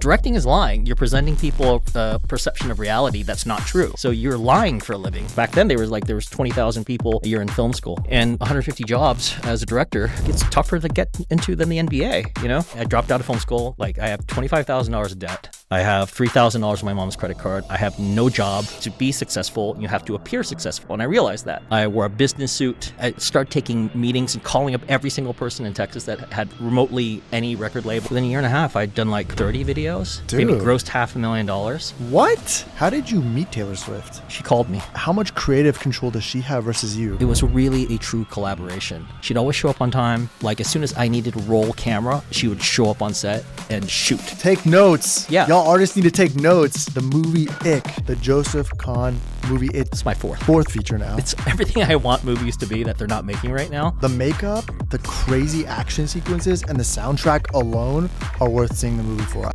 directing is lying. You're presenting people a perception of reality that's not true. So you're lying for a living. Back then, there was 20,000 people a year in film school and 150 jobs as a director. It's tougher to get into than the NBA, you know? I dropped out of film school. Like, I have $25,000 of debt. I have $3,000 on my mom's credit card. I have no job. To be successful, you have to appear successful. And I realized that. I wore a business suit. I started taking meetings and calling up every single person in Texas that had remotely any record label. Within a year and a half, I'd done like 30 videos. Dude. Maybe grossed $500,000. What? How did you meet Taylor Swift? She called me. How much creative control does she have versus you? It was really a true collaboration. She'd always show up on time. Like, as soon as I needed to roll camera, she would show up on set and shoot. Take notes. Yeah. Y'all artists need to take notes. The movie Ick, the Joseph Kahn movie. It's my fourth feature now. It's everything I want movies to be that they're not making right now. The makeup, the crazy action sequences, and the soundtrack alone are worth seeing the movie for.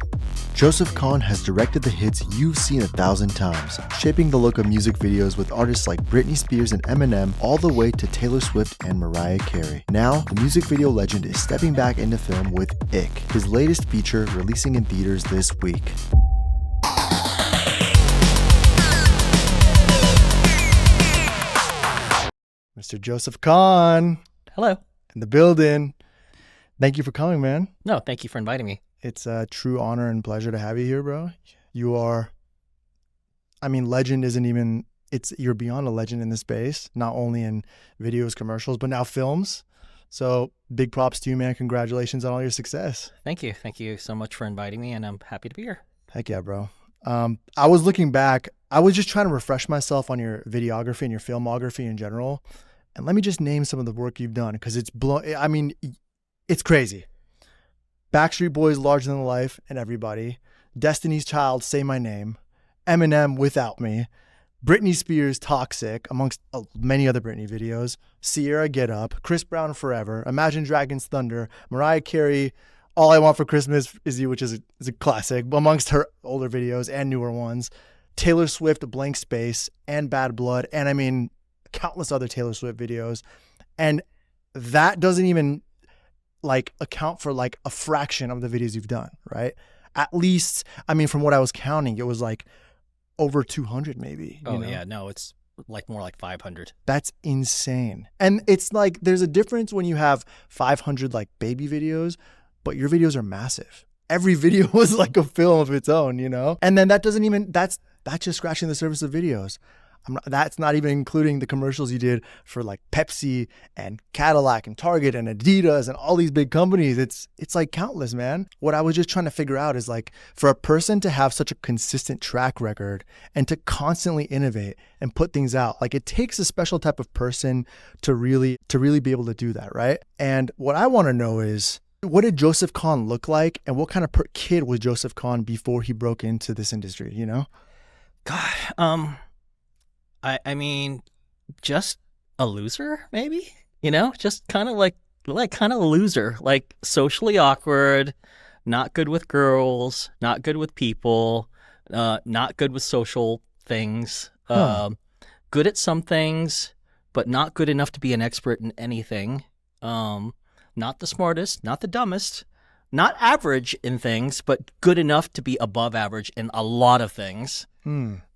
Joseph Kahn has directed the hits you've seen 1,000 times, shaping the look of music videos with artists like Britney Spears and Eminem all the way to Taylor Swift and Mariah Carey. Now, the music video legend is stepping back into film with Ick, his latest feature releasing in theaters this week. Mr. Joseph Kahn. Hello. In the building. Thank you for coming, man. No, thank you for inviting me. It's a true honor and pleasure to have you here, bro. You are, legend isn't even, you're beyond a legend in this space, not only in videos, commercials, but now films. So big props to you, man. Congratulations on all your success. Thank you. Thank you so much for inviting me, and I'm happy to be here. Heck yeah, bro. I was looking back. I was just trying to refresh myself on your videography and your filmography in general. And let me just name some of the work you've done, because it's crazy. Backstreet Boys, Larger Than Life, and Everybody. Destiny's Child, Say My Name. Eminem, Without Me. Britney Spears, Toxic, amongst many other Britney videos. Sierra, Get Up. Chris Brown, Forever. Imagine Dragons, Thunder. Mariah Carey, All I Want for Christmas Is You, which is a classic, amongst her older videos and newer ones. Taylor Swift, Blank Space, and Bad Blood. And countless other Taylor Swift videos. And that doesn't even account for a fraction of the videos you've done, right? At least, from what I was counting, it was over 200 maybe. Oh, yeah. No, it's more like 500. That's insane. And it's there's a difference when you have 500 baby videos, but your videos are massive. Every video was a film of its own, you know? And then that's just scratching the surface of videos. That's not even including the commercials you did for Pepsi and Cadillac and Target and Adidas and all these big companies. It's countless, man. What I was just trying to figure out is for a person to have such a consistent track record and to constantly innovate and put things out, it takes a special type of person to really be able to do that, right? And what I want to know is, what did Joseph Kahn look like, and what kind of kid was Joseph Kahn before he broke into this industry, you know? God, just a loser, maybe, just kind of kind of a loser, socially awkward, not good with girls, not good with people, not good with social things, good at some things, but not good enough to be an expert in anything. Not the smartest, not the dumbest, not average in things, but good enough to be above average in a lot of things.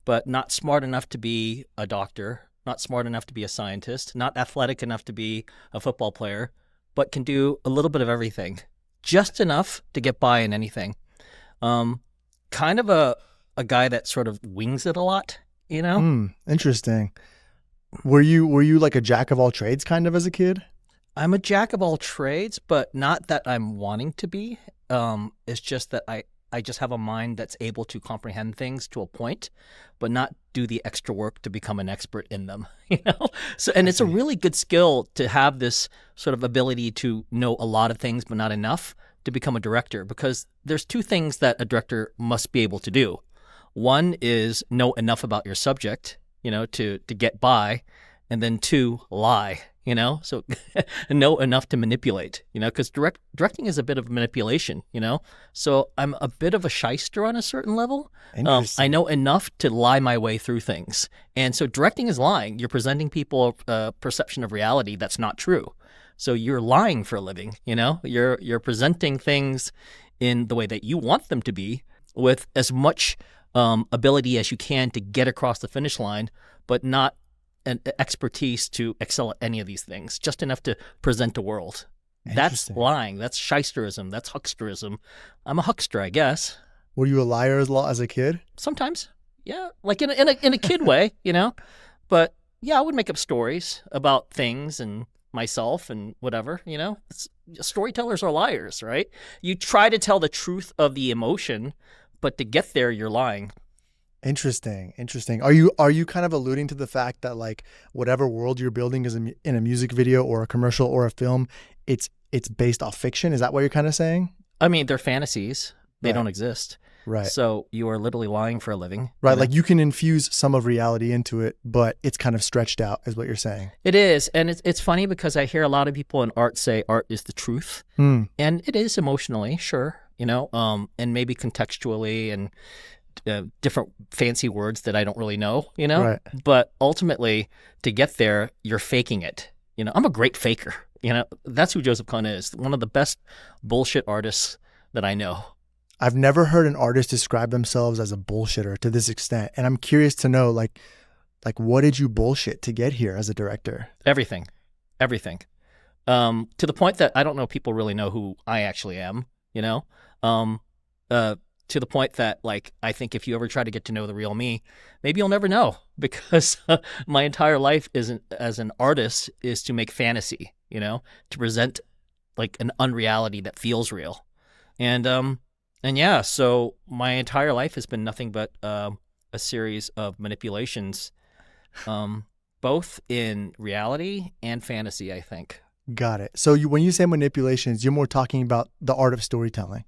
But not smart enough to be a doctor, not smart enough to be a scientist, not athletic enough to be a football player, but can do a little bit of everything, just enough to get by in anything. Kind of a guy that sort of wings it a lot, you know? Interesting. Were you a jack of all trades kind of as a kid? I'm a jack of all trades, but not that I'm wanting to be. It's just that I just have a mind that's able to comprehend things to a point, but not do the extra work to become an expert in them, you know? So, and it's a really good skill to have this sort of ability to know a lot of things, but not enough to become a director, because there's two things that a director must be able to do. One is know enough about your subject, to get by, and then two, lie. So know enough to manipulate, because directing is a bit of manipulation, so I'm a bit of a shyster on a certain level. I know enough to lie my way through things. And so directing is lying. You're presenting people a perception of reality that's not true. So you're lying for a living, you're presenting things in the way that you want them to be. with as much ability as you can to get across the finish line, but not an expertise to excel at any of these things, just enough to present the world. That's lying. That's shysterism. That's hucksterism. I'm a huckster, I guess. Were you a liar as a kid? Sometimes, yeah, like in a kid way, you know. But yeah, I would make up stories about things and myself and whatever, you know. Storytellers are liars, right? You try to tell the truth of the emotion, but to get there, you're lying. Interesting. Are you kind of alluding to the fact that like whatever world you're building is in a music video or a commercial or a film, it's based off fiction? Is that what you're kind of saying? I mean, they're fantasies. They Right. don't exist. Right. So you are literally lying for a living. Right. you know? Like you can infuse some of reality into it, but it's kind of stretched out, is what you're saying. It is, and it's funny because I hear a lot of people in art say art is the truth, and it is emotionally, sure, you know, and maybe contextually and different fancy words that I don't really know, you know. Right. But ultimately, to get there, you're faking it. You know, I'm a great faker. You know, that's who Joseph Kahn is. One of the best bullshit artists that I know. I've never heard an artist describe themselves as a bullshitter to this extent. And I'm curious to know, like what did you bullshit to get here as a director? Everything. To the point that I don't know people really know who I actually am, you know? To the point that, like, I think if you ever try to get to know the real me, maybe you'll never know, because my entire life as an artist is to make fantasy, you know, to present like an unreality that feels real. And yeah, so my entire life has been nothing but a series of manipulations, both in reality and fantasy, I think. Got it. So when you say manipulations, you're more talking about the art of storytelling.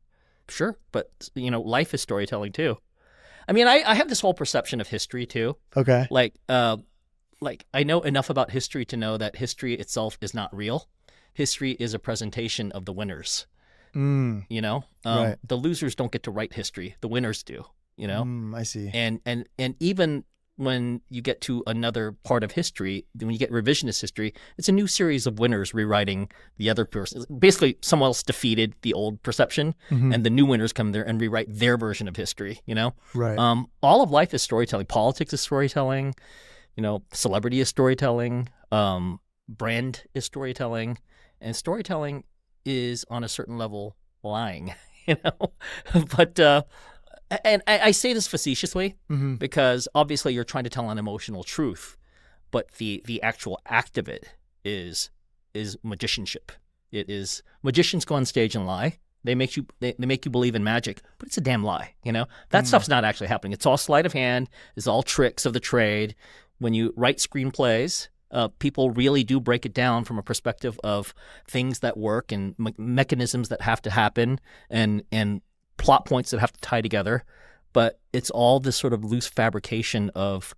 Sure, but you know, life is storytelling too. I mean, I have this whole perception of history too. Okay. Like I know enough about history to know that history itself is not real. History is a presentation of the winners. You know, Right. The losers don't get to write history; the winners do. You know, I see. and even when you get to another part of history, when you get revisionist history, it's a new series of winners rewriting the other person. Basically, someone else defeated the old perception, and the new winners come there and rewrite their version of history, you know? Right. All of life is storytelling. Politics is storytelling. You know, celebrity is storytelling. Brand is storytelling. And storytelling is, on a certain level, lying, you know? But... and I say this facetiously because obviously you're trying to tell an emotional truth, but the actual act of it is magicianship. It is magicians go on stage and lie. They make you believe in magic, but it's a damn lie. You know, that stuff's not actually happening. It's all sleight of hand. It's all tricks of the trade. When you write screenplays, people really do break it down from a perspective of things that work and mechanisms that have to happen and plot points that have to tie together, but it's all this sort of loose fabrication of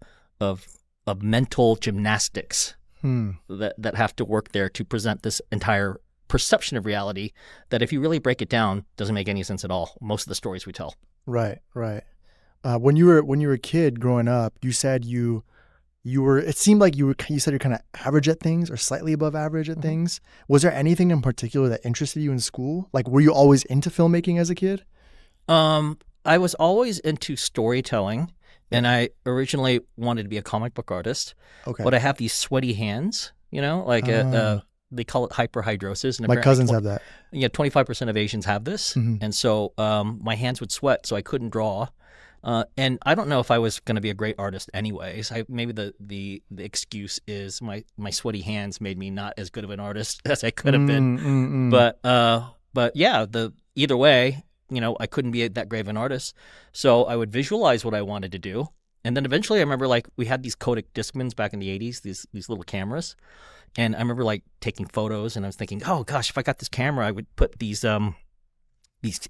mental gymnastics that have to work there to present this entire perception of reality that, if you really break it down, doesn't make any sense at all. Most of the stories we tell. Right. When you were a kid growing up, you said you were. It seemed like you said you're kind of average at things or slightly above average at things. Was there anything in particular that interested you in school? Like, were you always into filmmaking as a kid? I was always into storytelling, and I originally wanted to be a comic book artist. Okay. But I have these sweaty hands, you know, like they call it hyperhidrosis. And My cousins have that. Yeah, 25% of Asians have this, and so my hands would sweat, so I couldn't draw. And I don't know if I was going to be a great artist anyways. Maybe the excuse is my sweaty hands made me not as good of an artist as I could have been. But yeah, either way, you know, I couldn't be that great of an artist. So I would visualize what I wanted to do. And then eventually I remember, like, we had these Kodak Discmans back in the 80s, these little cameras. And I remember, like, taking photos, and I was thinking, oh gosh, if I got this camera, I would put these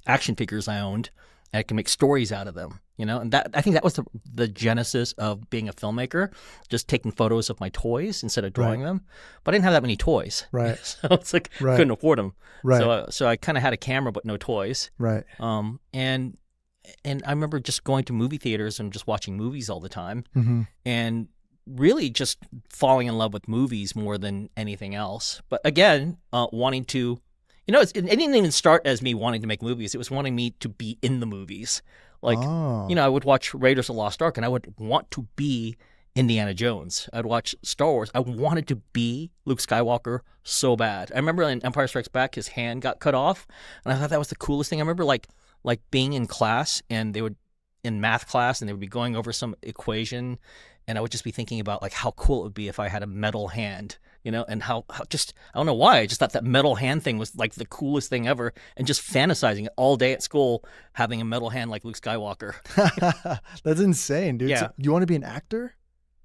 action figures I owned, and I can make stories out of them, you know? And I think that was the genesis of being a filmmaker, just taking photos of my toys instead of drawing them. But I didn't have that many toys. Right. So it's like, couldn't afford them. Right. So I kind of had a camera but no toys. Right. And I remember just going to movie theaters and just watching movies all the time, and really just falling in love with movies more than anything else. But again, wanting to, you know, it didn't even start as me wanting to make movies. It was wanting me to be in the movies. Like, Oh. I would watch Raiders of the Lost Ark and I would want to be Indiana Jones. I'd watch Star Wars. I wanted to be Luke Skywalker so bad. I remember in Empire Strikes Back, his hand got cut off, and I thought that was the coolest thing. I remember like being in class, and they would in math class, and they would be going over some equation, and I would just be thinking about like how cool it would be if I had a metal hand, and how just I don't know why I just thought that metal hand thing was like the coolest thing ever, and just fantasizing it all day at school, having a metal hand like Luke Skywalker. That's insane, dude. Yeah. So you want to be an actor?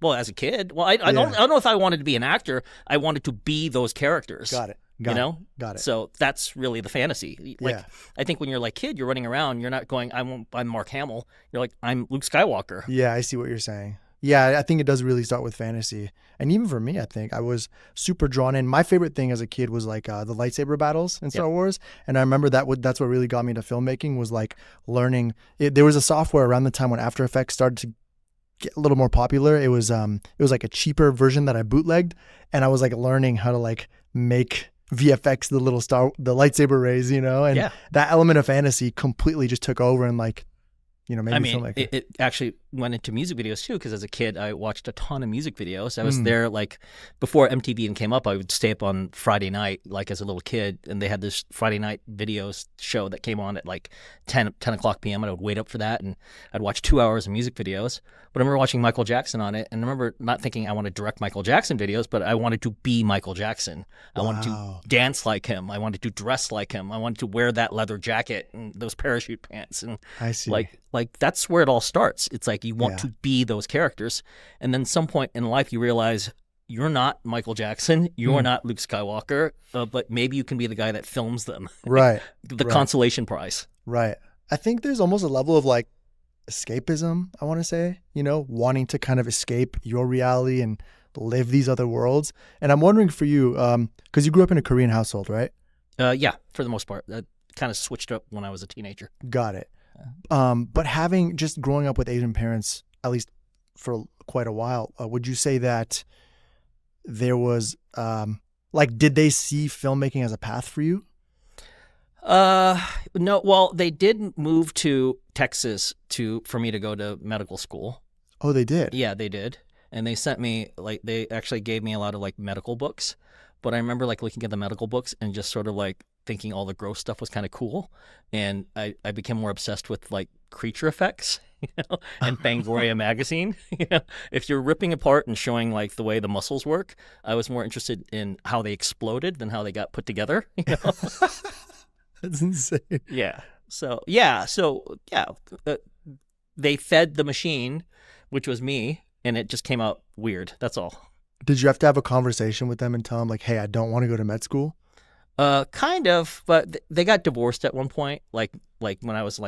Well, as a kid, I don't know if I wanted to be an actor. I wanted to be those characters. Got it. Got it. So that's really the fantasy. Like, Yeah. I think when you're like kid, you're running around. You're not going, I'm Mark Hamill. You're like, I'm Luke Skywalker. Yeah, I see what you're saying. Yeah, I think it does really start with fantasy. And even for me, I think I was super drawn in. My favorite thing as a kid was like the lightsaber battles in Star Wars. And I remember that's what really got me into filmmaking, was like learning. There was a software around the time when After Effects started to get a little more popular. It was like a cheaper version that I bootlegged, and I was like learning how to like make VFX the lightsaber rays, and that element of fantasy completely just took over and like made me feel like it actually went into music videos too, because as a kid I watched a ton of music videos. I was there like before MTV even came up. I would stay up on Friday night like as a little kid, and they had this Friday night videos show that came on at like 10 o'clock p.m. and I would wait up for that, and I'd watch 2 hours of music videos. But I remember watching Michael Jackson on it, and I remember not thinking I want to direct Michael Jackson videos, but I wanted to be Michael Jackson. I wanted to dance like him. I wanted to dress like him. I wanted to wear that leather jacket and those parachute pants. And I see. Like that's where it all starts. It's like you want to be those characters, and then some point in life you realize you're not Michael Jackson, you're not Luke Skywalker, but maybe you can be the guy that films them. Right. The consolation prize. Right. I think there's almost a level of like escapism, I want to say, wanting to kind of escape your reality and live these other worlds. And I'm wondering for you, because you grew up in a Korean household, right? Yeah, for the most part. That kind of switched up when I was a teenager. Got it. But just growing up with Asian parents, at least for quite a while, would you say that there was, did they see filmmaking as a path for you? No. Well, they did move to Texas for me to go to medical school. Oh, they did? Yeah, they did. And they sent me, they actually gave me a lot of medical books. But I remember looking at the medical books and just sort of thinking all the gross stuff was kind of cool. And I became more obsessed with creature effects, and Fangoria magazine. If you're ripping apart and showing the way the muscles work, I was more interested in how they exploded than how they got put together. That's insane. Yeah. They fed the machine, which was me, and it just came out weird. That's all. Did you have to have a conversation with them and tell them hey, I don't want to go to med school? Kind of, but they got divorced at one point, like when I was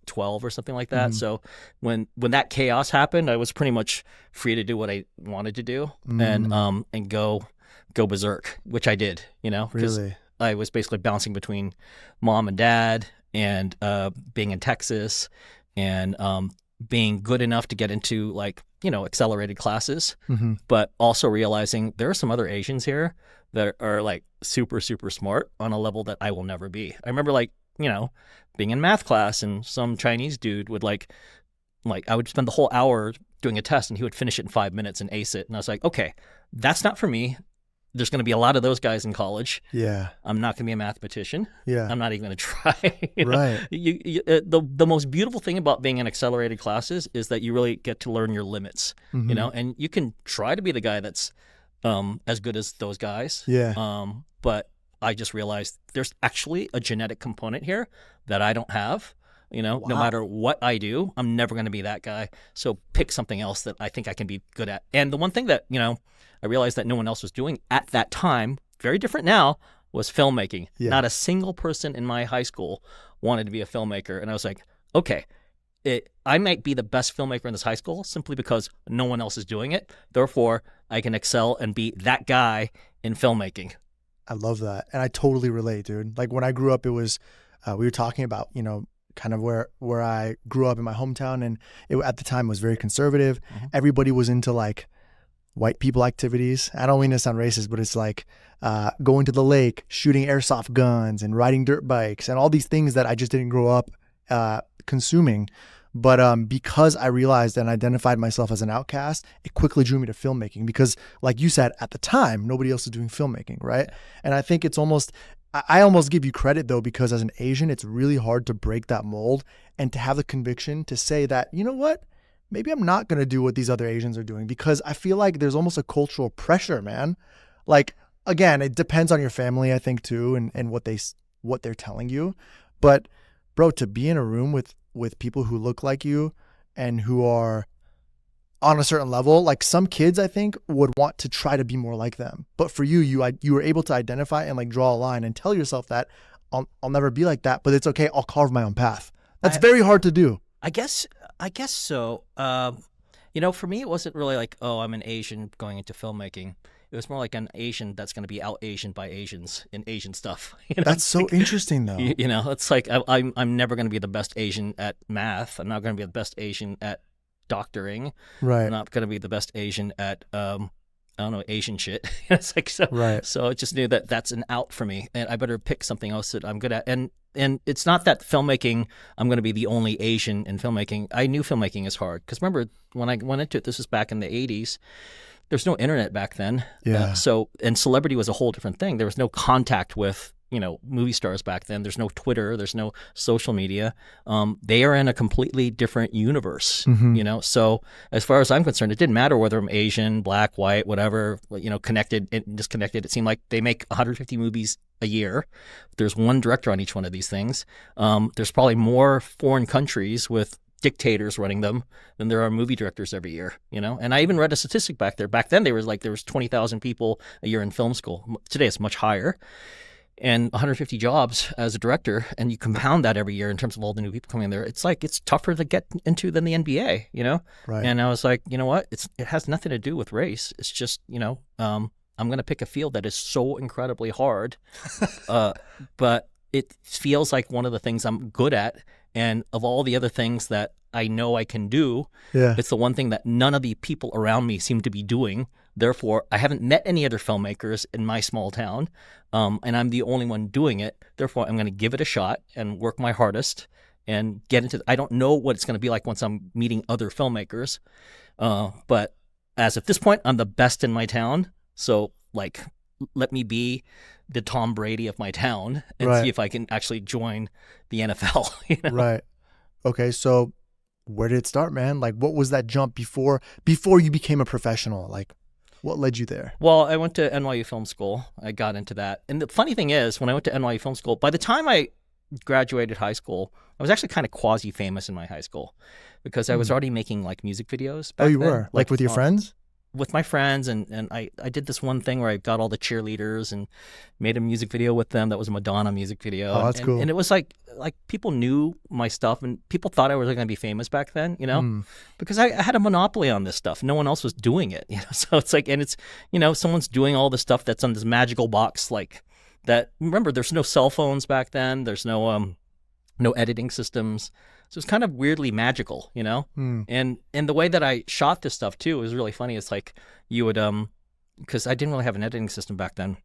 12 or something like that. So when that chaos happened, I was pretty much free to do what I wanted to do and go berserk, which I did, Really? I was basically bouncing between mom and dad and being in Texas and being good enough to get into accelerated classes, but also realizing there are some other Asians here that are super, super smart on a level that I will never be. I remember being in math class and some Chinese dude would I would spend the whole hour doing a test and he would finish it in 5 minutes and ace it. And I was like, okay, that's not for me. There's going to be a lot of those guys in college. Yeah. I'm not going to be a mathematication. Yeah. I'm not even going to try. Right. The most beautiful thing about being in accelerated classes is that you really get to learn your limits, and you can try to be the guy that's as good as those guys. Yeah. But I just realized there's actually a genetic component here that I don't have. No matter what I do, I'm never going to be that guy. So pick something else that I think I can be good at. And the one thing that, I realized that no one else was doing at that time, very different now, was filmmaking. Yeah. Not a single person in my high school wanted to be a filmmaker. And I was like, okay, I might be the best filmmaker in this high school simply because no one else is doing it. Therefore, I can excel and be that guy in filmmaking. I love that. And I totally relate, dude. When I grew up, it was, we were talking about, kind of where I grew up in my hometown, and it at the time was very conservative. Everybody was into white people activities. I don't mean to sound racist, but it's going to the lake, shooting airsoft guns and riding dirt bikes and all these things that I just didn't grow up consuming. But because I realized and identified myself as an outcast, it quickly drew me to filmmaking because, like you said, at the time, nobody else was doing filmmaking, right? And I think it's almost, I almost give you credit though, because as an Asian, it's really hard to break that mold and to have the conviction to say that, you know what? Maybe I'm not going to do what these other Asians are doing, because I feel like there's almost a cultural pressure, man. Like, again, it depends on your family, I think, too, and what they're telling you. But bro, to be in a room with people who look like you and who are on a certain level, like some kids I think would want to try to be more like them. But for you, you were able to identify and like draw a line and tell yourself that I'll never be like that, but it's okay. I'll carve my own path. That's very hard to do. I guess so. For me, it wasn't really like, oh, I'm an Asian going into filmmaking. It was more like an Asian that's going to be out-Asianed by Asians in Asian stuff. That's so interesting, though. It's like I'm never going to be the best Asian at math. I'm not going to be the best Asian at doctoring. Right. I'm not going to be the best Asian at I don't know, Asian shit. It's like so. Right. So I just knew that that's an out for me, and I better pick something else that I'm good at. And it's not that filmmaking, I'm going to be the only Asian in filmmaking. I knew filmmaking is hard because remember when I went into it, this was back in the 80s. There's no internet back then. Yeah. And celebrity was a whole different thing. There was no contact with, movie stars back then. There's no Twitter. There's no social media. They are in a completely different universe, So as far as I'm concerned, it didn't matter whether I'm Asian, black, white, whatever, connected and disconnected. It seemed like they make 150 movies a year. There's one director on each one of these things. There's probably more foreign countries with dictators running them than there are movie directors every year, And I even read a statistic back there. Back then, there was 20,000 people a year in film school. Today, it's much higher. And 150 jobs as a director, and you compound that every year in terms of all the new people coming in there. It's like it's tougher to get into than the NBA, Right. And I was like, you know what? It has nothing to do with race. It's just, I'm going to pick a field that is so incredibly hard, but it feels like one of the things I'm good at. And of all the other things that I know I can do, it's the one thing that none of the people around me seem to be doing. Therefore, I haven't met any other filmmakers in my small town, and I'm the only one doing it. Therefore, I'm going to give it a shot and work my hardest and get into I don't know what it's going to be like once I'm meeting other filmmakers, but as of this point, I'm the best in my town. So, let me be the Tom Brady of my town and see if I can actually join the NFL. Right. Okay, so where did it start, man? Like, what was that jump before you became a professional? Like, what led you there? Well, I went to NYU Film School. I got into that. And the funny thing is, when I went to NYU Film School, by the time I graduated high school, I was actually kind of quasi-famous in my high school because I was already making, music videos back Oh, you then. were? Like with your friends? With my friends, and I did this one thing where I got all the cheerleaders and made a music video with them. That was a Madonna music video. Oh, that's cool. And it was like people knew my stuff, and people thought I was going to be famous back then, because I had a monopoly on this stuff. No one else was doing it, So it's like, and it's, someone's doing all the stuff that's on this magical box like that. Remember, there's no cell phones back then. There's no editing systems. So it's kind of weirdly magical, And the way that I shot this stuff too was really funny. It's like you would, because I didn't really have an editing system back then.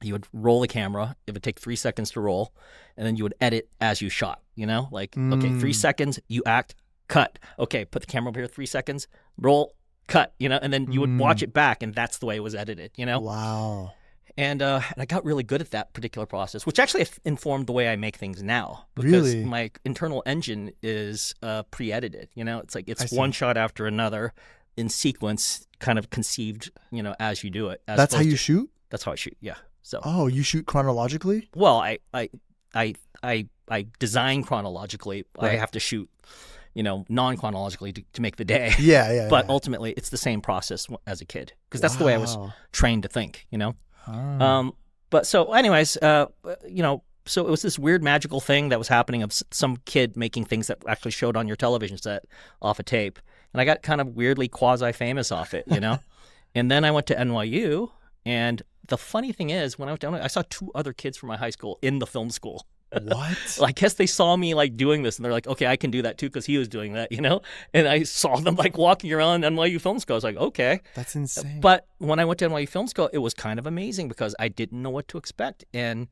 You would roll the camera. It would take 3 seconds to roll, and then you would edit as you shot. Okay, 3 seconds, you act, cut. Okay, put the camera over here. 3 seconds, roll, cut. And then you would watch it back, and that's the way it was edited. Wow. And I got really good at that particular process, which actually informed the way I make things now. Because Really? my internal engine is pre-edited. It's like it's one shot after another in sequence, kind of conceived, as you do it. That's how you shoot? That's how I shoot. Yeah. So. Oh, you shoot chronologically? Well, I design chronologically. Right. I have to shoot, non-chronologically to make the day. Yeah. But ultimately, it's the same process as a kid because that's the way I was trained to think. But so anyways, so it was this weird magical thing that was happening of some kid making things that actually showed on your television set off a tape. And I got kind of weirdly quasi-famous off it, And then I went to NYU. And the funny thing is, when I went to NYU, I saw 2 other kids from my high school in the film school. What? I guess they saw me doing this, and they're like, okay, I can do that too because he was doing that, And I saw them walking around NYU Film School. I was like, okay. That's insane. But when I went to NYU Film School, it was kind of amazing because I didn't know what to expect. And,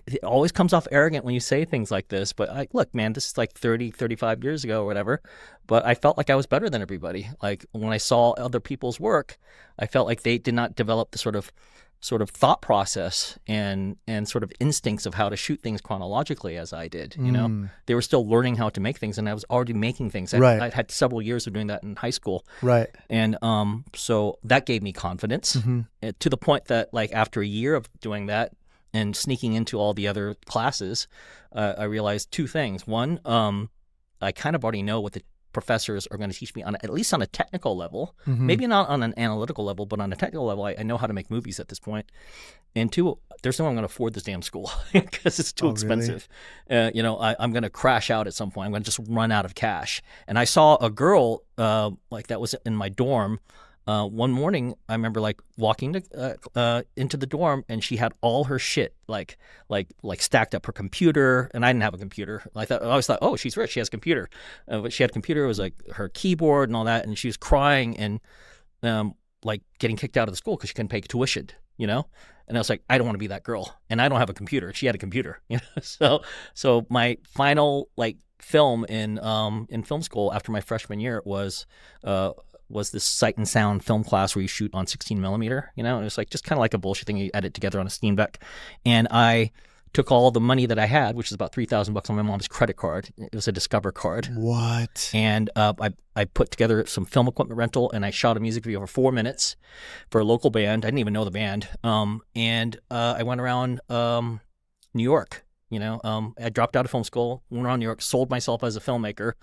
it always comes off arrogant when you say things like this, but look, man, this is like 30, 35 years ago or whatever, but I felt like I was better than everybody. Like when I saw other people's work, I felt like they did not develop the sort of thought process and sort of instincts of how to shoot things chronologically as I did. You know, they were still learning how to make things, and I was already making things. I'd had several years of doing that in high school. Right. And so that gave me confidence to the point that like after a year of doing that and sneaking into all the other classes, I realized two things. One, I kind of already know what the professors are going to teach me on, at least on a technical level, maybe not on an analytical level, but on a technical level, I know how to make movies at this point. And two, there's no way I'm going to afford this damn school because it's too expensive. Really? You know, I'm going to crash out at some point. I'm going to just run out of cash. And I saw a girl like that was in my dorm. One morning, I remember like walking into the dorm, and she had all her shit like stacked up. Her computer, and I didn't have a computer. I always thought, oh, she's rich, she has a computer. But she had a computer. It was like her keyboard and all that, and she was crying and like getting kicked out of the school because she couldn't pay tuition. You know, and I was like, I don't want to be that girl, and I don't have a computer. She had a computer. You know, so my final like film in film school after my freshman year was this sight and sound film class where you shoot on 16 millimeter, you know, and it was like just kind of like a bullshit thing you edit together on a Steam Deck. And I took all the money that I had, which is about $3,000 on my mom's credit card. It was a Discover card. What? And I put together some film equipment rental, and I shot a music video for 4 minutes for a local band. I didn't even know the band. And I went around New York. You know, I dropped out of film school, went around New York, sold myself as a filmmaker.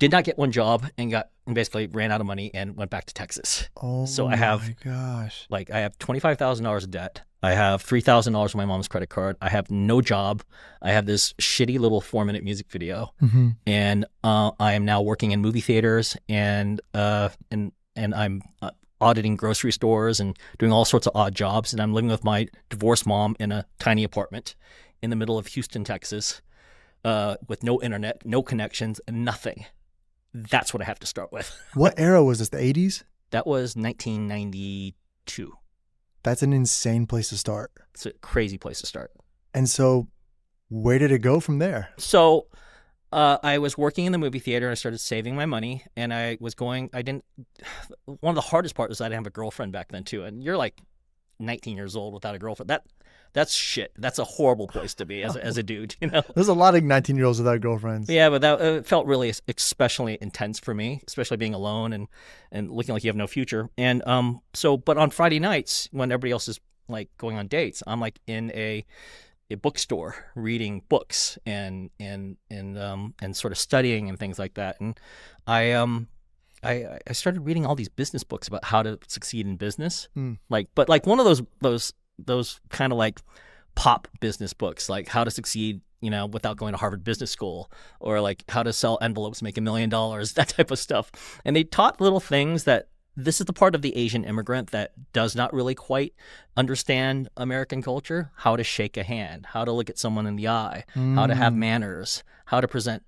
Did not get one job and basically ran out of money and went back to Texas. Oh, so I have, my gosh. Like, I have $25,000 of debt. I have $3,000 on my mom's credit card. I have no job. I have this shitty little 4-minute music video, and I am now working in movie theaters and I'm auditing grocery stores and doing all sorts of odd jobs. And I'm living with my divorced mom in a tiny apartment in the middle of Houston, Texas, with no internet, no connections, and nothing. That's what I have to start with. What era was this, the 80s? That was 1992. That's an insane place to start. It's a crazy place to start. And so where did it go from there? So I was working in the movie theater, and I started saving my money, and one of the hardest parts was I didn't have a girlfriend back then too. And you're like 19 years old without a girlfriend. That's shit. That's a horrible place to be as a dude, you know? There's a lot of 19-year-olds without girlfriends. Yeah, but that felt really especially intense for me, especially being alone and looking like you have no future. And but on Friday nights when everybody else is like going on dates, I'm like in a bookstore reading books and sort of studying and things like that. And I started reading all these business books about how to succeed in business. But one of those kind of like pop business books, like how to succeed, you know, without going to Harvard Business School, or like how to sell envelopes, make $1 million, that type of stuff. And they taught little things that this is the part of the Asian immigrant that does not really quite understand American culture: how to shake a hand, how to look at someone in the eye, how to have manners, how to present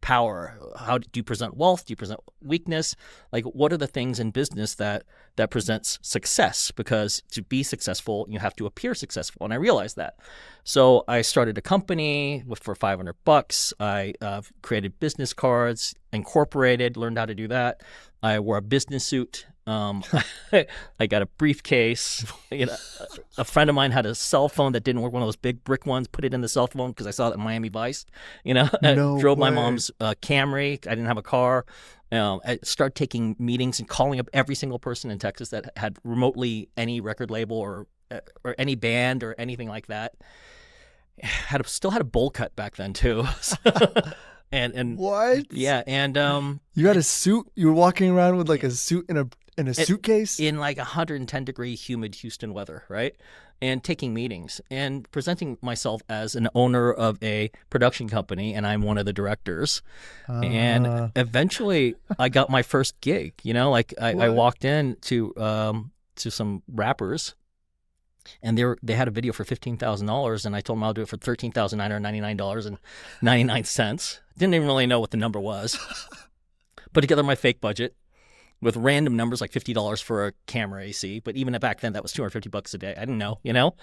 power, how do you present wealth, do you present weakness, like what are the things in business that presents success, because to be successful you have to appear successful. And I realized that, so I started a company for $500. I created business cards, incorporated, learned how to do that. I wore a business suit. I got a briefcase. You know, a friend of mine had a cell phone that didn't work, one of those big brick ones. Put it in the cell phone because I saw it in Miami Vice. You know, No drove my way. mom's Camry. I didn't have a car. I started taking meetings and calling up every single person in Texas that had remotely any record label or any band or anything like that. Still had a bowl cut back then too. And What? Yeah, and You had a suit? You were walking around with like a suit in a suitcase? in like 110-degree humid Houston weather, right? And taking meetings and presenting myself as an owner of a production company, and I'm one of the directors. And eventually, I got my first gig. You know, like I walked in to some rappers, and they had a video for $15,000, and I told them I'll do it for $13,999.99. Didn't even really know what the number was. Put together my fake budget, with random numbers like $50 for a camera AC. But even back then, that was $250 a day. I didn't know, you know,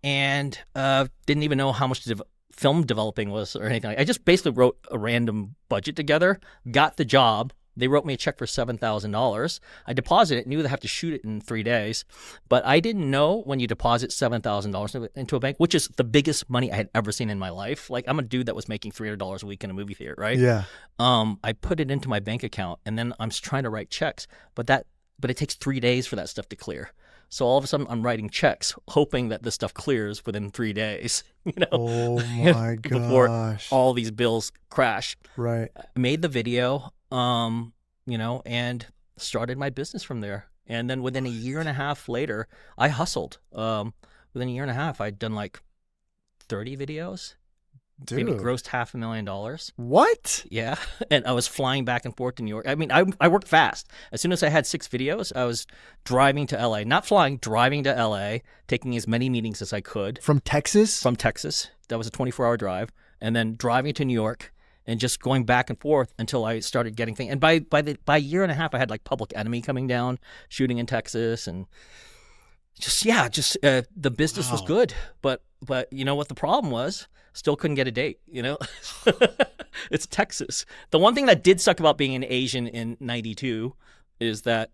and didn't even know how much film developing was or anything. I just basically wrote a random budget together, got the job. They wrote me a check for $7,000. I deposited it, knew they have to shoot it in 3 days. But I didn't know when you deposit $7,000 into a bank, which is the biggest money I had ever seen in my life. Like, I'm a dude that was making $300 a week in a movie theater, right? Yeah. I put it into my bank account, and then I'm trying to write checks. But it takes 3 days for that stuff to clear. So all of a sudden, I'm writing checks, hoping that this stuff clears within 3 days. You know, oh my gosh, before all these bills crash. Right. I made the video, you know, and started my business from there. And then within a year and a half later, I hustled. Within a year and a half, I'd done like 30 videos. Dude. Maybe grossed $500,000. What? Yeah. And I was flying back and forth to New York. I mean, I worked fast. As soon as I had 6 videos, I was driving to LA. Not flying, driving to LA, taking as many meetings as I could. From Texas? From Texas. That was a 24-hour drive. And then driving to New York and just going back and forth until I started getting things. And by a year and a half, I had like Public Enemy coming down, shooting in Texas, and the business was good. But you know what the problem was? Still couldn't get a date, you know? It's Texas. The one thing that did suck about being an Asian in 92 is that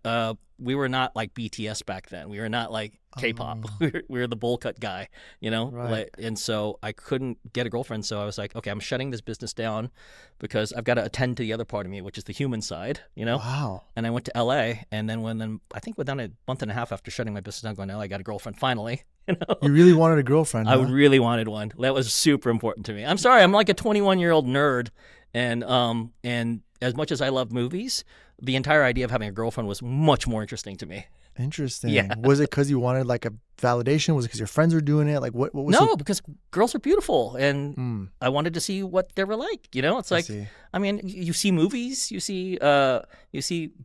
we were not like BTS back then. We were not like K-pop. We were the bowl cut guy, you know? Right. And so I couldn't get a girlfriend. So I was like, okay, I'm shutting this business down because I've got to attend to the other part of me, which is the human side, you know? Wow. And I went to LA. And then I think within a month and a half after shutting my business down, going to LA, I got a girlfriend finally. You know? You really wanted a girlfriend, huh? I really wanted one. That was super important to me. I'm sorry, I'm like a 21-year-old nerd, and as much as I love movies, the entire idea of having a girlfriend was much more interesting to me. Interesting. Yeah. Was it because you wanted like a validation? Was it because your friends were doing it? Like what was No, because girls are beautiful, and I wanted to see what they were like. You know, it's like, I mean, you see movies, you see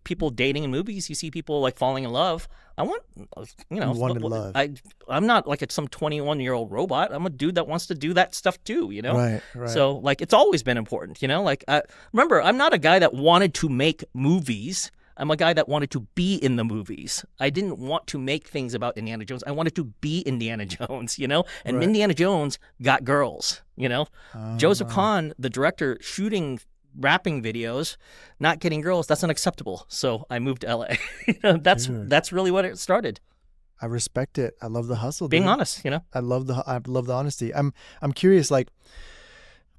people dating in movies, you see people like falling in love. I want, you know, love. I'm not like some 21-year-old robot. I'm a dude that wants to do that stuff too. You know, right. So like, it's always been important. You know, like remember, I'm not a guy that wanted to make movies. I'm a guy that wanted to be in the movies. I didn't want to make things about Indiana Jones. I wanted to be Indiana Jones, you know? And Indiana Jones got girls, you know? Joseph Kahn, the director, shooting rapping videos, not getting girls, that's unacceptable. So I moved to LA. You know, that's really what it started. I respect it. I love the hustle. Being dude. honest, you know? I love the honesty. I'm curious, like,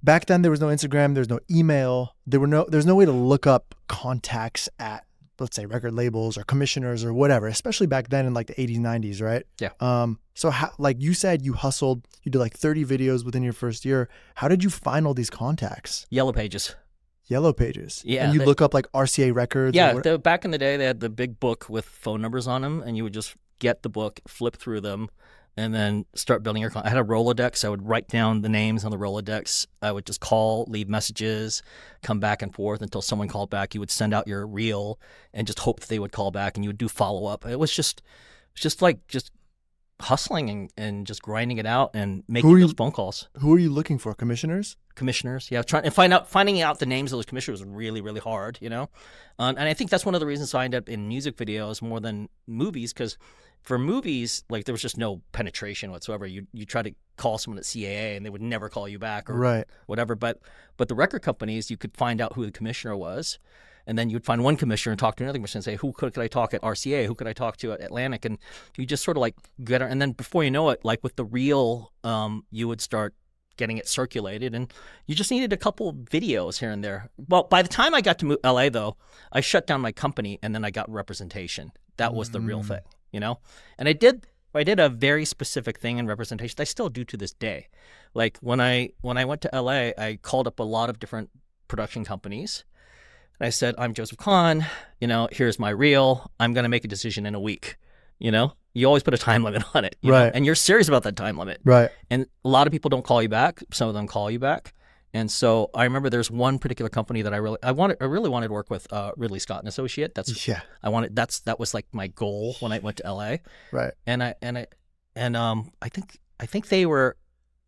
back then there was no Instagram, there's no email, there's no way to look up contacts at, let's say, record labels or commissioners or whatever, especially back then in like the 80s, 90s, right? Yeah. So how, like you said, you hustled, you did like 30 videos within your first year. How did you find all these contacts? Yellow Pages. Yellow Pages. Yeah. And you look up like RCA records? Yeah. Back in the day, they had the big book with phone numbers on them, and you would just get the book, flip through them, and then start building your. I had a Rolodex. I would write down the names on the Rolodex. I would just call, leave messages, come back and forth until someone called back. You would send out your reel and just hope that they would call back, and you would do follow up. It was just hustling and just grinding it out and making those phone calls. Who are you looking for? Commissioners, yeah. Finding out the names of those commissioners was really, really hard, you know. And I think that's one of the reasons I ended up in music videos more than movies, because for movies, like, there was just no penetration whatsoever. You try to call someone at CAA and they would never call you back or whatever. But the record companies, you could find out who the commissioner was. And then you'd find one commissioner and talk to another commissioner and say, who could I talk at RCA? Who could I talk to at Atlantic? And you just sort of like get it. And then before you know it, like with the reel, you would start getting it circulated. And you just needed a couple videos here and there. Well, by the time I got to LA, though, I shut down my company and then I got representation. That was the real thing, you know? And I did a very specific thing in representation that I still do to this day. Like when I went to LA, I called up a lot of different production companies. I said, I'm Joseph Kahn, you know, here's my reel. I'm going to make a decision in a week. You know, you always put a time limit on it. You know? And you're serious about that time limit. Right. And a lot of people don't call you back. Some of them call you back. And so I remember there's one particular company that I really wanted to work with, Ridley Scott and Associate. That was like my goal when I went to LA. Right. And I think they were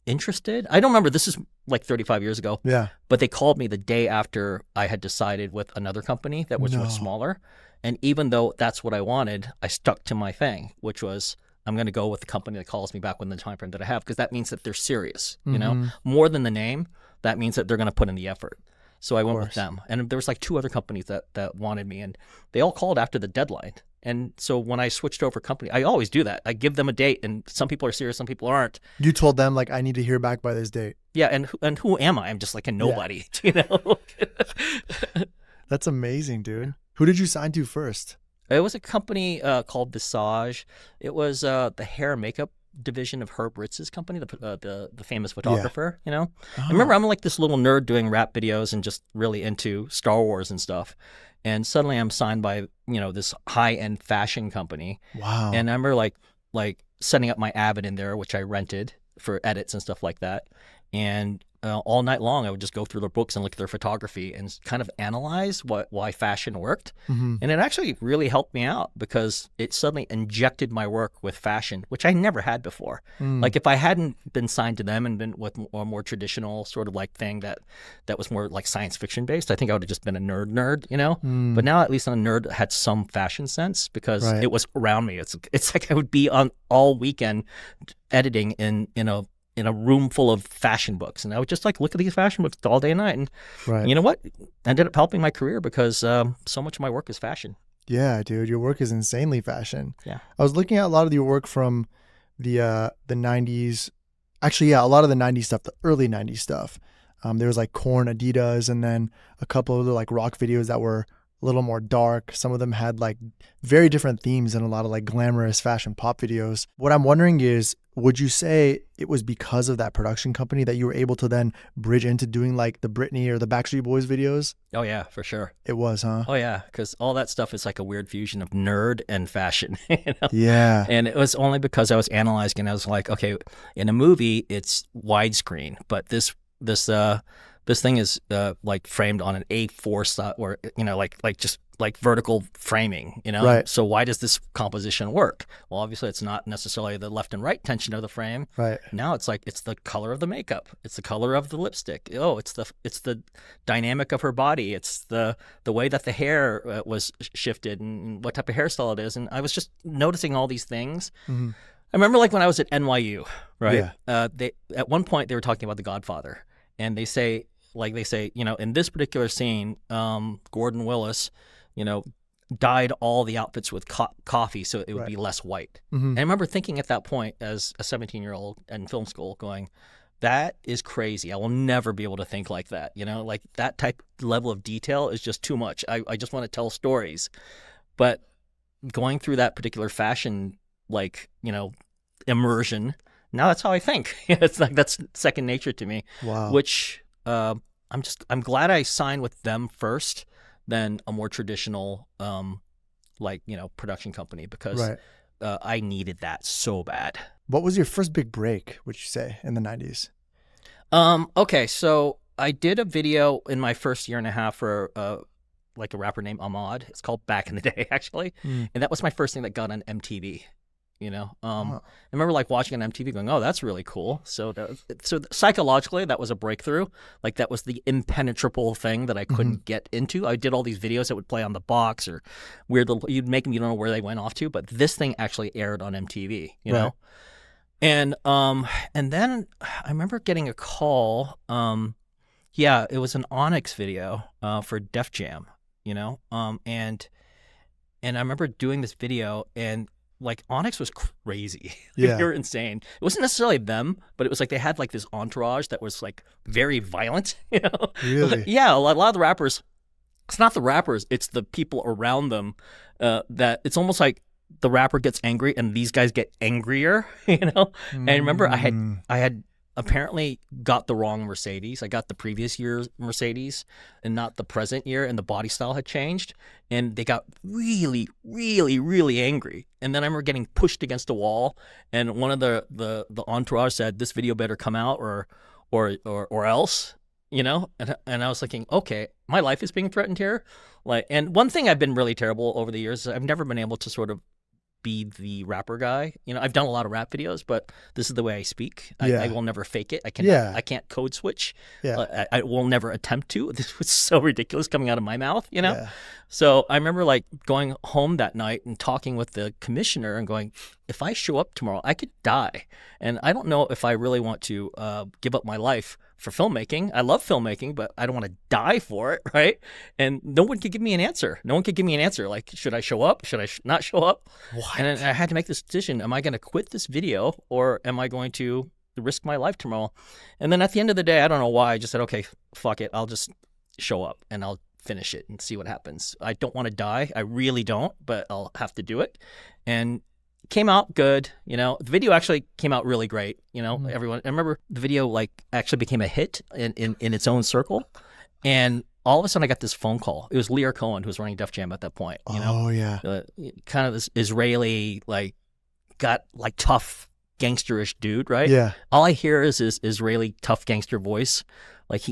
interested. I don't remember. This is like 35 years ago. Yeah. But they called me the day after I had decided with another company that was much smaller. And even though that's what I wanted, I stuck to my thing, which was I'm going to go with the company that calls me back within the time frame that I have, because that means that they're serious, you know, more than the name. That means that they're going to put in the effort. So I went with them. And there was like 2 other companies that wanted me, and they all called after the deadline. And so when I switched over company, I always do that. I give them a date, and some people are serious, some people aren't. You told them, like, I need to hear back by this date. Yeah, and who am I? I'm just like a nobody, you know? That's amazing, dude. Who did you sign to first? It was a company called Visage. It was the hair and makeup division of Herb Ritz's company, the famous photographer, you know? I remember I'm like this little nerd doing rap videos and just really into Star Wars and stuff. And suddenly I'm signed by, you know, this high-end fashion company. Wow. And I remember like setting up my Avid in there, which I rented for edits and stuff like that. And all night long, I would just go through their books and look at their photography and kind of analyze why fashion worked. And it actually really helped me out, because it suddenly injected my work with fashion, which I never had before. Like if I hadn't been signed to them and been with a more traditional sort of like thing that was more like science fiction based, I think I would have just been a nerd, you know? But now at least I'm a nerd that had some fashion sense, because it was around me. It's like I would be on all weekend editing in a room full of fashion books, and I would just like look at these fashion books all day and night, and you know what, ended up helping my career, because so much of my work is fashion. Yeah, dude, your work is insanely fashion. Yeah, I was looking at a lot of your work from the 90s. Actually, yeah, a lot of the 90s stuff, the early 90s stuff. There was like Korn, Adidas, and then a couple of the like rock videos that were a little more dark. Some of them had like very different themes and a lot of like glamorous fashion pop videos. What I'm wondering is, would you say it was because of that production company that you were able to then bridge into doing like the Britney or the Backstreet Boys videos? Oh yeah, for sure. It was, huh? Oh yeah, because all that stuff is like a weird fusion of nerd and fashion. You know? Yeah. And it was only because I was analyzing, and I was like, okay, in a movie it's widescreen, but this thing is like framed on an A4 style, or you know, like just like vertical framing, you know. Right. So why does this composition work? Well, obviously it's not necessarily the left and right tension of the frame. Right. Now it's like it's the color of the makeup, it's the color of the lipstick. Oh, it's the dynamic of her body. It's the way that the hair was shifted and what type of hairstyle it is. And I was just noticing all these things. I remember like when I was at NYU, right? Yeah. They at one point they were talking about The Godfather, and they say, you know, in this particular scene, Gordon Willis, you know, dyed all the outfits with coffee so it would be less white. And I remember thinking at that point as a 17-year-old in film school going, that is crazy. I will never be able to think like that. You know, like that type level of detail is just too much. I just want to tell stories. But going through that particular fashion, like, you know, immersion, now that's how I think. It's like that's second nature to me. Wow. Which I'm glad I signed with them first than a more traditional like, you know, production company, because I needed that so bad. What was your first big break, would you say, in the 90s? Okay, so I did a video in my first year and a half for like a rapper named Ahmad. It's called Back in the Day, actually. And that was my first thing that got on MTV. You know, I remember like watching on MTV going, oh, that's really cool. So psychologically, that was a breakthrough. Like that was the impenetrable thing that I couldn't get into. I did all these videos that would play on the box or weird little, you'd make them, you don't know where they went off to, but this thing actually aired on MTV, you know? And then I remember getting a call. Yeah, it was an Onyx video for Def Jam, you know? And I remember doing this video, and like Onyx was crazy. Yeah. They were insane. It wasn't necessarily them, but it was like they had like this entourage that was like very violent, you know? Really? Yeah, a lot of the rappers, it's not the rappers, it's the people around them that it's almost like the rapper gets angry and these guys get angrier, you know? And I remember I had apparently got the wrong Mercedes. I got the previous year's Mercedes and not the present year, and the body style had changed, and they got really, really, really angry. And then I remember getting pushed against a wall, and one of the entourage said, "This video better come out or else," you know? And I was thinking, okay, my life is being threatened here. Like, and one thing I've been really terrible over the years is I've never been able to sort of be the rapper guy. You know, I've done a lot of rap videos, but this is the way I speak. Yeah. I will never fake it. I can't code switch. Yeah. I will never attempt to. This was so ridiculous coming out of my mouth, you know? Yeah. So I remember like going home that night and talking with the commissioner and going, if I show up tomorrow, I could die. And I don't know if I really want to give up my life for filmmaking. I love filmmaking, but I don't want to die for it, right? And no one could give me an answer. No one could give me an answer. Like, should I show up? Should I not show up? What? And then I had to make this decision. Am I going to quit this video or am I going to risk my life tomorrow? And then at the end of the day, I don't know why, I just said, okay, fuck it. I'll just show up and I'll finish it and see what happens. I don't want to die. I really don't, but I'll have to do it. And came out good, you know. The video actually came out really great, you know. Everyone, I remember the video like actually became a hit in its own circle, and all of a sudden I got this phone call. It was Lear Cohen who was running Def Jam at that point. You know? Oh yeah, kind of this Israeli like got like tough gangsterish dude, right? Yeah. All I hear is his Israeli tough gangster voice. Like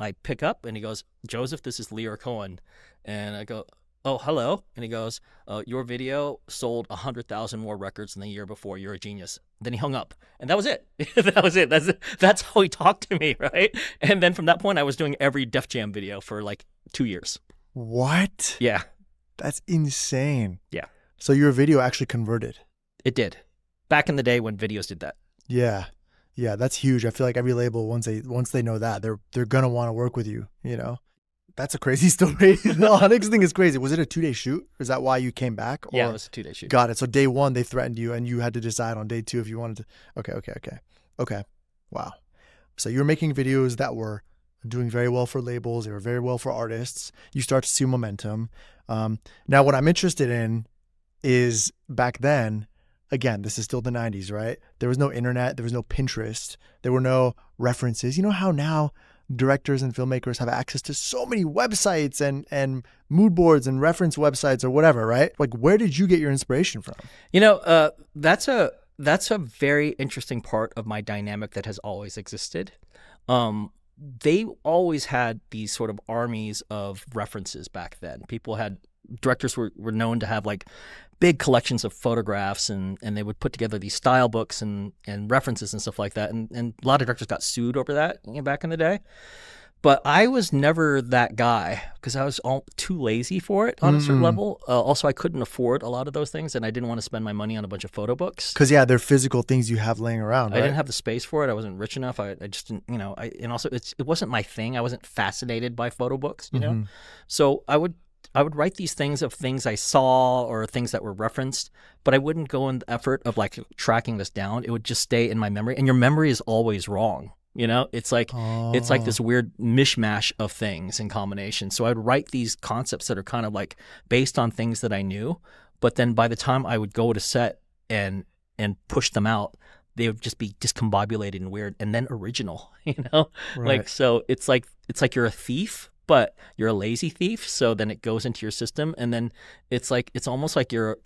I pick up and he goes, Joseph, this is Lear Cohen, and I go, oh, hello. And he goes, your video sold 100,000 more records than the year before. You're a genius. Then he hung up. And that was it. That was it. That's how he talked to me, right? And then from that point, I was doing every Def Jam video for like 2 years. What? Yeah. That's insane. Yeah. So your video actually converted. It did. Back in the day when videos did that. Yeah. Yeah, that's huge. I feel like every label, once they know that, they're gonna want to work with you, you know? That's a crazy story. The Onyx thing is crazy. Was it a 2-day shoot? Is that why you came back? Or? Yeah, it was a 2-day shoot. Got it. So day 1, they threatened you and you had to decide on day 2 if you wanted to. Okay. Wow. So you were making videos that were doing very well for labels. They were very well for artists. You start to see momentum. Now what I'm interested in is back then, again, this is still the 90s, right? There was no internet. There was no Pinterest. There were no references. You know how now directors and filmmakers have access to so many websites and mood boards and reference websites or whatever, right? Like, where did you get your inspiration from? You know, that's a very interesting part of my dynamic that has always existed. They always had these sort of armies of references back then. Directors were known to have like big collections of photographs and they would put together these style books and references and stuff like that. And a lot of directors got sued over that back in the day. But I was never that guy because I was too lazy for it on a certain level. Also, I couldn't afford a lot of those things and I didn't want to spend my money on a bunch of photo books. Because, yeah, they're physical things you have laying around, right? I didn't have the space for it. I wasn't rich enough. I just didn't, you know, and also it wasn't my thing. I wasn't fascinated by photo books, you know? So I would write these things of things I saw or things that were referenced, but I wouldn't go in the effort of like tracking this down. It would just stay in my memory, and your memory is always wrong. You know, it's like this weird mishmash of things in combination. So I'd write these concepts that are kind of like based on things that I knew, but then by the time I would go to set and push them out, they would just be discombobulated and weird, and then original. You know, Right. like so it's like you're a thief, but you're a lazy thief. So then it goes into your system, and then it's almost like you're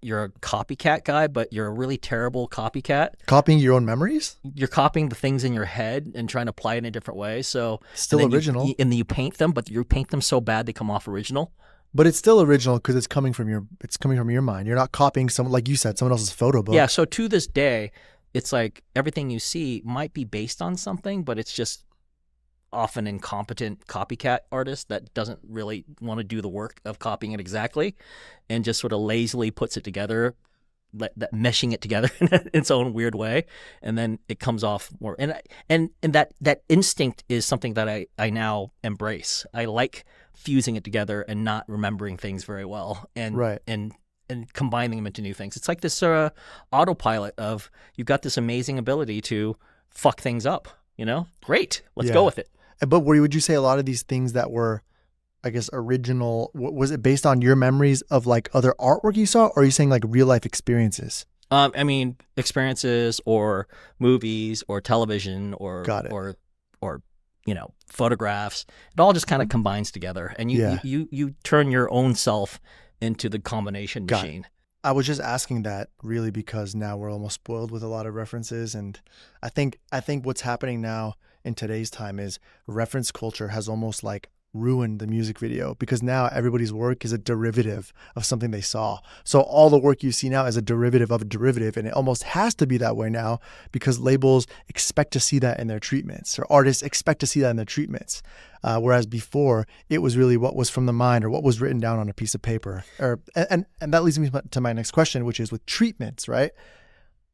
a copycat guy, but you're a really terrible copycat. Copying your own memories? You're copying the things in your head and trying to apply it in a different way. So Still and then original. and then you paint them, but you paint them so bad they come off original. But it's still original because it's coming from your mind. You're not copying someone, like you said, someone else's photo book. Yeah. So to this day, it's like everything you see might be based on something, but it's just often incompetent copycat artist that doesn't really want to do the work of copying it exactly and just sort of lazily puts it together, that meshing it together in its own weird way, and then it comes off more. And that instinct is something that I now embrace. I like fusing it together and not remembering things very well, and Right. and combining them into new things. It's like this autopilot of you've got this amazing ability to fuck things up. You know, great, let's Yeah. go with it. But would you say a lot of these things that were, I guess, original, was it based on your memories of like other artwork you saw, or are you saying like real life experiences? I mean, experiences or movies or television or Got it. or you know, photographs. It all just kind of combines together, and you turn your own self into the combination Got it. machine. I was just asking that really because now we're almost spoiled with a lot of references, and I think what's happening now in today's time is reference culture has almost like ruined the music video because now everybody's work is a derivative of something they saw. So all the work you see now is a derivative of a derivative, and it almost has to be that way now because labels expect to see that in their treatments, or artists expect to see that in their treatments. Whereas before, it was really what was from the mind or what was written down on a piece of paper. And that leads me to my next question, which is with treatments, right?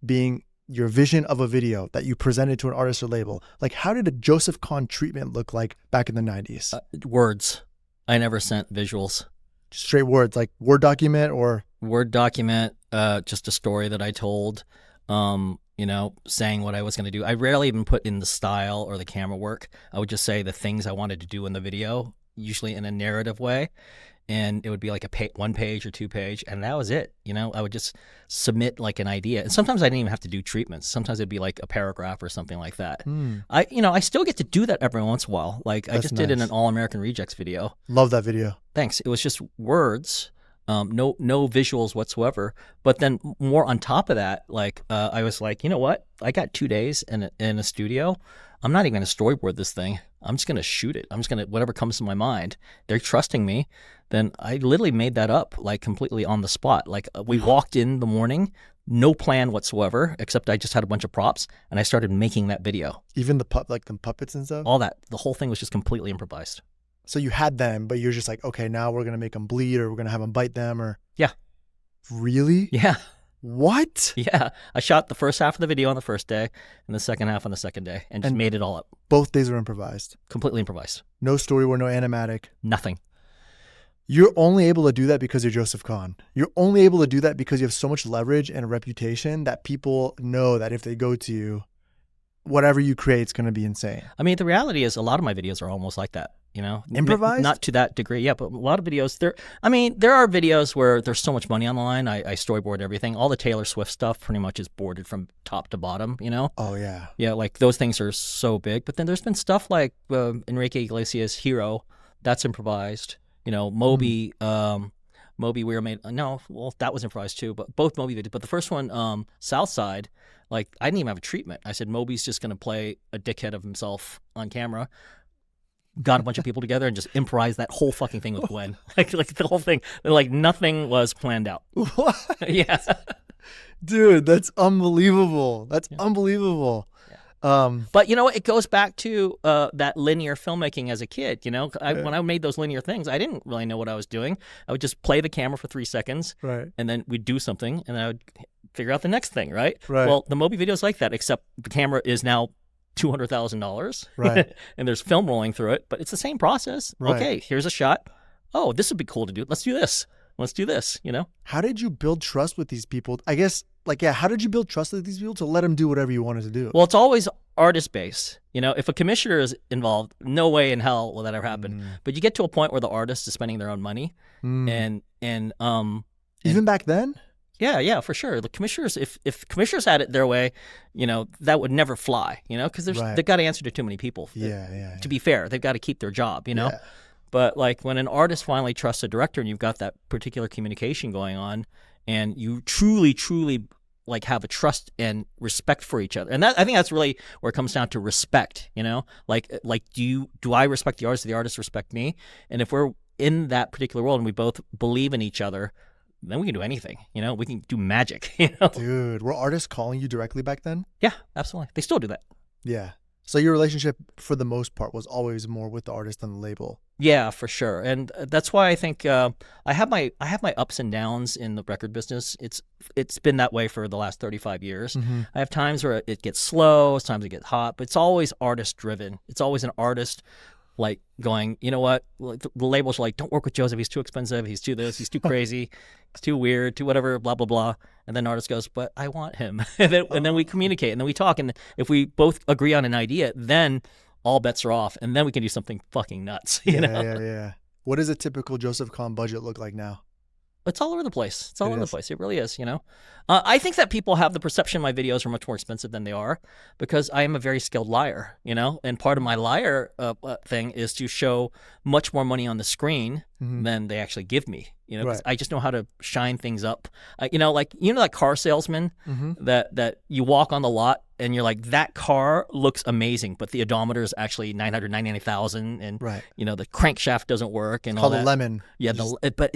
Being your vision of a video that you presented to an artist or label. Like, how did a Joseph Kahn treatment look like back in the 90s? Words. I never sent visuals. Straight words, like Word document or? Word document, just a story that I told, you know, saying what I was going to do. I rarely even put in the style or the camera work. I would just say the things I wanted to do in the video, usually in a narrative way. And it would be like a 1 page or 2 page, and that was it. You know, I would just submit like an idea, and sometimes I didn't even have to do treatments. Sometimes it'd be like a paragraph or something like that. I still get to do that every once in a while. Like I just did in an All American Rejects video. Love that video. Thanks. It was just words, no visuals whatsoever. But then more on top of that, like I was like, you know what? I got 2 days in a studio. I'm not even going to storyboard this thing. I'm just going to shoot it. I'm just going to, whatever comes to my mind. They're trusting me. Then I literally made that up, like completely on the spot. Like we walked in the morning, no plan whatsoever, except I just had a bunch of props, and I started making that video. Even the puppets and stuff? All that. The whole thing was just completely improvised. So you had them, but you're just like, okay, now we're going to make them bleed, or we're going to have them bite them, or? Yeah. Really? Yeah. What? Yeah. I shot the first half of the video on the first day and the second half on the second day and just made it all up. Both days were improvised? Completely improvised. No storyboard, no animatic? Nothing. You're only able to do that because you're Joseph Kahn. You're only able to do that because you have so much leverage and a reputation that people know that if they go to you, whatever you create is going to be insane. I mean, the reality is a lot of my videos are almost like that. You know, improvised? Not to that degree, yeah, but a lot of videos. There are videos where there's so much money on the line. I storyboard everything. All the Taylor Swift stuff pretty much is boarded from top to bottom. You know? Oh yeah. Yeah, like those things are so big. But then there's been stuff like Enrique Iglesias' Hero, that's improvised. You know, Moby, we were made. No, well, that was improvised too. But both Moby videos. But the first one, Southside, like I didn't even have a treatment. I said Moby's just gonna play a dickhead of himself on camera. Got a bunch of people together and just improvised that whole fucking thing with Gwen. like the whole thing, like nothing was planned out. What? Yeah. Dude, that's unbelievable. That's unbelievable. Yeah. But you know, it goes back to that linear filmmaking as a kid. You know, when I made those linear things, I didn't really know what I was doing. I would just play the camera for 3 seconds, right, and then we'd do something, and I would figure out the next thing, right? Right. Well, the Moby video is like that, except the camera is now $200,000, right? And there's film rolling through it, but it's the same process. Right. Okay, here's a shot. Oh, this would be cool to do. Let's do this. Let's do this. You know. How did you build trust with these people? I guess, like, yeah. How did you build trust with these people to let them do whatever you wanted to do? Well, it's always artist based. You know, if a commissioner is involved, no way in hell will that ever happen. But you get to a point where the artist is spending their own money, and even back then. Yeah, for sure. The commissioners, if commissioners had it their way, you know, that would never fly, you know, because they've got to answer to too many people. Yeah. To be fair, they've got to keep their job, you know. Yeah. But like when an artist finally trusts a director and you've got that particular communication going on and you truly like have a trust and respect for each other. And that, I think that's really where it comes down to respect, you know, like do I respect the artist? Do the artist respect me? And if we're in that particular world and we both believe in each other, then we can do anything, you know, we can do magic, you know. Dude, were artists calling you directly back then? Yeah, absolutely. They still do that. Yeah. So your relationship for the most part was always more with the artist than the label. Yeah, for sure. And that's why I think I have my ups and downs in the record business. It's been that way for the last 35 years. I have times where it gets slow, times it gets hot, but it's always artist driven. It's always an artist like going, you know what, the labels are like, don't work with Joseph, he's too expensive, he's too this, he's too crazy, he's too weird, too whatever, blah, blah, blah. And then artist goes, but I want him. and then we communicate, and then we talk, and if we both agree on an idea, then all bets are off, and then we can do something fucking nuts. You know? Yeah. What does a typical Joseph Kahn budget look like now? It's all over the place. It's all over the place. It really is, you know. I think that people have the perception my videos are much more expensive than they are because I am a very skilled liar, you know. And part of my liar thing is to show much more money on the screen than they actually give me, you know. 'Cause I just know how to shine things up. You know, like that car salesman that you walk on the lot and you're like, that car looks amazing, but the odometer is actually 999,000, and Right. the crankshaft doesn't work, and It's all called that. a lemon. Yeah, but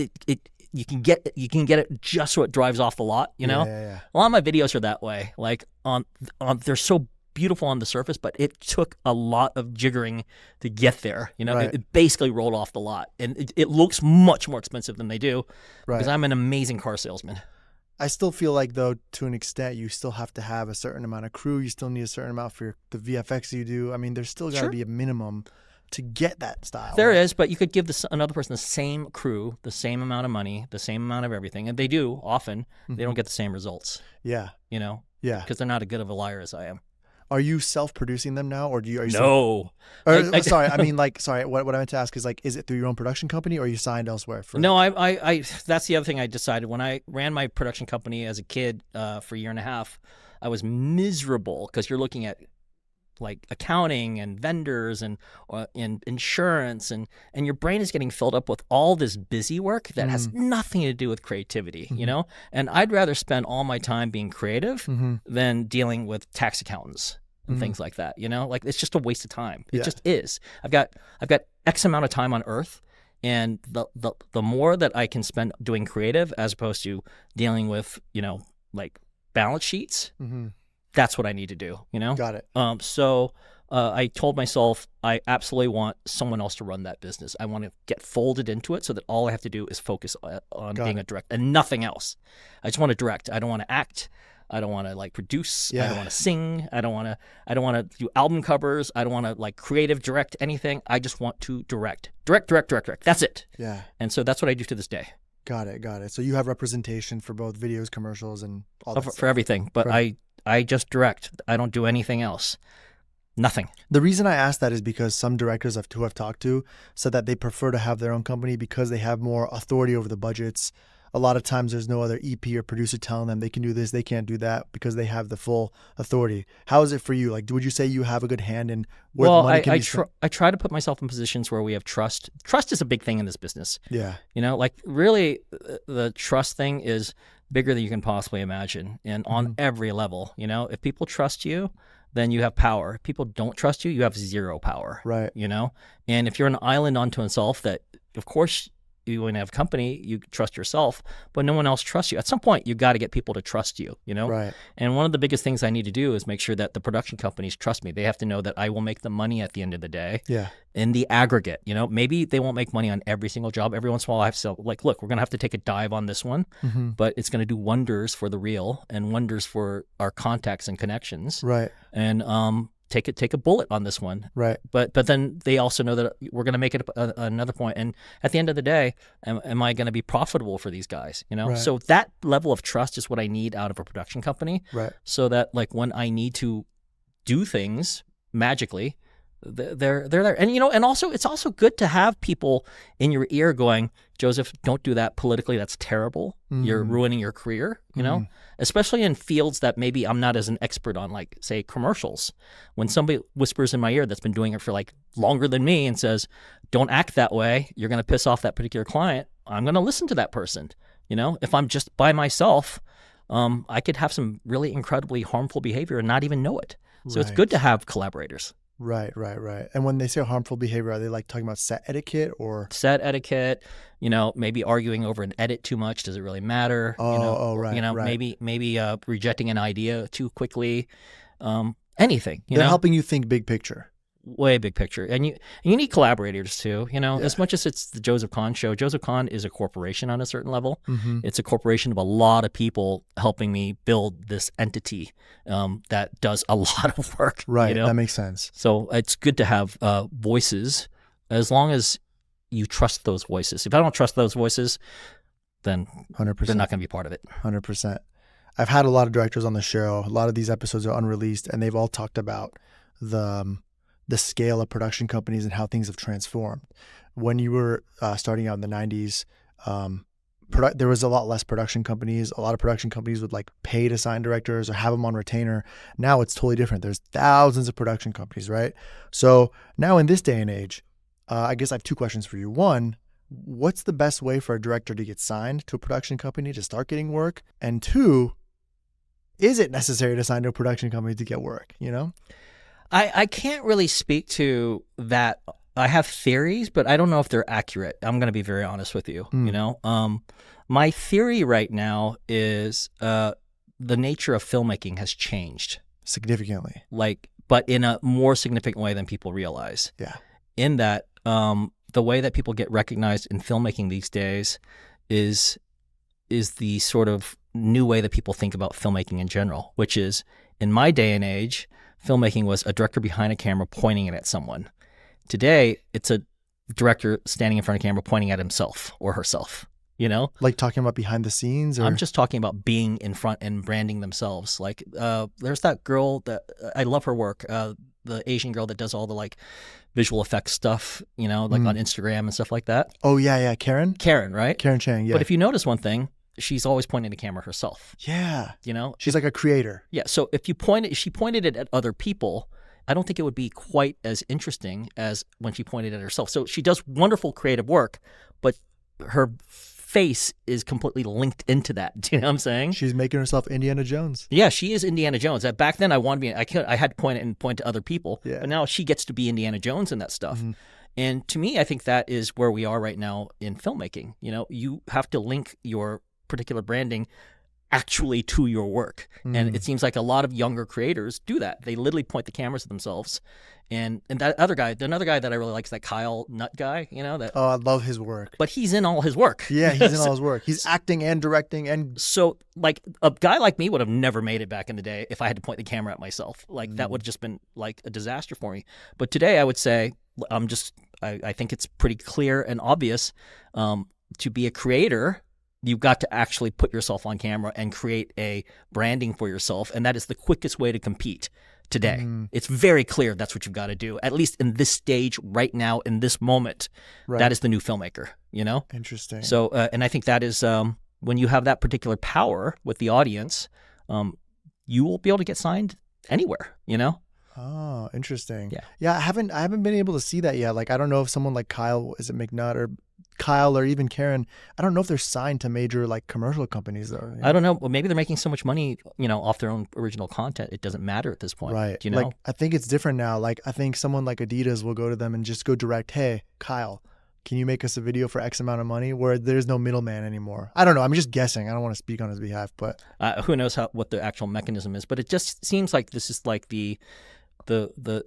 you can get it just so it drives off the lot. Yeah. A lot of my videos are that way. Like they're so beautiful on the surface, but it took a lot of jiggering to get there. Right. It basically rolled off the lot, and it looks much more expensive than they do because Right. I'm an amazing car salesman. I still feel like, though, to an extent, you still have to have a certain amount of crew. You still need a certain amount for the VFX you do. I mean, there's still got to Sure. be a minimum to get that style. There is, but you could give another person the same crew, the same amount of money, the same amount of everything, and they do often. They don't get the same results. Yeah. Yeah. Because they're not as good of a liar as I am. Are you self-producing them now, or are you? No. Sorry, I mean, sorry. What I meant to ask is, is it through your own production company, or are you signed elsewhere? No, I. That's the other thing I decided when I ran my production company as a kid for a year and a half. I was miserable because you're looking at like accounting and vendors and insurance, and your brain is getting filled up with all this busy work that has nothing to do with creativity, And I'd rather spend all my time being creative than dealing with tax accountants and things like that. Like it's just a waste of time. It just is. I've got X amount of time on Earth, and the more that I can spend doing creative as opposed to dealing with like balance sheets. That's what I need to do, Got it. So I told myself I absolutely want someone else to run that business. I want to get folded into it so that all I have to do is focus on being a director and nothing else. I just want to direct. I don't want to act. I don't want to like produce. Yeah. I don't want to sing. I don't want to do album covers. I don't want to like creative direct anything. I just want to direct. Direct. That's it. Yeah. And so that's what I do to this day. Got it. So you have representation for both videos, commercials, and all that For everything. But right. I just direct. I don't do anything else. Nothing. The reason I asked that is because some directors who I've talked to said that they prefer to have their own company because they have more authority over the budgets. A lot of times there's no other EP or producer telling them they can do this, they can't do that because they have the full authority. How is it for you? Like, would you say you have a good hand in where the money can be spent? I try to put myself in positions where we have trust. Trust is a big thing in this business. Yeah. Like really the trust thing is bigger than you can possibly imagine, and on every level. If people trust you, then you have power. If people don't trust you, you have zero power. Right. And if you're an island unto itself, that of course you want to have company, you trust yourself, but no one else trusts you. At some point, you got to get people to trust you, Right. And one of the biggest things I need to do is make sure that the production companies trust me. They have to know that I will make the money at the end of the day. Yeah. In the aggregate, maybe they won't make money on every single job. Every once in a while, I have to like, look, we're going to have to take a dive on this one, but it's going to do wonders for the reel and wonders for our contacts and connections. Right. And take a bullet on this one. Right. But then they also know that we're going to make it another point. And at the end of the day, am I going to be profitable for these guys? Right. So that level of trust is what I need out of a production company. Right. So that like when I need to do things magically, they're there. And and also it's also good to have people in your ear going, Joseph, don't do that politically. That's terrible. You're ruining your career, especially in fields that maybe I'm not as an expert on, like say commercials. When somebody whispers in my ear that's been doing it for like longer than me and says, don't act that way, you're going to piss off that particular client, I'm going to listen to that person. If I'm just by myself, I could have some really incredibly harmful behavior and not even know it. So It's good to have collaborators. Right. And when they say harmful behavior, are they like talking about set etiquette or? Set etiquette, maybe arguing over an edit too much. Does it really matter? Right. Maybe rejecting an idea too quickly. Anything. They're helping you think big picture. Way big picture. And you need collaborators too, as much as it's the Joseph Kahn show. Joseph Kahn is a corporation on a certain level. It's a corporation of a lot of people helping me build this entity that does a lot of work. Right, that makes sense. So it's good to have voices as long as you trust those voices. If I don't trust those voices, then 100%. They're not going to be part of it. 100%. I've had a lot of directors on the show. A lot of these episodes are unreleased, and they've all talked about the scale of production companies and how things have transformed. When you were starting out in the 90s, there was a lot less production companies. A lot of production companies would like pay to sign directors or have them on retainer. Now it's totally different. There's thousands of production companies, right? So now in this day and age, I guess I have two questions for you. One, what's the best way for a director to get signed to a production company to start getting work? And two, is it necessary to sign to a production company to get work? You know, I can't really speak to that. I have theories, but I don't know if they're accurate. I'm going to be very honest with you. You know, my theory right now is the nature of filmmaking has changed significantly. But in a more significant way than people realize. Yeah. In that, the way that people get recognized in filmmaking these days is the sort of new way that people think about filmmaking in general, which is, in my day and age, filmmaking was a director behind a camera pointing it at someone. Today, it's a director standing in front of a camera pointing at himself or herself, you know? Like talking about behind the scenes? Or? I'm just talking about being in front and branding themselves. Like, there's that girl that I love her work, the Asian girl that does all the like visual effects stuff, you know, like on Instagram and stuff like that. Oh, yeah. Karen, right? Karen Chang, yeah. But if you notice one thing, she's always pointing the camera herself. Yeah. You know? She's like a creator. Yeah. So if she pointed it at other people, I don't think it would be quite as interesting as when she pointed at herself. So she does wonderful creative work, but her face is completely linked into that. Do you know what I'm saying? She's making herself Indiana Jones. Yeah, she is Indiana Jones. Back then, I had to point it and point to other people. Yeah. But now she gets to be Indiana Jones in that stuff. And to me, I think that is where we are right now in filmmaking. You know, you have to link your particular branding actually to your work. And it seems like a lot of younger creators do that. They literally point the cameras at themselves. And that other guy, another guy that I really like is that Kyle Nutt guy, you know? Oh, I love his work. But he's in all his work. Yeah, he's in all his work. He's acting and directing. And so like a guy like me would have never made it back in the day if I had to point the camera at myself. Like that would have just been like a disaster for me. But today I would say I think it's pretty clear and obvious to be a creator. You've got to actually put yourself on camera and create a branding for yourself. And that is the quickest way to compete today. It's very clear that's what you've got to do, at least in this stage right now, in this moment. Right. That is the new filmmaker, you know? Interesting. So, and I think that is when you have that particular power with the audience, you will be able to get signed anywhere, you know? Oh, interesting. Yeah. I haven't been able to see that yet. Like, I don't know if someone like Kyle, is it McNutt or Kyle or even Karen, I don't know if they're signed to major like commercial companies though. You know? I don't know. Well, maybe they're making so much money, you know, off their own original content. It doesn't matter at this point. Right. Do you know? Like, I think it's different now. Like, I think someone like Adidas will go to them and just go direct, hey, Kyle, can you make us a video for X amount of money, where there's no middleman anymore? I don't know. I'm just guessing. I don't want to speak on his behalf, but who knows what the actual mechanism is. But it just seems like this is like the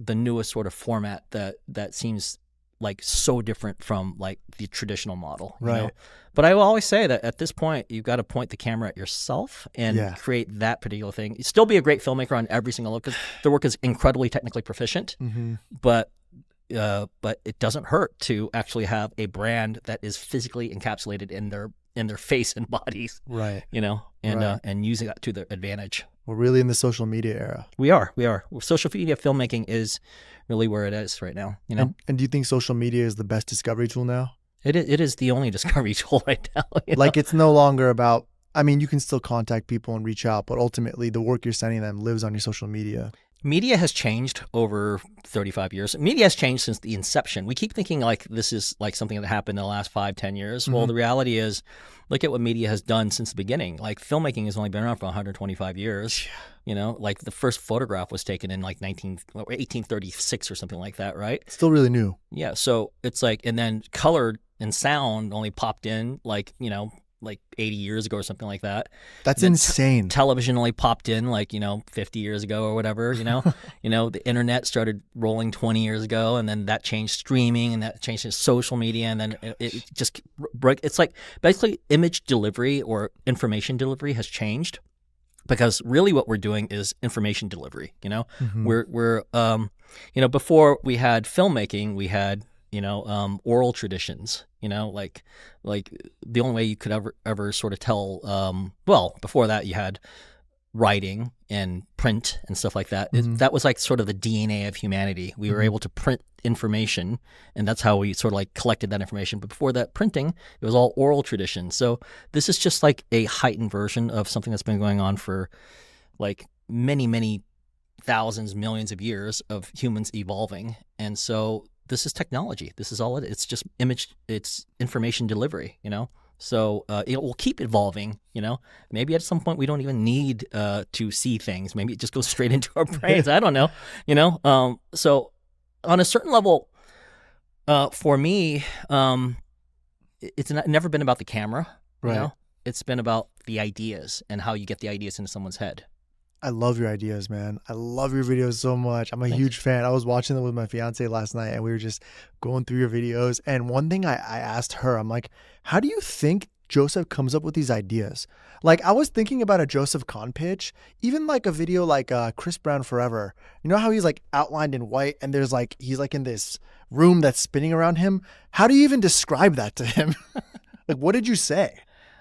newest sort of format that seems like so different from like the traditional model, you know? But I will always say that at this point, you've got to point the camera at yourself and create that particular thing. Still be a great filmmaker on every single look because their work is incredibly technically proficient, but it doesn't hurt to actually have a brand that is physically encapsulated in their face and bodies, right? You know, and using that to their advantage. We're really in the social media era. We are. Social media filmmaking is really where it is right now, you know? And do you think social media is the best discovery tool now? It is the only discovery tool right now. Like, it's no longer about, I mean, you can still contact people and reach out, but ultimately the work you're sending them lives on your social media. Media has changed over 35 years. Media has changed since the inception. We keep thinking like this is like something that happened in the last 5-10 years. Well, the reality is, look at what media has done since the beginning. Like, filmmaking has only been around for 125 years. You know, like the first photograph was taken in like 1836 or something like that, right? Still really new. Yeah. So it's like, and then color and sound only popped in like, you know, like 80 years ago or something like that. That's insane. Television only popped in like, you know, 50 years ago or whatever, you know. You know, the internet started rolling 20 years ago, and then that changed streaming, and that changed to social media, and then it just broke. It's like basically image delivery or information delivery has changed, because really what we're doing is information delivery, you know. We're you know, before we had filmmaking, we had, you know, oral traditions, you know, like the only way you could ever sort of tell, well, before that you had writing and print and stuff like that. That was like sort of the DNA of humanity. We were able to print information, and that's how we sort of like collected that information. But before that printing, it was all oral tradition. So this is just like a heightened version of something that's been going on for like many, many thousands, millions of years of humans evolving. And so this is technology. This is all it's just it's information delivery, you know? So it will keep evolving, you know. Maybe at some point we don't even need to see things. Maybe it just goes straight into our brains. I don't know, you know. So on a certain level, for me, it's never been about the camera, you know. It's been about the ideas and how you get the ideas into someone's head. I love your ideas, man. I love your videos so much. I'm a Thanks. huge fan. I was watching them with my fiance last night, and we were just going through your videos. And one thing I asked her, I'm like, how do you think Joseph comes up with these ideas? Like, I was thinking about a Joseph Kahn pitch, even like a video like Chris Brown Forever. You know how he's like outlined in white, and there's like, he's like in this room that's spinning around him. How do you even describe that to him? Like, what did you say?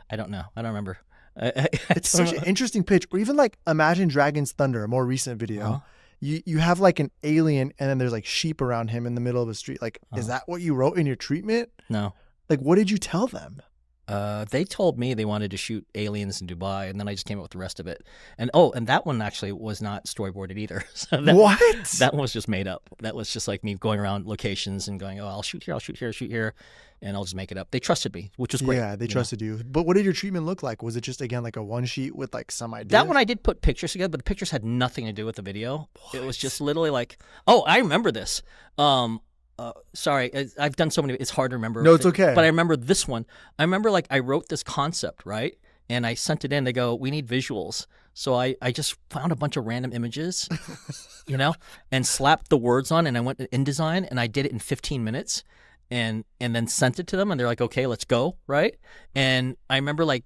I don't know. I don't remember. It's such an interesting pitch. Or even like Imagine Dragons Thunder, a more recent video. You have like an alien and then there's like sheep around him in the middle of the street. Like, is that what you wrote in your treatment? No. Like, what did you tell them? They told me they wanted to shoot aliens in Dubai, and then I just came up with the rest of it. And that one actually was not storyboarded either. So What? That one was just made up. That was just like me going around locations and going, oh, I'll shoot here, I'll shoot here, I'll shoot here, and I'll just make it up. They trusted me, which was great. Yeah, they trusted you. But what did your treatment look like? Was it just, again, like a one sheet with like some ideas? That one I did put pictures together, but the pictures had nothing to do with the video. It was just literally like, oh, I remember this. Sorry, I've done so many. It's hard to remember. No, it's okay. But I remember this one. I remember like I wrote this concept, right? And I sent it in. They go, we need visuals. So I just found a bunch of random images, you know, and slapped the words on. And I went to InDesign and I did it in 15 minutes and then sent it to them. And they're like, okay, let's go, right? And I remember like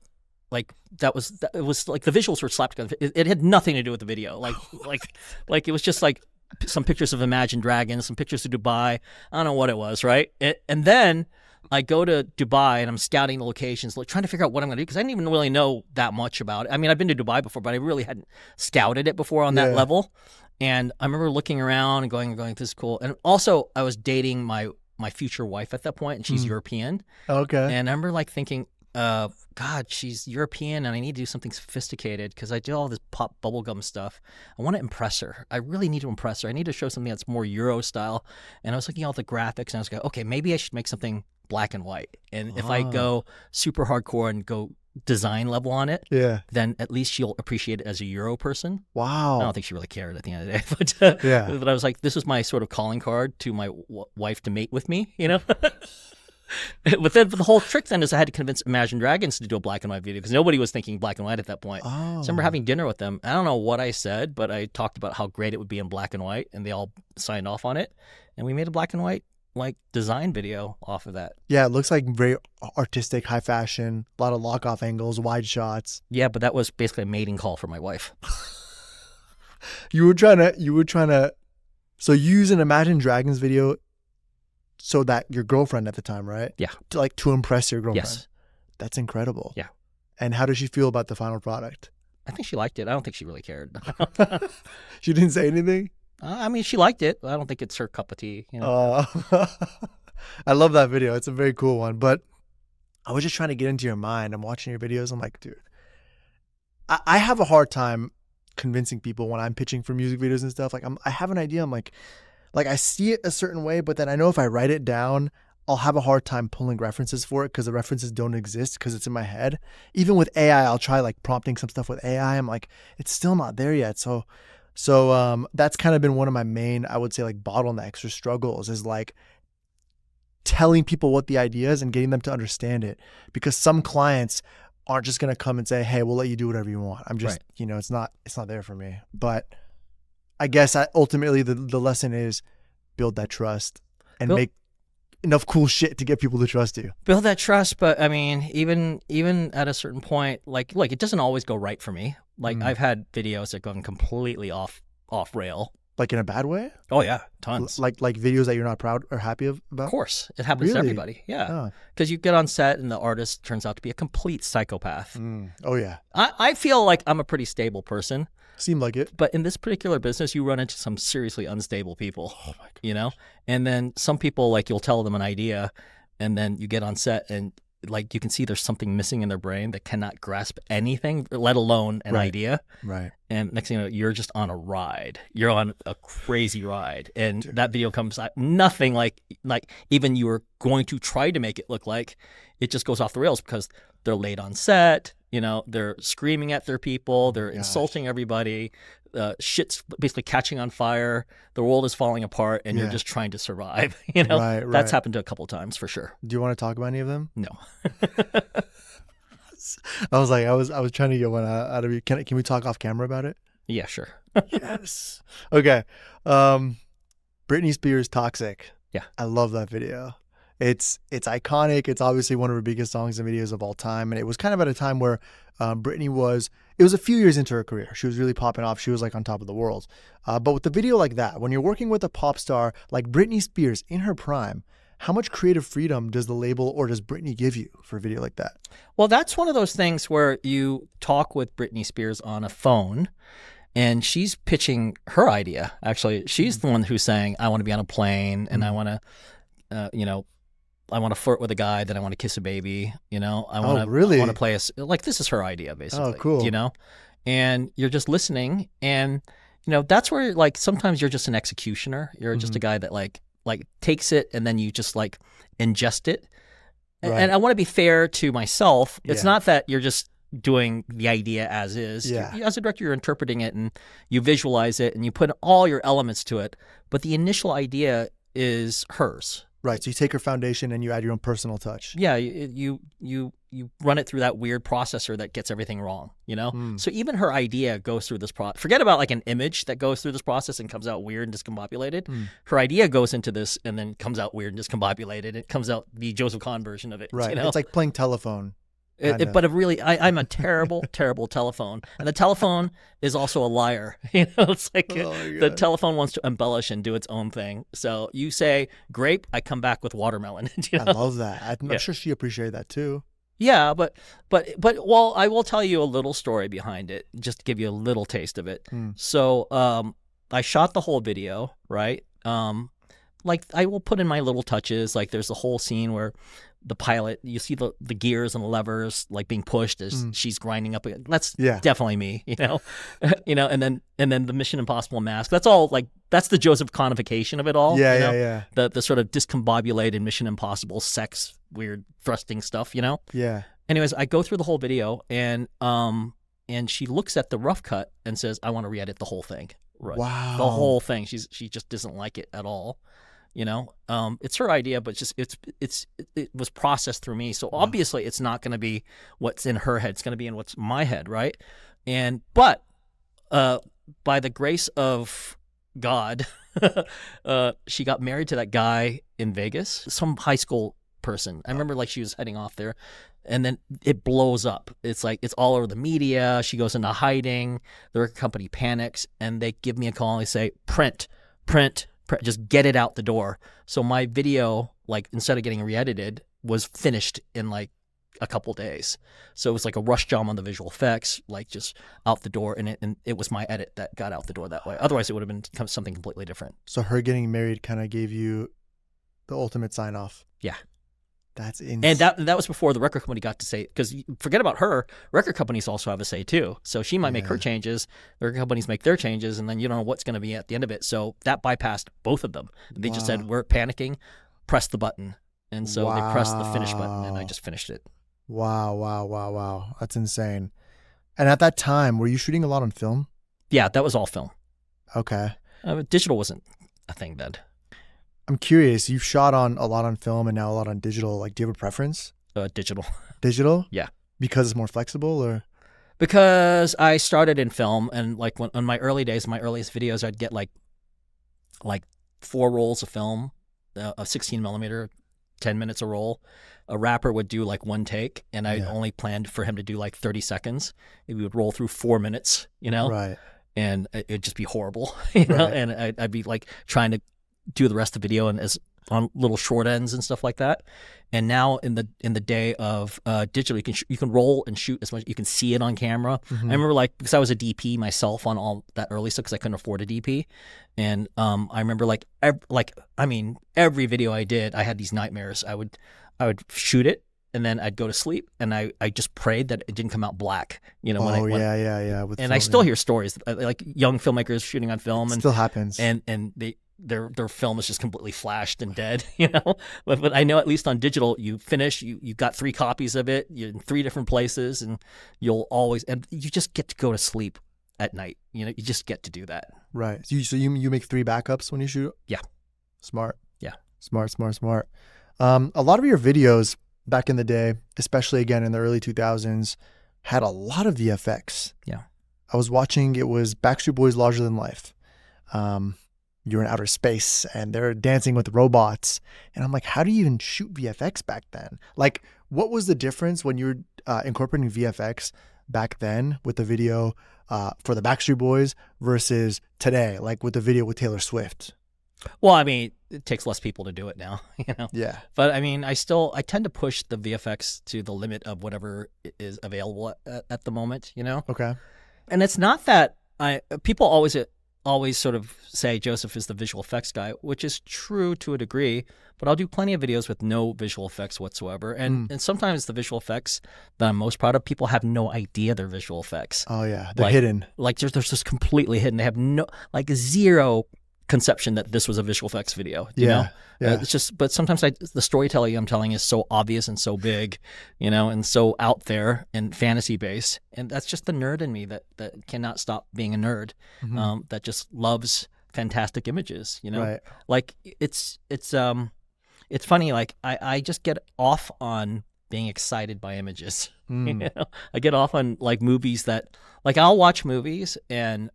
it was like the visuals were slapped together. It had nothing to do with the video. Like it was just like some pictures of Imagine Dragons, some pictures of Dubai. I don't know what it was, right? And then I go to Dubai and I'm scouting the locations, like trying to figure out what I'm going to do because I didn't even really know that much about it. I mean, I've been to Dubai before, but I really hadn't scouted it before on that level. And I remember looking around and going, this is cool. And also, I was dating my future wife at that point, and she's European. Okay. And I remember like thinking, God, she's European and I need to do something sophisticated because I do all this pop bubblegum stuff. I want to impress her. I really need to impress her. I need to show something that's more Euro style. And I was looking at all the graphics and I was going, okay, maybe I should make something black and white. And if I go super hardcore and go design level on it, then at least she'll appreciate it as a Euro person. Wow. I don't think she really cared at the end of the day. But I was like, this is my sort of calling card to my wife to mate with me, you know? But then the whole trick then is I had to convince Imagine Dragons to do a black and white video because nobody was thinking black and white at that point. So I remember having dinner with them. I don't know what I said, but I talked about how great it would be in black and white, and they all signed off on it. And we made a black and white like design video off of that. Yeah, it looks like very artistic, high fashion, a lot of lock off angles, wide shots. Yeah, but that was basically a mating call for my wife. You were trying to so you use an Imagine Dragons video so that your girlfriend at the time, right? Yeah. To impress your girlfriend. Yes. That's incredible. Yeah. And how does she feel about the final product? I think she liked it. I don't think she really cared. She didn't say anything? I mean, she liked it. I don't think it's her cup of tea. You know? I love that video. It's a very cool one. But I was just trying to get into your mind. I'm watching your videos. I'm like, dude, I have a hard time convincing people when I'm pitching for music videos and stuff. Like, I have an idea. I'm like I see it a certain way, but then I know if I write it down, I'll have a hard time pulling references for it because the references don't exist because it's in my head. Even with AI, I'll try like prompting some stuff with AI. I'm like, it's still not there yet. So that's kind of been one of my main, I would say, like bottlenecks or struggles is like telling people what the idea is and getting them to understand it, because some clients aren't just going to come and say, hey, we'll let you do whatever you want. I'm just, it's not there for me. But I guess ultimately the lesson is build that trust and make enough cool shit to get people to trust you. Build that trust, but I mean, even at a certain point, like it doesn't always go right for me. Like I've had videos that go completely off rail. Like in a bad way? Oh yeah, tons. Like videos that you're not proud or happy about? Of course, it happens to everybody. Yeah, because you get on set and the artist turns out to be a complete psychopath. Oh yeah. I feel like I'm a pretty stable person. Seemed like it. But in this particular business, you run into some seriously unstable people. Oh my God. You know? And then some people, like, you'll tell them an idea, and then you get on set, and like you can see there's something missing in their brain that cannot grasp anything, let alone an idea. Right. And next thing you know, you're just on a ride. You're on a crazy ride. And that video comes out nothing like even you were going to try to make it look like. It just goes off the rails because they're late on set. You know, they're screaming at their people. They're insulting everybody. Shit's basically catching on fire. The world is falling apart, and you're just trying to survive. You know, that's happened to a couple times for sure. Do you want to talk about any of them? No. I was trying to get one out of you. Can we talk off camera about it? Yeah, sure. Yes. Okay. Britney Spears, Toxic. Yeah. I love that video. It's iconic. It's obviously one of her biggest songs and videos of all time. And it was kind of at a time where Britney it was a few years into her career. She was really popping off. She was like on top of the world. But with the video like that, when you're working with a pop star like Britney Spears in her prime, how much creative freedom does the label or does Britney give you for a video like that? Well, that's one of those things where you talk with Britney Spears on a phone and she's pitching her idea. Actually, she's the one who's saying, I want to be on a plane and I want to, I want to flirt with a guy, then I want to kiss a baby, I want to play like this is her idea basically. Oh, cool. And you're just listening and, that's where like sometimes you're just an executioner. You're just a guy that like takes it and then you just like ingest it. Right. And I want to be fair to myself. It's not that you're just doing the idea as is. Yeah. As a director, you're interpreting it and you visualize it and you put all your elements to it. But the initial idea is hers. Right. So you take her foundation and you add your own personal touch. Yeah. You run it through that weird processor that gets everything wrong, So even her idea goes through this process. Forget about like an image that goes through this process and comes out weird and discombobulated. Her idea goes into this and then comes out weird and discombobulated. It comes out the Joseph Kahn version of it. Right. It's like playing telephone. But I'm a terrible, terrible telephone. And the telephone is also a liar. It's like the telephone wants to embellish and do its own thing. So you say grape, I come back with watermelon. I love that. I'm sure she appreciated that too. Yeah, but I will tell you a little story behind it, just to give you a little taste of it. So I shot the whole video, right? Like I will put in my little touches. Like there's the whole scene where the pilot, you see the gears and the levers like being pushed as she's grinding up. That's definitely me, and then the Mission Impossible mask. That's all like that's the Joseph Kahnification of it all. Yeah. The sort of discombobulated Mission Impossible sex, weird thrusting stuff. Yeah. Anyways, I go through the whole video and she looks at the rough cut and says, "I want to re-edit the whole thing." Right. Wow. The whole thing. She just doesn't like it at all. It's her idea, but it was processed through me. So obviously it's not going to be what's in her head. It's going to be in what's my head. Right. But by the grace of God, she got married to that guy in Vegas, some high school person. I remember like she was heading off there and then it blows up. It's like, it's all over the media. She goes into hiding. The record company panics and they give me a call and they say, print, just get it out the door. So my video, like instead of getting re-edited, was finished in like a couple days. So it was like a rush job on the visual effects, like just out the door. And it was my edit that got out the door that way. Otherwise, it would have been something completely different. So her getting married kind of gave you the ultimate sign off. Yeah. That's insane. And that was before the record company got to say, because forget about her, record companies also have a say too. So she might make her changes, the record companies make their changes, and then you don't know what's going to be at the end of it. So that bypassed both of them. They just said, we're panicking, press the button. And so they pressed the finish button, and I just finished it. Wow. That's insane. And at that time, were you shooting a lot on film? Yeah, that was all film. Okay. Digital wasn't a thing then. I'm curious. You've shot a lot on film and now a lot on digital. Like, do you have a preference? Digital. Digital? Yeah. Because it's more flexible, or? Because I started in film, and like on my early days, my earliest videos, I'd get like 4 rolls of film, a 16 millimeter, 10 minutes a roll. A rapper would do like 1 take, and I only planned for him to do like 30 seconds. We would roll through 4 minutes, Right. And it'd just be horrible, and I'd be like trying to do the rest of the video and as on little short ends and stuff like that. And now in the day of digital, you can roll and shoot as much. You can see it on camera. I remember because I was a DP myself on all that early stuff because I couldn't afford a DP, and I remember every video I did, I had these nightmares. I would shoot it and then I'd go to sleep, and I just prayed that it didn't come out black. You know, yeah. And I still hear stories like young filmmakers shooting on film, and still happens, and their film is just completely flashed and dead. You know, but I know at least on digital, you finish, you got 3 copies of it, you're in 3 different places, and you just get to go to sleep at night. You know, you just get to do that. Right. So you make 3 backups when you shoot? Yeah. Smart. Yeah. Smart. A lot of your videos back in the day, especially again in the early 2000s, had a lot of VFX. Yeah. I was watching, it was Backstreet Boys Larger Than Life. You're in outer space and they're dancing with robots. And I'm like, how do you even shoot VFX back then? Like, what was the difference when you were incorporating VFX back then with the video for the Backstreet Boys versus today, like with the video with Taylor Swift? Well, I mean, it takes less people to do it now, you know? Yeah. But I mean, I tend to push the VFX to the limit of whatever is available at the moment, you know? Okay. And it's not that people always sort of say Joseph is the visual effects guy, which is true to a degree, but I'll do plenty of videos with no visual effects whatsoever. And sometimes the visual effects that I'm most proud of, people have no idea they're visual effects. Oh yeah, they're hidden. Like they're just completely hidden. They have zero conception that this was a visual effects video. You know? Yeah. It's just, but sometimes the storytelling I'm telling is so obvious and so big, you know, and so out there and fantasy based, and that's just the nerd in me that cannot stop being a nerd, that just loves fantastic images, you know. Right. Like it's funny. Like I just get off on being excited by images. You know? I get off on like movies that, like, I'll watch movies, and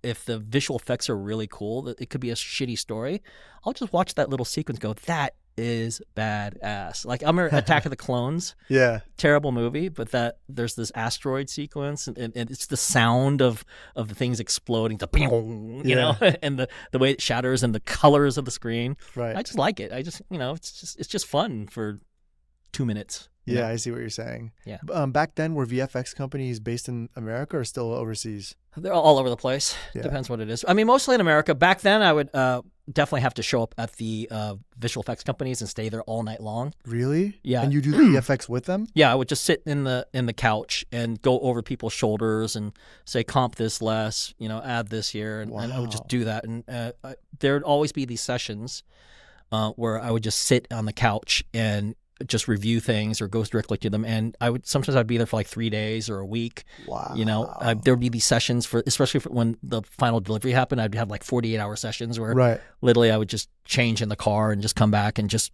if the visual effects are really cool, it could be a shitty story, I'll just watch that little sequence and go, that is badass. Like, I'm Attack of the Clones. Yeah. Terrible movie, but there's this asteroid sequence, and it's the sound of the things exploding, you know, and the way it shatters and the colors of the screen. Right. I just like it. I just, you know, it's just fun for 2 minutes. Yeah, I see what you're saying. Yeah. Back then, were VFX companies based in America or still overseas? They're all over the place. Yeah. Depends what it is. I mean, mostly in America. Back then, I would definitely have to show up at the visual effects companies and stay there all night long. Really? Yeah. And you do the VFX with them? Yeah, I would just sit in the couch and go over people's shoulders and say, comp this less, you know, add this here, and I would just do that. And there'd always be these sessions where I would just sit on the couch and just review things or go directly to them, and sometimes I'd be there for like 3 days or a week. Wow. You know, there would be these sessions especially when the final delivery happened. I'd have like 48-hour sessions where literally I would just change in the car and just come back and just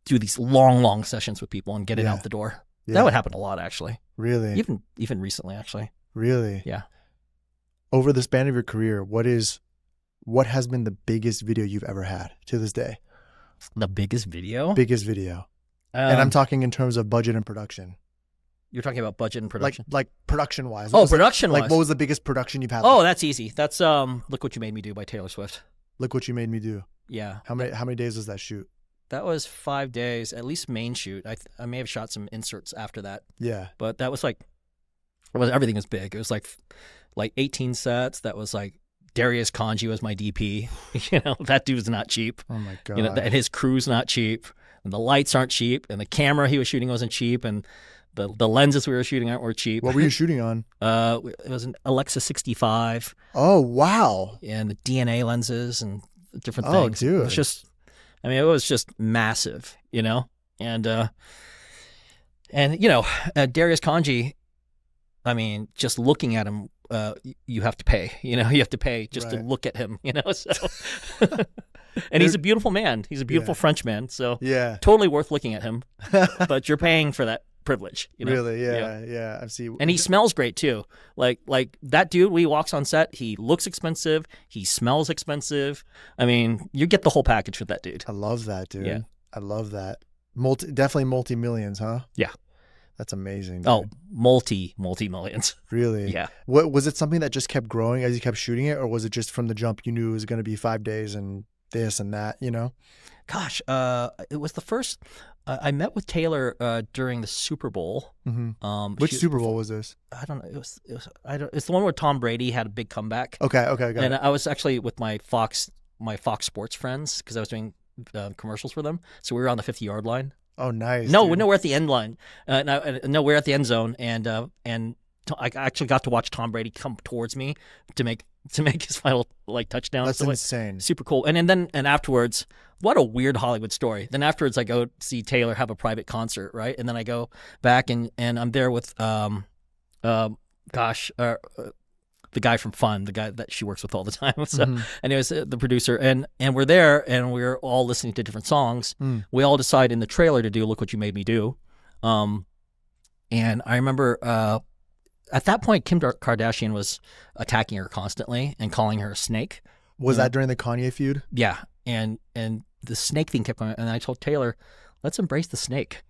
do these long sessions with people and get it out the door. Yeah. That would happen a lot, actually. Really? Even recently, actually. Really? Yeah. Over the span of your career, what has been the biggest video you've ever had to this day? The biggest video? Biggest video. And I'm talking in terms of budget and production. You're talking about budget and production? Like production-wise. Oh, production-wise. Like, what was the biggest production you've had? Oh, that's easy. That's Look What You Made Me Do by Taylor Swift. Look What You Made Me Do. Yeah. How many days was that shoot? That was 5 days, at least main shoot. I may have shot some inserts after that. Yeah. But that was like, everything was big. It was like 18 sets. That was like, Darius Kanji was my DP. You know, that dude's not cheap. Oh my God. You know, and his crew's not cheap. And the lights aren't cheap. And the camera he was shooting wasn't cheap. And the lenses we were shooting weren't cheap. What were you shooting on? It was an Alexa 65. Oh, wow. And the DNA lenses and different things. Oh, dude. It was just massive, you know? And you know, Darius Kanji, I mean, just looking at him, you have to pay, you know, just to look at him, you know, so. And he's a beautiful man. He's a beautiful French man. So totally worth looking at him, but you're paying for that privilege, you know? Really? Yeah. I see. And he smells great too. Like that dude, when he walks on set, he looks expensive. He smells expensive. I mean, you get the whole package with that dude. I love that, dude. Yeah. I love that. Definitely multi-millions, huh? Yeah. That's amazing, dude. Oh, multi-millions. Really? Yeah. What was it, something that just kept growing as you kept shooting it, or was it just from the jump you knew it was going to be 5 days and this and that, you know? Gosh, it was the first I met with Taylor during the Super Bowl. Mm-hmm. Which Super Bowl was this? I don't know. It's the one where Tom Brady had a big comeback. Okay, got it. And I was actually with my Fox Sports friends because I was doing commercials for them. So we were on the 50-yard line. Oh, nice. No, dude. no, we're at the end line. No, we're at the end zone, and I actually got to watch Tom Brady come towards me to make his final like touchdown. That's So, like, insane. super cool. And then afterwards, what a weird Hollywood story. Then afterwards, I go see Taylor have a private concert, right? And then I go back and I'm there with the guy from Fun, the guy that she works with all the time. So, anyways, the producer, and we're there, and we're all listening to different songs. We all decide in the trailer to do "Look What You Made Me Do," and I remember at that point, Kim Kardashian was attacking her constantly and calling her a snake. Was that during the Kanye feud? Yeah, and the snake thing kept going, and I told Taylor, let's embrace the snake.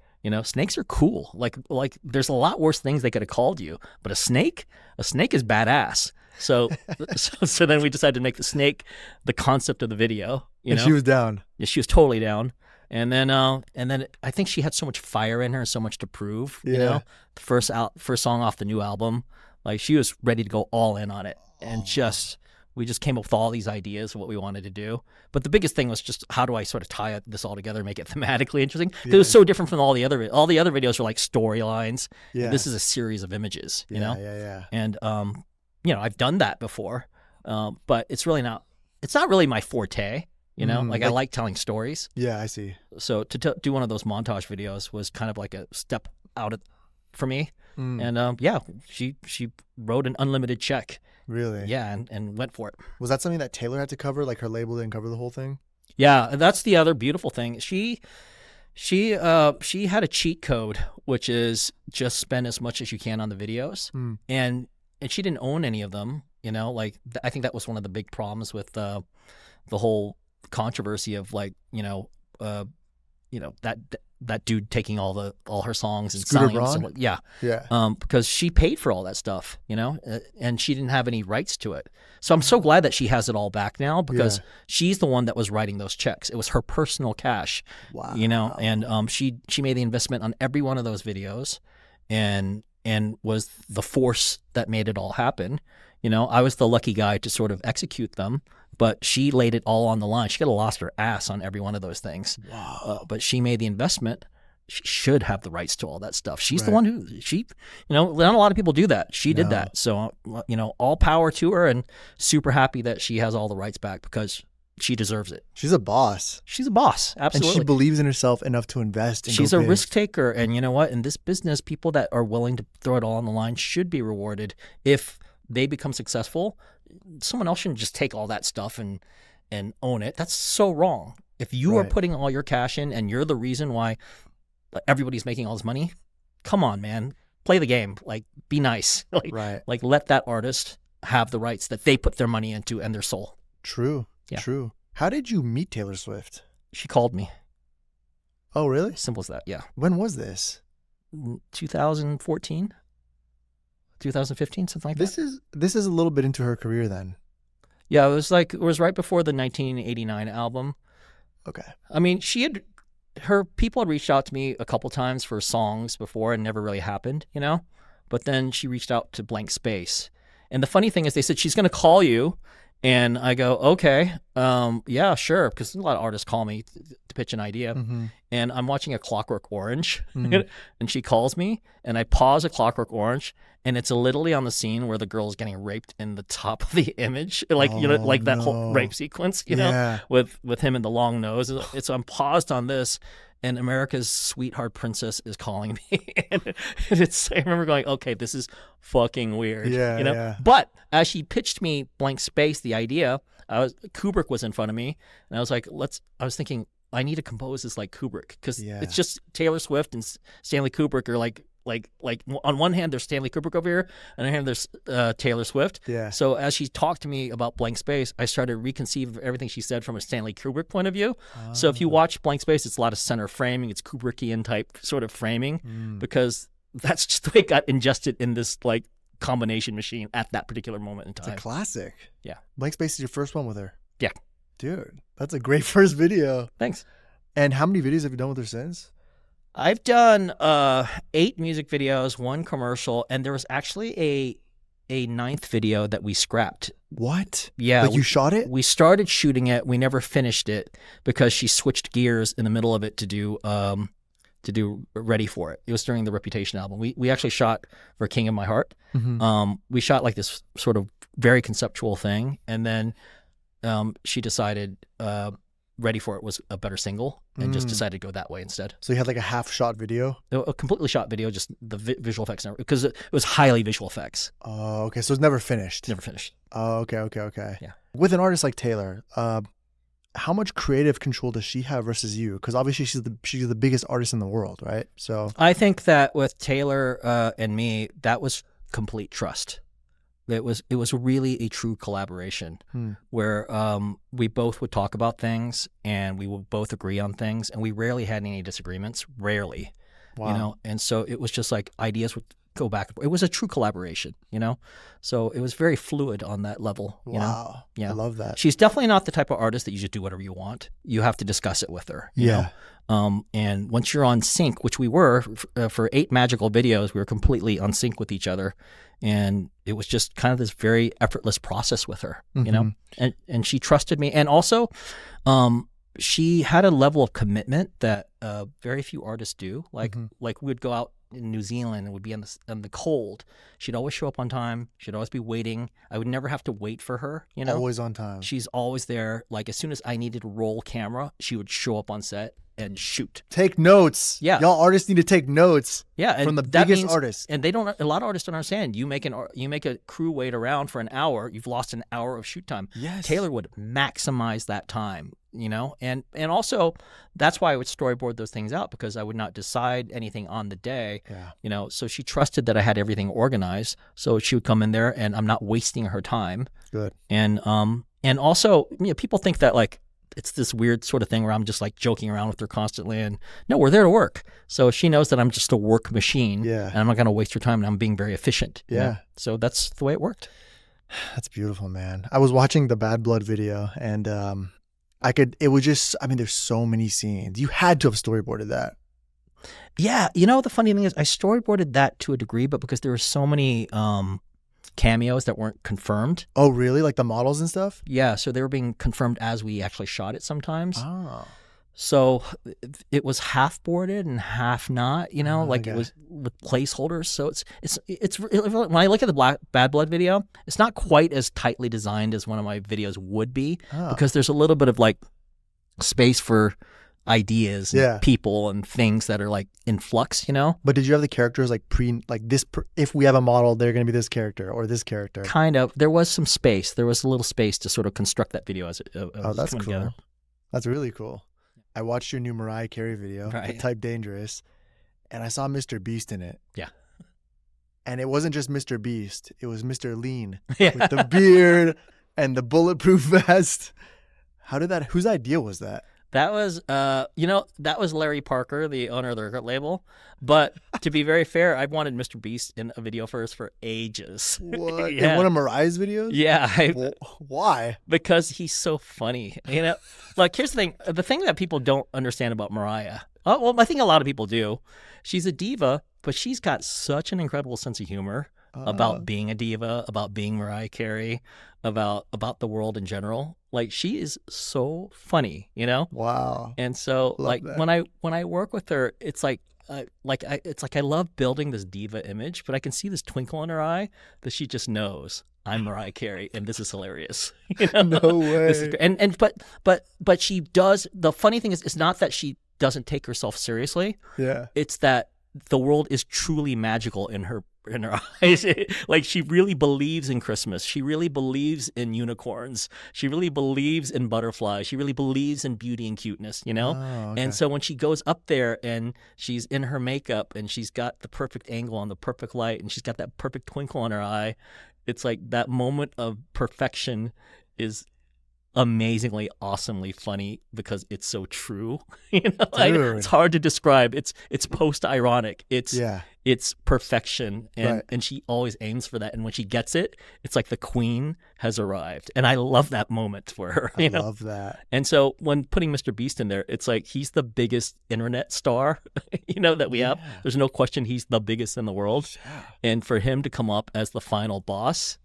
Snakes are cool. Like there's a lot worse things they could have called you, but a snake is badass. So so then we decided to make the snake the concept of the video. And she was down. Yeah, she was totally down. And then I think she had so much fire in her, so much to prove. Yeah. The first song off the new album, like she was ready to go all in on it, and we just came up with all these ideas of what we wanted to do. But the biggest thing was just how do I sort of tie this all together and make it thematically interesting? Because it was so different from all the other videos were like storylines. Yeah. This is a series of images, you know? Yeah. And, I've done that before, but it's not really my forte, Like I like telling stories. Yeah, I see. So to do one of those montage videos was kind of like a step out for me. And she wrote an unlimited check. Really? Yeah, and went for it. Was that something that Taylor had to cover? Like her label didn't cover the whole thing? Yeah, that's the other beautiful thing. She had a cheat code, which is just spend as much as you can on the videos, and she didn't own any of them. Like I think that was one of the big problems with the whole controversy of like that dude taking all her songs and Scooter selling them. Braun? Yeah. Because she paid for all that stuff, and she didn't have any rights to it. So I'm so glad that she has it all back now because she's the one that was writing those checks. It was her personal cash. Wow. And she made the investment on every one of those videos, and was the force that made it all happen. I was the lucky guy to sort of execute them. But she laid it all on the line. She could have lost her ass on every one of those things. Wow. But she made the investment. She should have the rights to all that stuff. She's the one who, not a lot of people do that. She did that. So, all power to her, and super happy that she has all the rights back because she deserves it. She's a boss. She's a boss. Absolutely. And she believes in herself enough to invest. She's a risk taker. And you know what? In this business, people that are willing to throw it all on the line should be rewarded if they become successful. Someone else shouldn't just take all that stuff and own it. That's so wrong. If you are putting all your cash in and you're the reason why everybody's making all this money, come on, man. Play the game. Like, be nice. Like, let that artist have the rights that they put their money into and their soul. True. Yeah. True. How did you meet Taylor Swift? She called me. Oh, really? Simple as that, yeah. When was this? 2014? 2015, something like that. This is a little bit into her career then. Yeah, it was right before the 1989 album. Okay. I mean, her people had reached out to me a couple times for songs before and never really happened, But then she reached out to Blank Space. And the funny thing is they said she's going to call you, and I go, okay, yeah, sure, because a lot of artists call me to pitch an idea. And I'm watching A Clockwork Orange, and she calls me, and I pause A Clockwork Orange, and it's literally on the scene where the girl is getting raped in the top of the image, like that whole rape sequence, with him in the long nose. So I'm paused on this, and America's sweetheart princess is calling me, and I remember going, okay, this is fucking weird, Yeah. But as she pitched me Blank Space, the idea, Kubrick was in front of me, and I was like, I was thinking, I need to compose this like Kubrick, because it's just Taylor Swift and Stanley Kubrick are like on one hand there's Stanley Kubrick over here, and on the other hand there's Taylor Swift. Yeah. So as she talked to me about Blank Space, I started to reconceive everything she said from a Stanley Kubrick point of view. So if you watch Blank Space, it's a lot of center framing. It's Kubrickian type sort of framing, because that's just the way it got ingested in this like combination machine at that particular moment in time. It's a classic. Yeah. Blank Space is your first one with her. Yeah. Dude, that's a great first video. Thanks. And how many videos have you done with her since? I've done 8 music videos, 1 commercial, and there was actually a 9th video that we scrapped. What? Yeah. Like you shot it? We started shooting it. We never finished it because she switched gears in the middle of it to do to do Ready for It. It was during the Reputation album. We actually shot for King of My Heart. We shot like this sort of very conceptual thing, and then she decided Ready for It was a better single, and just decided to go that way instead. So you had like a half-shot video? A completely shot video, just the visual effects, because it was highly visual effects. Oh, okay. So it's never finished? Never finished. Oh, okay. Yeah. With an artist like Taylor, how much creative control does she have versus you? Because obviously she's the biggest artist in the world, right? So I think that with Taylor and me, that was complete trust. It was really a true collaboration where we both would talk about things and we would both agree on things, and we rarely had any disagreements. Rarely. Wow. You know, and so it was just like ideas would go back. It was a true collaboration, you know? So it was very fluid on that level. You know? Yeah. I love that. She's definitely not the type of artist that you just do whatever you want. You have to discuss it with her. You know? And once you're on sync, which we were for 8 magical videos, we were completely on sync with each other. And it was just kind of this very effortless process with her, you know? And she trusted me. And also, she had a level of commitment that very few artists do. Like we would go out in New Zealand and would be in the cold. She'd always show up on time. She'd always be waiting. I would never have to wait for her, you know? Always on time. She's always there. Like as soon as I needed to roll camera, she would show up on set and shoot. Take notes. Yeah. Y'all artists need to take notes. Yeah, from the biggest artists. And they don't. A lot of artists don't understand. You make a crew wait around for an hour. You've lost an hour of shoot time. Yes. Taylor would maximize that time. You know, and also that's why I would storyboard those things out, because I would not decide anything on the day. Yeah. You know, so she trusted that I had everything organized. So she would come in there, and I'm not wasting her time. Good. And also, you know, people think that like it's this weird sort of thing where I'm just like joking around with her constantly, and no, we're there to work. So she knows that I'm just a work machine, and I'm not going to waste her time, and I'm being very efficient. Yeah. You know? So that's the way it worked. That's beautiful, man. I was watching the Bad Blood video, and it was just, I mean, there's so many scenes. You had to have storyboarded that. Yeah. You know, the funny thing is I storyboarded that to a degree, but because there were so many cameos that weren't confirmed. Oh, really? Like the models and stuff? Yeah. So they were being confirmed as we actually shot it sometimes. Oh. So it was half boarded and half not, you know, like it was with placeholders. So it's when I look at the Bad Blood video, it's not quite as tightly designed as one of my videos would be, because there's a little bit of like space for ideas and people and things that are like in flux, you know? But did you have the characters like if we have a model, they're going to be this character or this character? Kind of. There was some space. There was a little space to sort of construct that video as it was that's coming cool. together. That's really cool. I watched your new Mariah Carey video, Type Dangerous, and I saw Mr. Beast in it. Yeah. And it wasn't just Mr. Beast. It was Mr. Lean with the beard and the bulletproof vest. Whose idea was that? That was, that was Larry Parker, the owner of the record label. But to be very fair, I've wanted Mr. Beast in a video for ages. What? In one of Mariah's videos? Yeah. Why? Because he's so funny. You know, like here's the thing. The thing that people don't understand about Mariah. Oh, well, I think a lot of people do. She's a diva, but she's got such an incredible sense of humor about being a diva, about being Mariah Carey, about the world in general. Like she is so funny, you know? Wow. And so Love like that. when I work with her, it's like I love building this diva image, but I can see this twinkle in her eye that she just knows I'm Mariah Carey and this is hilarious. You know? No way. But she does. The funny thing is, it's not that she doesn't take herself seriously. Yeah. It's that the world is truly magical in her eyes. Like she really believes in Christmas. She really believes in unicorns. She really believes in butterflies. She really believes in beauty and cuteness, you know? Oh, okay. And so when she goes up there and she's in her makeup and she's got the perfect angle on the perfect light and she's got that perfect twinkle in her eye, it's like that moment of perfection is amazingly, awesomely funny because it's so true. You know, it's hard to describe. It's post-ironic. It's perfection, and she always aims for that. And when she gets it, it's like the queen has arrived. And I love that moment for her. I love that. And so when putting Mr. Beast in there, it's like he's the biggest internet star, that we have. There's no question he's the biggest in the world. Yeah. And for him to come up as the final boss.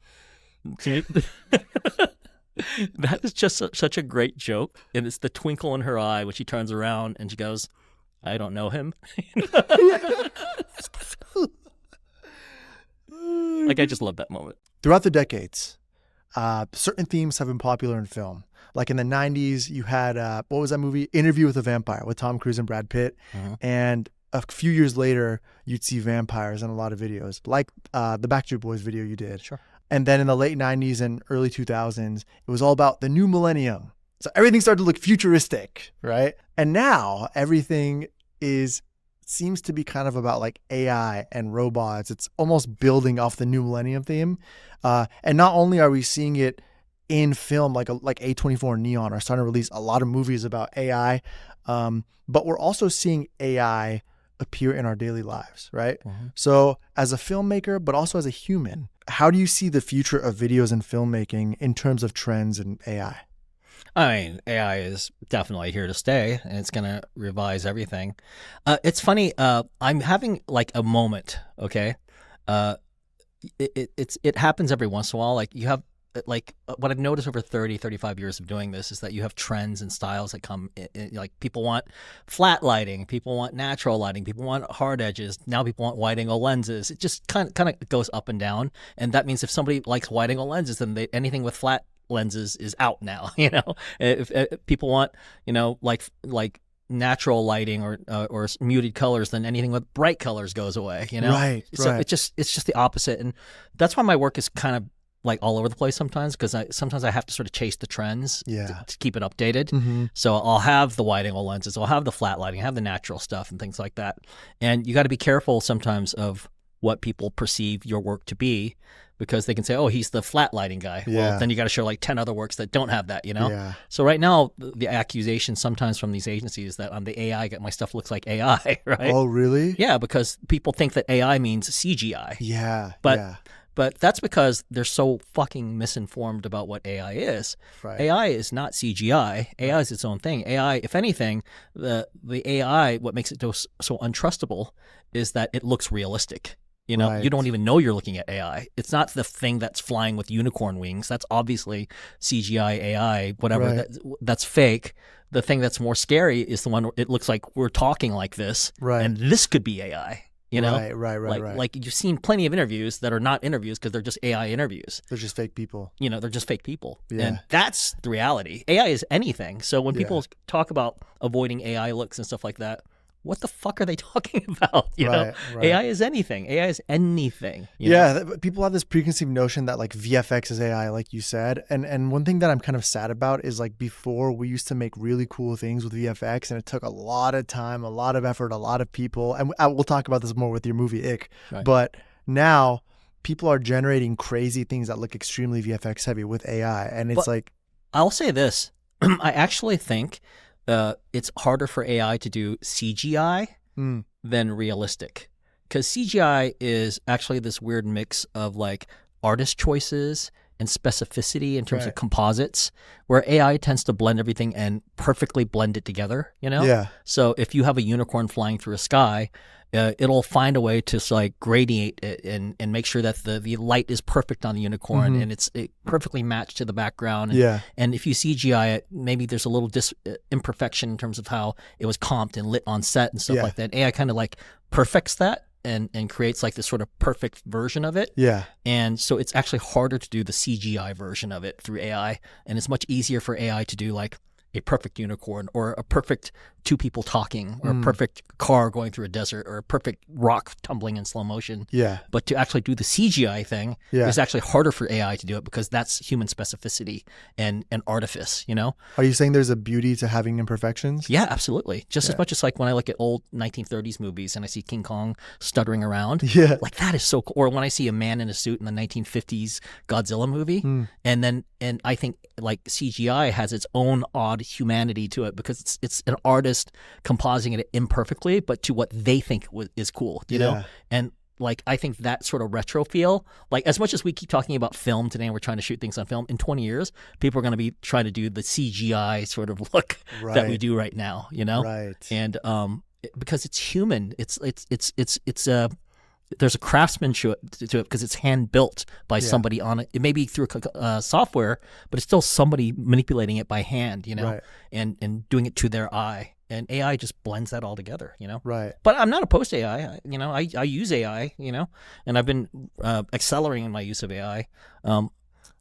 That is just such a great joke. And it's the twinkle in her eye when she turns around and she goes, I don't know him. Like, I just love that moment. Throughout the decades, certain themes have been popular in film. Like in the 90s, you had, what was that movie? Interview with a Vampire with Tom Cruise and Brad Pitt. And a few years later, you'd see vampires in a lot of videos, like the Backstreet Boys video you did. Sure. And then in the late 90s and early 2000s, it was all about the new millennium. So everything started to look futuristic, right? And now everything seems to be kind of about like AI and robots. It's almost building off the new millennium theme. And not only are we seeing it in film, like A24 and Neon are starting to release a lot of movies about AI, but we're also seeing AI appear in our daily lives, right? So as a filmmaker, but also as a human, how do you see the future of videos and filmmaking in terms of trends and AI? I mean, AI is definitely here to stay, and it's going to revise everything. It's funny. I'm having like a moment. Okay, it happens every once in a while. Like you have like what I've noticed over 30, 35 years of doing this is that you have trends and styles that come in, like people want flat lighting, people want natural lighting, people want hard edges. Now people want wide angle lenses. It just kind of goes up and down. And that means if somebody likes wide angle lenses, then anything with flat lenses is out now. If people want, like natural lighting or muted colors, then anything with bright colors goes away. Right. So it's just the opposite. And that's why my work is kind of like all over the place sometimes, because sometimes I have to sort of chase the trends to keep it updated. So I'll have the wide angle lenses, I'll have the flat lighting, I have the natural stuff and things like that. And you got to be careful sometimes of what people perceive your work to be, because they can say, oh, he's the flat lighting guy. Well, then you got to show like 10 other works that don't have that, So right now, the accusation sometimes from these agencies that I'm the AI guy, my stuff looks like AI, right? Oh, really? Yeah, because people think that AI means CGI. Yeah. But that's because they're so fucking misinformed about what AI is. Right. AI is not CGI. AI is its own thing. AI, if anything, the AI, what makes it so untrustable is that it looks realistic. You don't even know you're looking at AI. It's not the thing that's flying with unicorn wings. That's obviously CGI, AI, whatever. Right. That's fake. The thing that's more scary is the one where it looks like we're talking like this, and this could be AI. Right. Like you've seen plenty of interviews that are not interviews because they're just AI interviews. They're just fake people. They're just fake people. Yeah. And that's the reality. AI is anything. So when people talk about avoiding AI looks and stuff like that, what the fuck are they talking about? Right. AI is anything. AI is anything. People have this preconceived notion that like VFX is AI, like you said. And one thing that I'm kind of sad about is like before we used to make really cool things with VFX, and it took a lot of time, a lot of effort, a lot of people. And we'll talk about this more with your movie Ick. Right. But now people are generating crazy things that look extremely VFX heavy with AI. And it's like, I'll say this. I actually think it's harder for AI to do CGI than realistic, because CGI is actually this weird mix of like artist choices and specificity in terms of composites, where AI tends to blend everything and perfectly blend it together, So if you have a unicorn flying through a sky, it'll find a way to like gradiate it and make sure that the light is perfect on the unicorn and it's perfectly matched to the background. And if you CGI it, maybe there's a little imperfection in terms of how it was comped and lit on set and stuff like that. AI kind of like perfects that and creates like this sort of perfect version of it. And so it's actually harder to do the CGI version of it through AI, and it's much easier for AI to do like a perfect unicorn or a perfect two people talking or a perfect car going through a desert or a perfect rock tumbling in slow motion. But to actually do the CGI thing is actually harder for AI to do it, because that's human specificity and artifice, Are you saying there's a beauty to having imperfections? Yeah, absolutely. Just as much as like when I look at old 1930s movies and I see King Kong stuttering around, like that is so cool. Or when I see a man in a suit in the 1950s Godzilla movie, and I think like CGI has its own odd humanity to it, because it's an artist compositing it imperfectly, but to what they think is cool, And like I think that sort of retro feel, like as much as we keep talking about film today and we're trying to shoot things on film, in 20 years people are going to be trying to do the CGI sort of look that we do right now, And because it's human, it's there's a craftsmanship to it because it's hand built by somebody on it. It may be through software, but it's still somebody manipulating it by hand, and doing it to their eye. and AI just blends that all together, you know. Right. But I'm not opposed to AI. You know, I use AI, you know, and I've been accelerating my use of AI.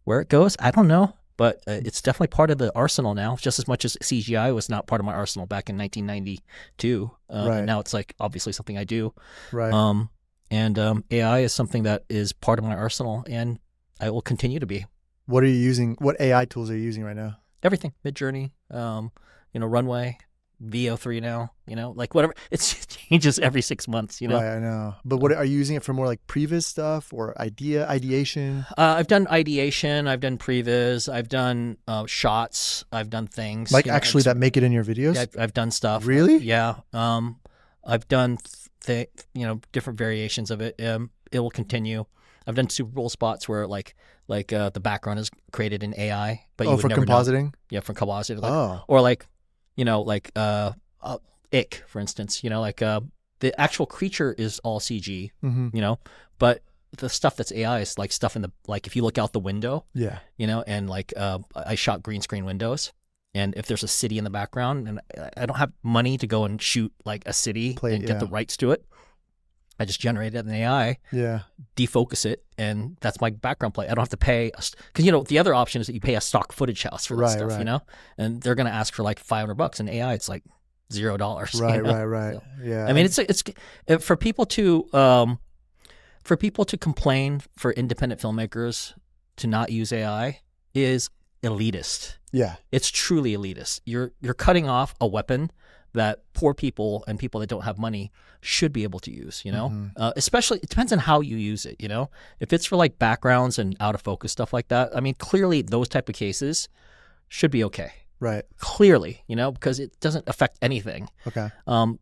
Where it goes, I don't know, but it's definitely part of the arsenal now, just as much as CGI was not part of my arsenal back in 1992. Right. And now it's like obviously something I do. Right. And AI is something that is part of my arsenal, and I will continue to be. What are you using? What AI tools are you using right now? Everything, Midjourney, you know, Runway, VO3 now, you know, like whatever. It changes every 6 months, you know. Right, I know. But what are you using it for? More like previs stuff or ideation? I've done ideation, I've done previs, I've done shots, I've done things. Like you know, actually that make it in your videos? Yeah, I've done stuff. Really? Yeah. I've done you know, different variations of it. It will continue. I've done Super Bowl spots where like the background is created in AI, but you would for never compositing? know. Yeah, for compositing. Like, or like, you know, like Ick, for instance. You know, like the actual creature is all CG. Mm-hmm. You know, but the stuff that's AI is like stuff in the like if you look out the window. Yeah. You know, and like I shot green screen windows. And if there's a city in the background, and I don't have money to go and shoot like a city and get the rights to it, I just generate it in AI, defocus it, and that's my background play. I don't have to pay, because you know the other option is that you pay a stock footage house for that stuff, you know, and they're gonna ask for like $500, and AI it's like $0. Right, you know? right. So, yeah. I mean, it's for people to complain for independent filmmakers to not use AI is elitist. Yeah, it's truly elitist. You're cutting off a weapon that poor people and people that don't have money should be able to use, you know. Especially, it depends on how you use it, you know. If it's for like backgrounds and out of focus stuff like that, I mean, clearly those type of cases should be okay. Right. Clearly, you know, because it doesn't affect anything. Okay.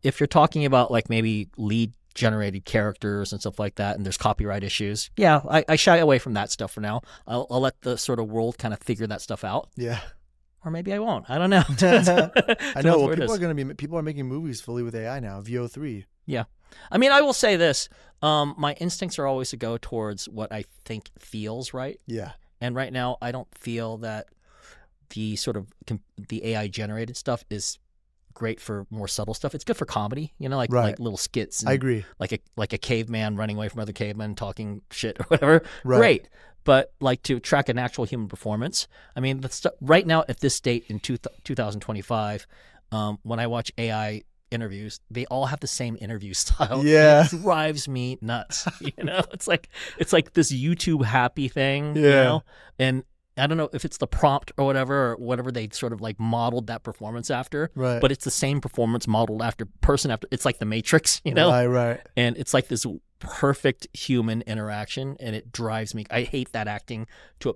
If you're talking about like maybe lead generated characters and stuff like that, and there's copyright issues, yeah, I shy away from that stuff for now. I'll let the sort of world kind of figure that stuff out. Yeah. Or maybe I won't. I don't know. I know. Well, people are making movies fully with AI now. VO3. Yeah. I mean, I will say this. My instincts are always to go towards what I think feels right. Yeah. And right now, I don't feel that the sort of the AI generated stuff is great for more subtle stuff. It's good for comedy, you know, like little skits. And I agree. Like a caveman running away from other cavemen talking shit or whatever. Right. Great. But like to track an actual human performance, I mean, right now at this date in 2025, when I watch AI interviews, they all have the same interview style. Yeah, it drives me nuts. You know, it's like this YouTube happy thing. Yeah, you know? And I don't know if it's the prompt or whatever they sort of like modeled that performance after. Right. But it's the same performance modeled after. It's like the Matrix, you know. Right. And it's like this perfect human interaction, and it drives me. I hate that acting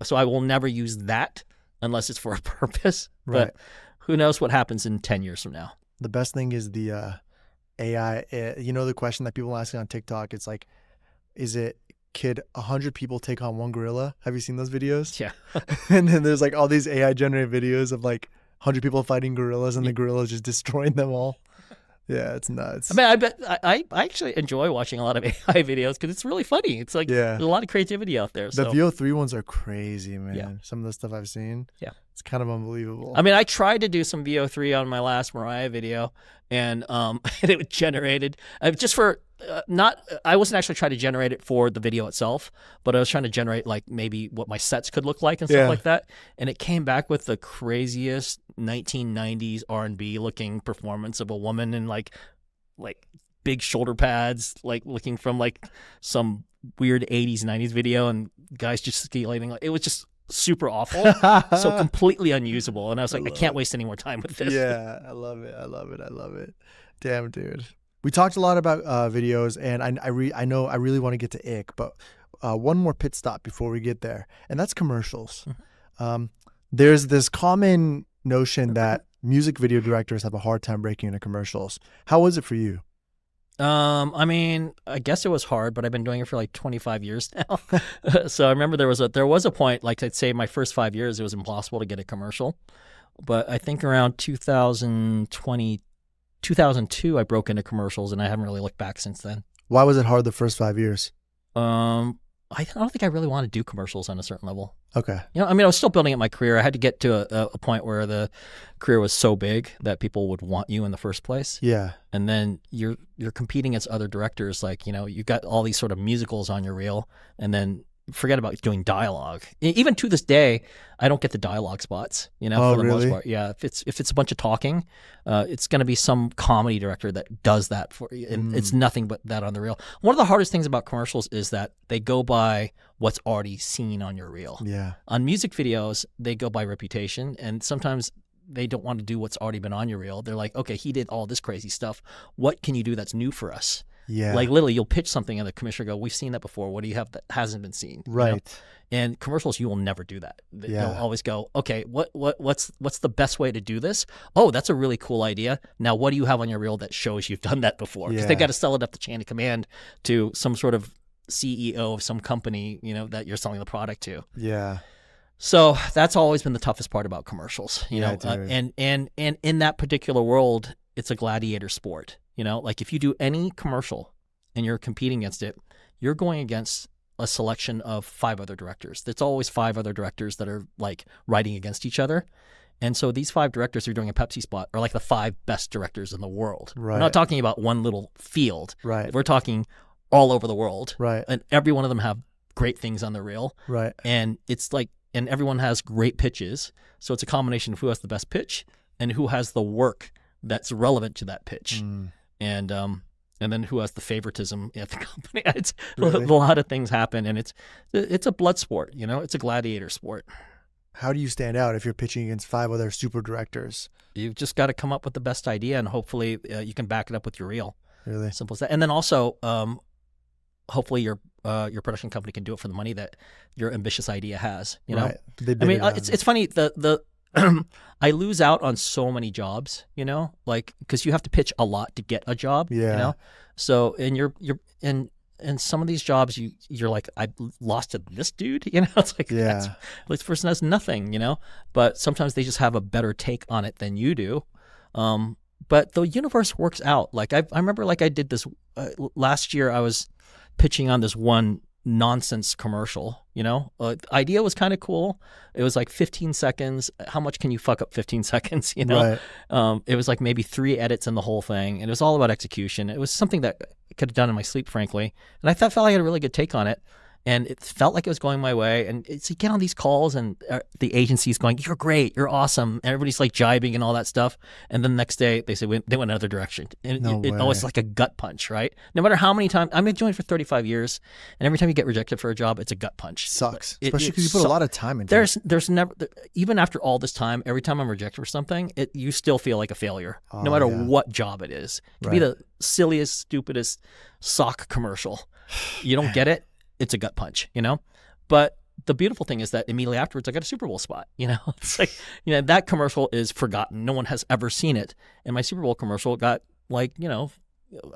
so I will never use that unless it's for a purpose. Right. But who knows what happens in 10 years from now. The best thing is the AI. You know, the question that people ask on TikTok, it's like, could 100 people take on one gorilla? Have you seen those videos? Yeah. And then there's like all these AI generated videos of like 100 people fighting gorillas, and the gorillas just destroying them all. Yeah, it's nuts. I mean, I bet I actually enjoy watching a lot of AI videos because it's really funny. It's like there's a lot of creativity out there. The VO3 ones are crazy, man. Yeah. Some of the stuff I've seen. Yeah. It's kind of unbelievable. I mean, I tried to do some VO3 on my last Mariah video, and it was generated just for I wasn't actually trying to generate it for the video itself, but I was trying to generate like maybe what my sets could look like and stuff like that. And it came back with the craziest 1990s R&B looking performance of a woman in like big shoulder pads, like looking from like some weird 80s 90s video, and guys gesticulating. It was just super awful, so completely unusable. And I was like, I can't waste any more time with this. Yeah, I love it. Damn, dude. We talked a lot about videos, and I know I really want to get to Ick, but one more pit stop before we get there, and that's commercials. There's this common notion that music video directors have a hard time breaking into commercials. How was it for you? I mean, I guess it was hard, but I've been doing it for like 25 years now. So I remember there was a point, like I'd say my first 5 years, it was impossible to get a commercial. But I think around 2002, I broke into commercials, and I haven't really looked back since then. Why was it hard the first 5 years? I don't think I really want to do commercials on a certain level. Okay. I mean, I was still building up my career. I had to get to a point where the career was so big that people would want you in the first place. Yeah. And then you're competing against other directors. Like, you've got all these sort of musicals on your reel, and then forget about doing dialogue. Even to this day, I don't get the dialogue spots, for the most part. Yeah. If it's a bunch of talking, it's going to be some comedy director that does that for you. And it's nothing but that on the reel. One of the hardest things about commercials is that they go by what's already seen on your reel. Yeah. On music videos, they go by reputation, and sometimes they don't want to do what's already been on your reel. They're like, okay, he did all this crazy stuff. What can you do that's new for us? Yeah. Like literally, you'll pitch something and the commissioner go, we've seen that before. What do you have that hasn't been seen? Right. And commercials, you will never do that. Yeah. They'll always go, okay, what's the best way to do this? Oh, that's a really cool idea. Now, what do you have on your reel that shows you've done that before? Because they got to sell it up the chain of command to some sort of CEO of some company, that you're selling the product to. Yeah. So that's always been the toughest part about commercials, dude. And in that particular world, it's a gladiator sport. Like if you do any commercial and you're competing against it, you're going against a selection of 5 other directors. It's always 5 other directors that are like writing against each other. And so these 5 directors who are doing a Pepsi spot are like the 5 best directors in the world. Right. We're not talking about one little field. Right. We're talking all over the world. Right. And every one of them have great things on the reel. Right. And it's like, and everyone has great pitches. So it's a combination of who has the best pitch and who has the work that's relevant to that pitch. And then who has the favoritism at the company. It's really? A lot of things happen, and it's a blood sport, it's a gladiator sport. How do you stand out if you're pitching against 5 other super directors? You've just got to come up with the best idea, and hopefully you can back it up with your reel. Really? Simple as that. And then also, hopefully your production company can do it for the money that your ambitious idea has. Right. I mean, it's funny. The I lose out on so many jobs, like because you have to pitch a lot to get a job. Yeah. So and you're and some of these jobs you're like, I lost to this dude. It's like this person has nothing. But sometimes they just have a better take on it than you do. But the universe works out. Like I remember, like I did this last year. I was pitching on this one nonsense commercial, idea was kind of cool. It was like 15 seconds. How much can you fuck up 15 seconds? Right. It was like maybe 3 edits in the whole thing, and it was all about execution. It was something that I could have done in my sleep, frankly, and I felt like I had a really good take on it. And it felt like it was going my way. And so you get on these calls and the agency's going, you're great, you're awesome. And everybody's like jibing and all that stuff. And then the next day they say they went another direction. And it always like a gut punch, right? No matter how many times, I've been doing it for 35 years. And every time you get rejected for a job, it's a gut punch. Sucks. Especially because you put a lot of time into it. There's never, even after all this time, every time I'm rejected for something, you still feel like a failure, no matter what job it is. It could be the silliest, stupidest sock commercial. You don't get it. It's a gut punch, But the beautiful thing is that immediately afterwards, I got a Super Bowl spot. It's like, that commercial is forgotten. No one has ever seen it. And my Super Bowl commercial got like,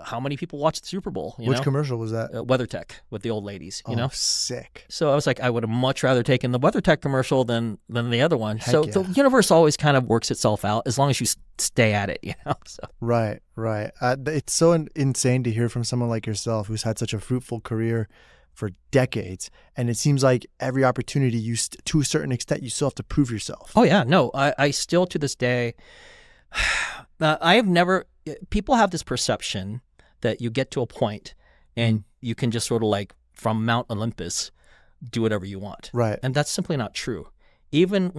how many people watched the Super Bowl? Which commercial was that? WeatherTech with the old ladies. Sick. So I was like, I would have much rather taken the WeatherTech commercial than the other one. Heck so yeah. the universe always kind of works itself out as long as you stay at it. So. Right. It's so insane to hear from someone like yourself who's had such a fruitful career for decades, and it seems like every opportunity to a certain extent you still have to prove yourself. Oh yeah, no, I still to this day, I have never. People have this perception that you get to a point and you can just sort of like from Mount Olympus do whatever you want, right? And that's simply not true. Even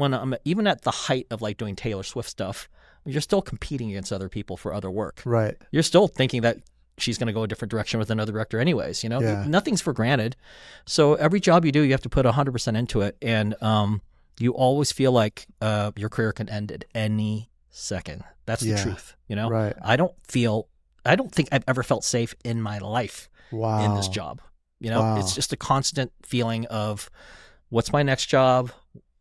even at the height of like doing Taylor Swift stuff, you're still competing against other people for other work, right? You're still thinking that she's going to go a different direction with another director anyways, Nothing's for granted. So every job you do, you have to put 100% into it. And you always feel like your career can end at any second. That's the truth, Right. I don't think I've ever felt safe in my life in this job. It's just a constant feeling of what's my next job?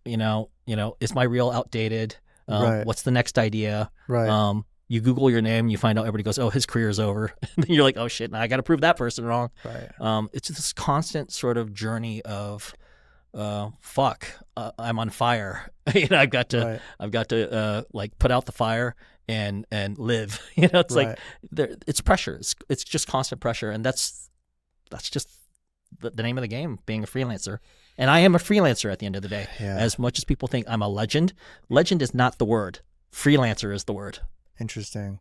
Is my reel outdated? Right. What's the next idea? Right. You Google your name, you find out everybody goes, oh, his career is over. And then you're like, oh shit, now I got to prove that person wrong. Right. It's this constant sort of journey of, I'm on fire. I've got to like put out the fire and live. It's like it's pressure. It's just constant pressure, and that's just the name of the game, being a freelancer. And I am a freelancer at the end of the day. Yeah. As much as people think I'm a legend, legend is not the word. Freelancer is the word. Interesting.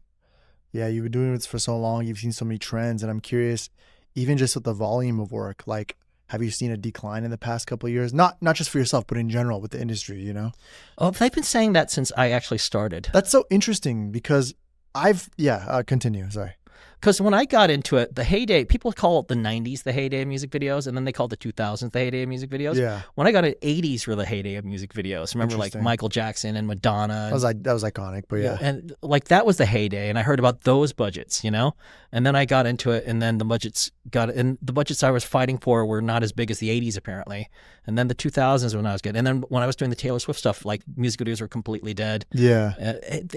Yeah, you've been doing this for so long. You've seen so many trends, and I'm curious, even just with the volume of work, like, have you seen a decline in the past couple of years? Not just for yourself, but in general with the industry, you know? Oh, they've been saying that since I actually started. That's so interesting because continue. Sorry. Because when I got into it, the heyday, people call it the 90s the heyday of music videos, and then they call the 2000s the heyday of music videos. Yeah. When I got it, 80s were the heyday of music videos. Remember, like Michael Jackson and Madonna. That was iconic, but yeah. And like that was the heyday, and I heard about those budgets, you know? And then I got into it, and then the budgets I was fighting for were not as big as the 80s, apparently. And then the 2000s when I was good. And then when I was doing the Taylor Swift stuff, like music videos were completely dead. Yeah.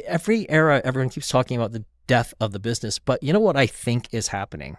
Every era, everyone keeps talking about the death of the business. But you know what I think is happening?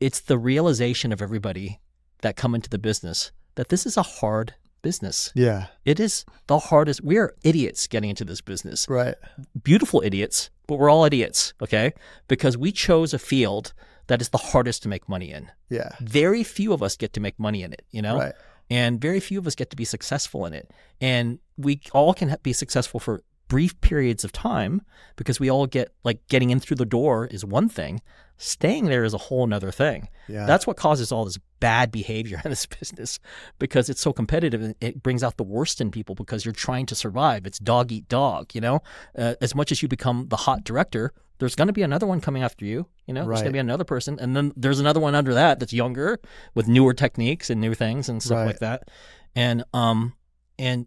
It's the realization of everybody that come into the business that this is a hard business. Yeah. It is the hardest. We are idiots getting into this business. Right. Beautiful idiots, but we're all idiots, okay? Because we chose a field that is the hardest to make money in. Yeah. Very few of us get to make money in it, you know? Right. And very few of us get to be successful in it. And we all can be successful for brief periods of time because we all get, like, getting in through the door is one thing. Staying there is a whole nother thing. Yeah. That's what causes all this bad behavior in this business because it's so competitive and it brings out the worst in people because you're trying to survive. It's dog eat dog, you know? As much as you become the hot director, there's going to be another one coming after you, you know? There's going to be another person. And then there's another one under that that's younger with newer techniques and new things and stuff like that. And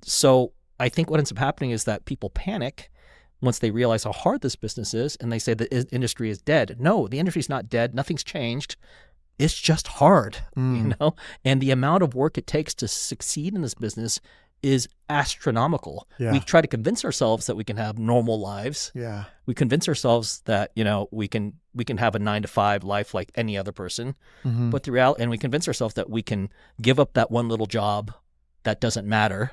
so I think what ends up happening is that people panic once they realize how hard this business is and they say the industry is dead. No, the industry's not dead. Nothing's changed. It's just hard, you know? And the amount of work it takes to succeed in this business is astronomical. Yeah. We try to convince ourselves that we can have normal lives. Yeah. We convince ourselves that, you know, we can have a 9-to-5 life like any other person. But the reality, and we convince ourselves that we can give up that one little job that doesn't matter.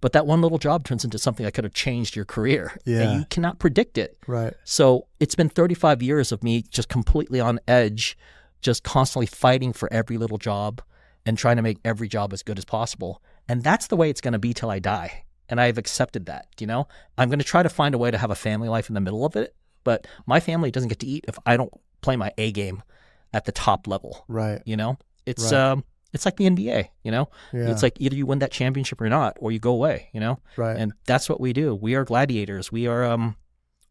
But that one little job turns into something that could have changed your career. Yeah. And you cannot predict it. Right. So it's been 35 years of me just completely on edge, just constantly fighting for every little job and trying to make every job as good as possible. And that's the way it's going to be till I die. And I've accepted that, you know? I'm going to try to find a way to have a family life in the middle of it. But my family doesn't get to eat if I don't play my A game at the top level. Right. You know? It's like the NBA, you know? Yeah. It's like either you win that championship or not, or you go away, you know? Right. And that's what we do. We are gladiators. We are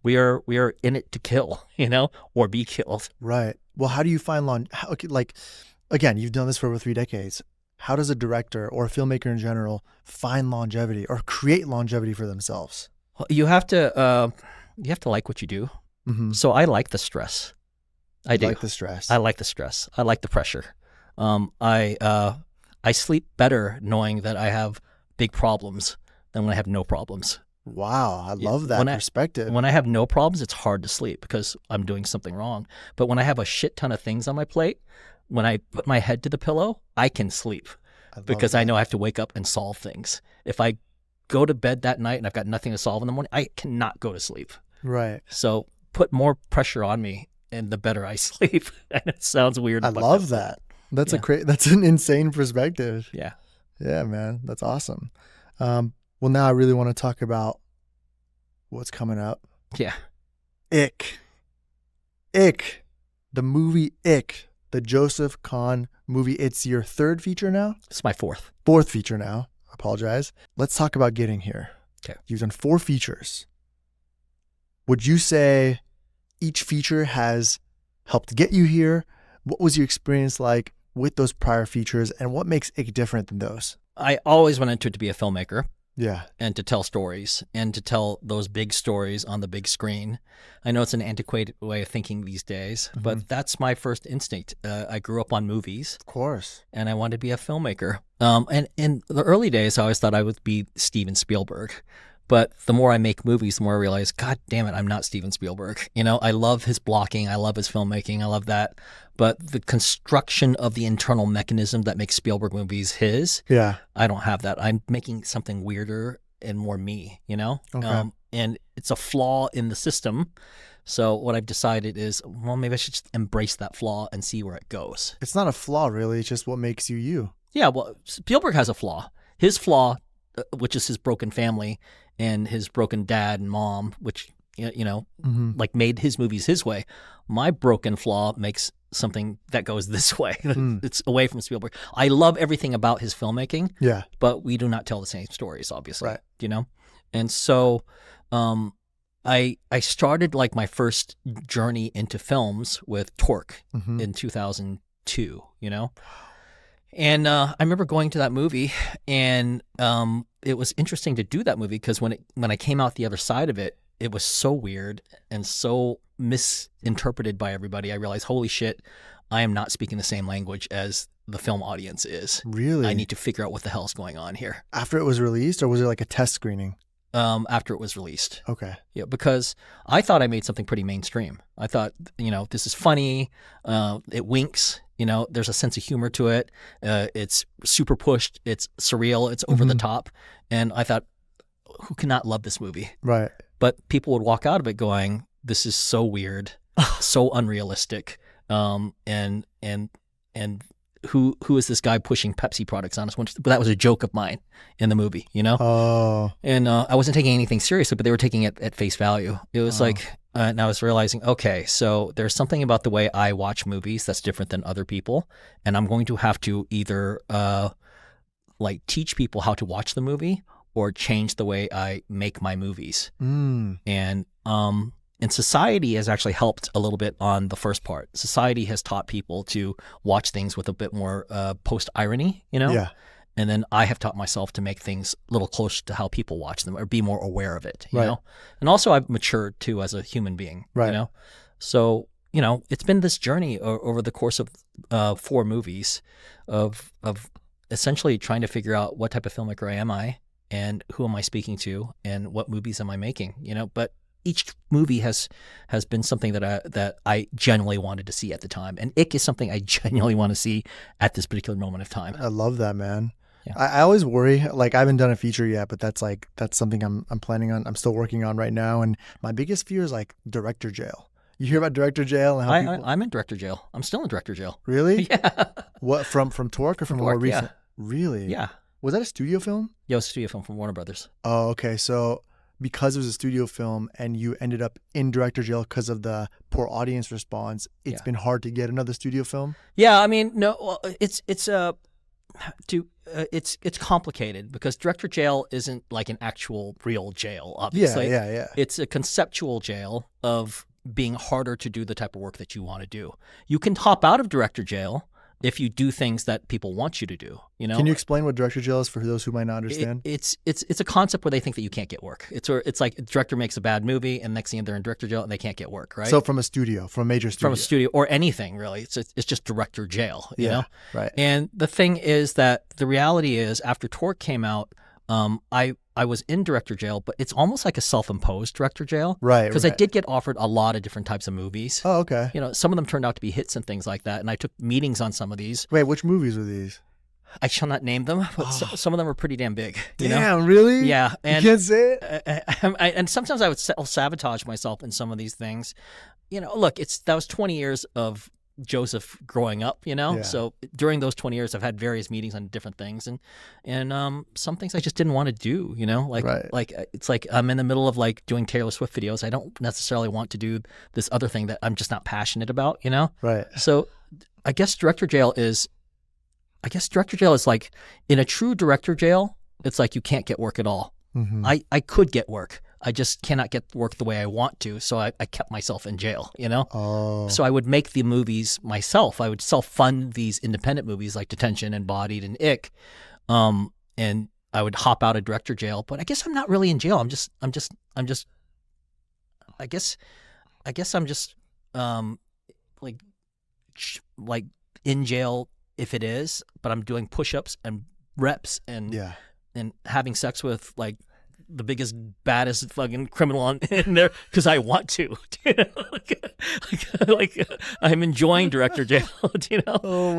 in it to kill, you know, or be killed. Right. Well, how do you find again, you've done this for over 3 decades. How does a director or a filmmaker in general find longevity or create longevity for themselves? You have to like what you do. So I like the stress. I do. Like the stress. I like the stress. I like the pressure. I sleep better knowing that I have big problems than when I have no problems. Wow, I love that perspective. When I have no problems, it's hard to sleep because I'm doing something wrong. But when I have a shit ton of things on my plate, when I put my head to the pillow, I can sleep because I know I have to wake up and solve things. If I go to bed that night and I've got nothing to solve in the morning, I cannot go to sleep. Right. So put more pressure on me and the better I sleep. And it sounds weird. I love that. That's that's an insane perspective. Yeah. Yeah, man. That's awesome. Well, now I really want to talk about what's coming up. Yeah. Ick. The movie Ick, the Joseph Kahn movie. It's your 3rd feature now? It's my 4th. 4th feature now. I apologize. Let's talk about getting here. Okay. You've done 4 features. Would you say each feature has helped get you here? What was your experience like with those prior features, and what makes Ick different than those? I always went into it to be a filmmaker. Yeah. And to tell stories and to tell those big stories on the big screen. I know it's an antiquated way of thinking these days, but that's my first instinct. I grew up on movies. Of course. And I wanted to be a filmmaker. And in the early days, I always thought I would be Steven Spielberg. But the more I make movies, the more I realize, God damn it, I'm not Steven Spielberg. You know, I love his blocking. I love his filmmaking. I love that. But the construction of the internal mechanism that makes Spielberg movies his, I don't have that. I'm making something weirder and more me, you know? Okay. And it's a flaw in the system, So what I've decided is, well, maybe I should just embrace that flaw and see where it goes. It's not a flaw, really. It's just what makes you you. Yeah, well, Spielberg has a flaw. His flaw, which is his broken family and his broken dad and mom, which, like made his movies his way. My broken flaw makes something that goes this way. It's away from Spielberg. I love everything about his filmmaking, but we do not tell the same stories, obviously, right. And so I started like my first journey into films with Torque in 2002, And I remember going to that movie, and it was interesting to do that movie because when I came out the other side of it, it was so weird and so misinterpreted by everybody. I realized, holy shit, I am not speaking the same language as the film audience is. Really? I need to figure out what the hell's going on here. After it was released, or was it like a test screening? After it was released. Okay. Yeah, because I thought I made something pretty mainstream. I thought, this is funny. It winks. There's a sense of humor to it. It's super pushed. It's surreal. It's over the top. And I thought, who cannot love this movie? Right. But people would walk out of it going, this is so weird, so unrealistic. And who is this guy pushing Pepsi products on us? That was a joke of mine in the movie, Oh. And I wasn't taking anything seriously, but they were taking it at face value. It was like, and I was realizing, okay, so there's something about the way I watch movies that's different than other people, and I'm going to have to either teach people how to watch the movie or change the way I make my movies. And society has actually helped a little bit on the first part. Society has taught people to watch things with a bit more post-irony, Yeah. And then I have taught myself to make things a little closer to how people watch them or be more aware of it, you know? And also I've matured too as a human being, So, it's been this journey over the course of 4 movies of essentially trying to figure out what type of filmmaker am I and who am I speaking to and what movies am I making, But each movie has been something that I genuinely wanted to see at the time. And Ick is something I genuinely want to see at this particular moment of time. I love that, man. Yeah. I always worry, like I haven't done a feature yet, but that's something I'm planning on. I'm still working on right now. And my biggest fear is like director jail. You hear about director jail and how I'm in director jail. I'm still in director jail. Really? Yeah. What, from Torque or from more recent? Yeah. Really? Yeah. Was that a studio film? Yeah, it was a studio film from Warner Brothers. Oh, okay. So because it was a studio film and you ended up in director jail because of the poor audience response, it's been hard to get another studio film? Yeah, I mean, no, well, it's complicated because director jail isn't like an actual real jail, obviously. Yeah. It's a conceptual jail of being harder to do the type of work that you want to do. You can hop out of director jail if you do things that people want you to do, Can you explain what director jail is for those who might not understand? It's a concept where they think that you can't get work. It's like a director makes a bad movie and next thing they're in director jail and they can't get work, right? So from a major studio. From a studio or anything really. It's just director jail, you know? Right. And the thing is that the reality is after Torque came out, I was in director jail, but it's almost like a self-imposed director jail. Right. Because I did get offered a lot of different types of movies. Oh, okay. Some of them turned out to be hits and things like that. And I took meetings on some of these. Wait, which movies were these? I shall not name them, but some of them were pretty damn big. Damn, really? Yeah. And you can't say it? And sometimes I would self-sabotage myself in some of these things. Look, that was 20 years of Joseph growing up, So during those 20 years, I've had various meetings on different things, and some things I just didn't want to do, like it's like I'm in the middle of like doing Taylor Swift videos. I don't necessarily want to do this other thing that I'm just not passionate about, Right. So I guess director jail is like in a true director jail, it's like you can't get work at all. Mm-hmm. I could get work. I just cannot get work the way I want to, so I kept myself in jail, Oh. So I would make the movies myself. I would self-fund these independent movies like Detention and Bodied and Ick, and I would hop out of director jail. But I guess I'm not really in jail. I guess I'm just like in jail if it is, but I'm doing push-ups and reps and having sex with like the biggest, baddest fucking criminal in there because I want to. You know? like I'm enjoying director jail. You know? Oh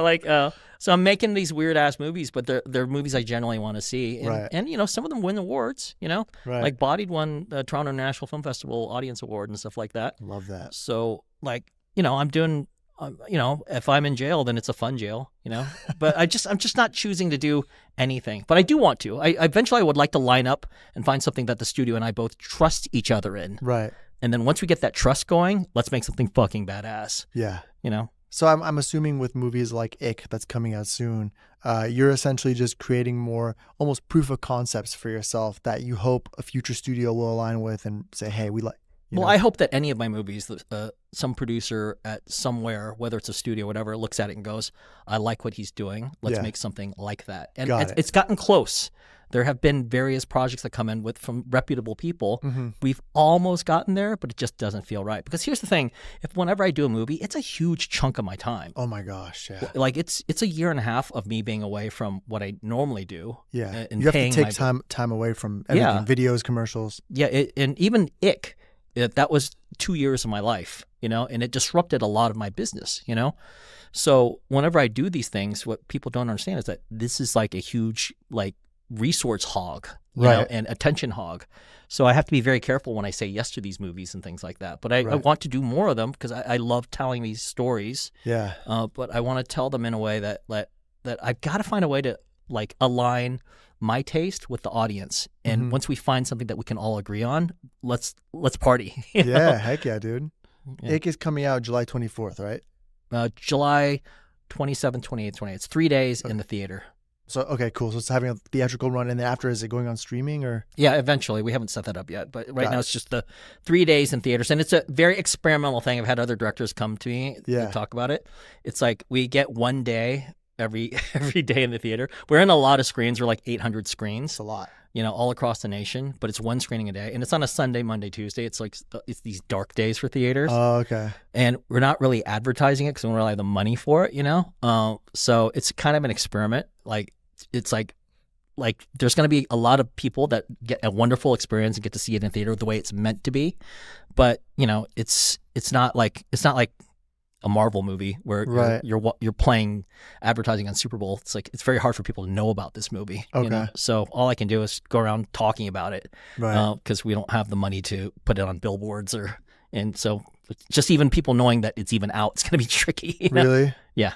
my god! So I'm making these weird ass movies, but they're movies I generally want to see, and, Right. and you know, some of them win awards. You know, Right. like Bodied won the Toronto National Film Festival Audience Award and stuff like that. Love that. So like, you know, I'm doing. You know, if I'm in jail, then it's a fun jail, you know. But I'm just not choosing to do anything. But I do want to. Eventually I would like to line up and find something that the studio and I both trust each other in. Right. And then once we get that trust going, let's make something fucking badass. Yeah. You know. So I'm assuming with movies like Ick that's coming out soon, you're essentially just creating more almost proof of concepts for yourself that you hope a future studio will align with and say, hey, we like. Well, I hope that any of my movies, some producer at somewhere, whether it's a studio or whatever, looks at it and goes, I like what he's doing. Let's make something like that. And it's gotten close. There have been various projects that come in from reputable people. Mm-hmm. We've almost gotten there, but it just doesn't feel right. Because here's the thing. Whenever I do a movie, it's a huge chunk of my time. Oh my gosh, yeah. Like it's a year and a half of me being away from what I normally do. Yeah, and you have to take time away from everything, videos, commercials. Yeah, and even Ick. That was 2 years of my life, you know, and it disrupted a lot of my business, you know. So whenever I do these things, what people don't understand is that this is like a huge like resource hog, you know, and attention hog. So I have to be very careful when I say yes to these movies and things like that. But I want to do more of them because I love telling these stories. Yeah. But I want to tell them in a way that I've got to find a way to like align my taste with the audience, and once we find something that we can all agree on, let's party. You know? Heck yeah, dude. Yeah. Ick is coming out July 24th, right? July 27th, 28th, 28th. It's 3 days in the theater. So okay, cool. So it's having a theatrical run, and then after, is it going on streaming or? Yeah, eventually. We haven't set that up yet, but right now it's just the 3 days in theaters, and it's a very experimental thing. I've had other directors come to me and talk about it. It's like we get 1 day. Every day in the theater. We're in a lot of screens. We're like 800 screens. It's a lot. You know, all across the nation. But it's one screening a day. And it's on a Sunday, Monday, Tuesday. It's like it's these dark days for theaters. Oh, okay. And we're not really advertising it because we don't really have the money for it, you know? So it's kind of an experiment. Like, it's like there's going to be a lot of people that get a wonderful experience and get to see it in theater the way it's meant to be. But, you know, it's not like a Marvel movie where you're playing advertising on Super Bowl. It's like it's very hard for people to know about this movie. Okay. You know? So all I can do is go around talking about it, because we don't have the money to put it on billboards and so just even people knowing that it's even out, it's going to be tricky. You know? Really? Yeah.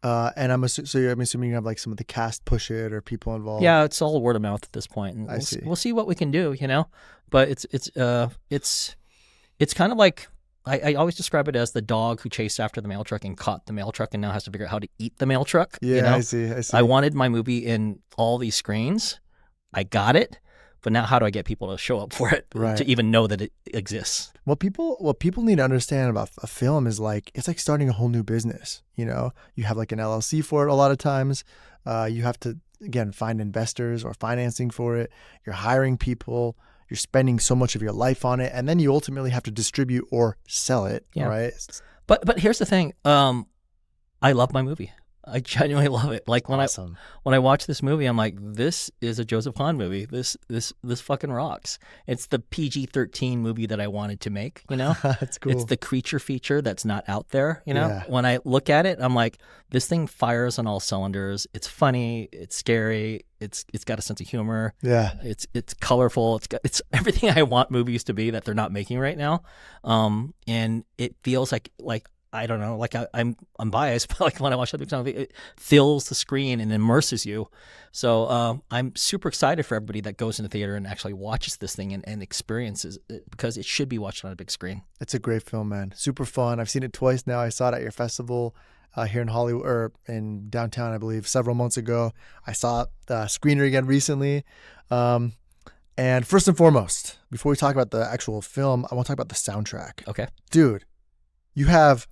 And I'm assuming you have like some of the cast push it or people involved. Yeah, it's all word of mouth at this point. And we'll see what we can do. You know, but it's kind of like. I always describe it as the dog who chased after the mail truck and caught the mail truck and now has to figure out how to eat the mail truck. Yeah, you know? I see. I wanted my movie in all these screens. I got it. But now how do I get people to show up for it to even know that it exists? What people need to understand about a film is like, it's like starting a whole new business. You know, you have like an LLC for it a lot of times. You have to, again, find investors or financing for it. You're hiring people. You're spending so much of your life on it, and then you ultimately have to distribute or sell it, right? But here's the thing. I love my movie. I genuinely love it. Like when I watch this movie, I'm like, this is a Joseph Kahn movie. This fucking rocks. It's the PG-13 movie that I wanted to make, you know? That's cool. It's the creature feature that's not out there, you know? Yeah. When I look at it, I'm like, this thing fires on all cylinders. It's funny, it's scary, it's got a sense of humor. Yeah. It's colorful. It's everything I want movies to be that they're not making right now. And it feels like I don't know, like I'm biased, but like when I watch that movie, it fills the screen and immerses you. So I'm super excited for everybody that goes into the theater and actually watches this thing and experiences it, because it should be watched on a big screen. It's a great film, man. Super fun. I've seen it twice now. I saw it at your festival here in Hollywood, or in downtown, I believe, several months ago. I saw the screener again recently. And first and foremost, before we talk about the actual film, I want to talk about the soundtrack. Okay. Dude, you have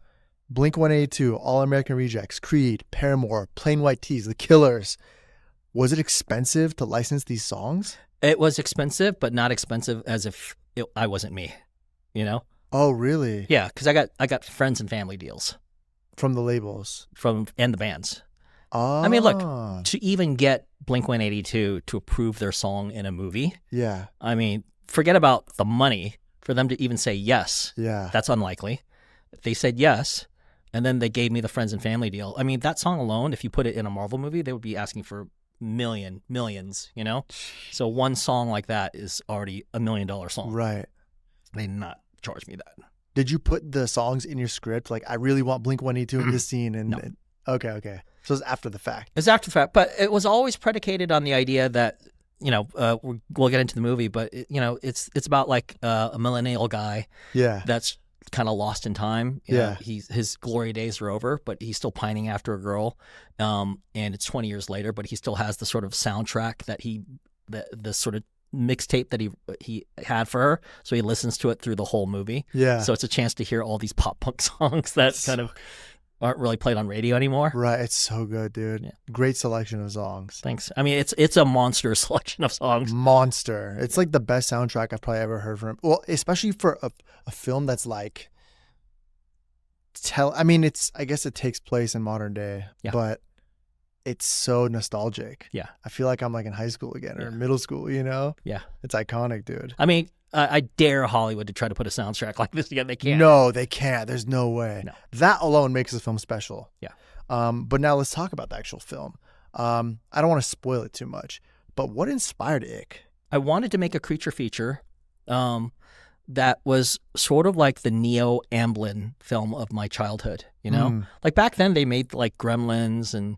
Blink-182, All American Rejects, Creed, Paramore, Plain White T's, The Killers. Was it expensive to license these songs? It was expensive, but not expensive as if I wasn't me, you know? Oh, really? Yeah, because I got friends and family deals from the labels, and the bands. Oh. I mean, look, to even get Blink-182 to approve their song in a movie, Yeah. I mean, forget about the money. For them to even say yes, Yeah. that's unlikely. They said yes, and then they gave me the friends and family deal. I mean, that song alone, if you put it in a Marvel movie, they would be asking for millions, you know? So one song like that is already $1 million song. Right. They did not charge me that. Did you put the songs in your script? Like, I really want Blink-182 in this scene. And No. Okay. So it's after the fact. It's after the fact, but it was always predicated on the idea that, you know, we'll get into the movie, but you know, it's about like a millennial guy Yeah. that's kind of lost in time. You Yeah. know, his glory days are over, but he's still pining after a girl. And it's 20 years later, but he still has the sort of soundtrack that the sort of mixtape that he had for her. So he listens to it through the whole movie. Yeah. So it's a chance to hear all these pop punk songs that kind of aren't really played on radio anymore. Right. It's so good, dude. Yeah. Great selection of songs. Thanks. I mean, it's a monster selection of songs. Monster. It's like the best soundtrack I've probably ever heard from him. Well, especially for a film that's like I guess it takes place in modern day, Yeah. but it's so nostalgic. Yeah. I feel like I'm like in high school again or Yeah. middle school, you know? Yeah. It's iconic, dude. I mean, I dare Hollywood to try to put a soundtrack like this again. They can't. No, they can't. There's no way. No. That alone makes the film special. Yeah. But now let's talk about the actual film. I don't want to spoil it too much, but what inspired Ick? I wanted to make a creature feature that was sort of like the Neo Amblin film of my childhood, you know? Like back then they made like Gremlins and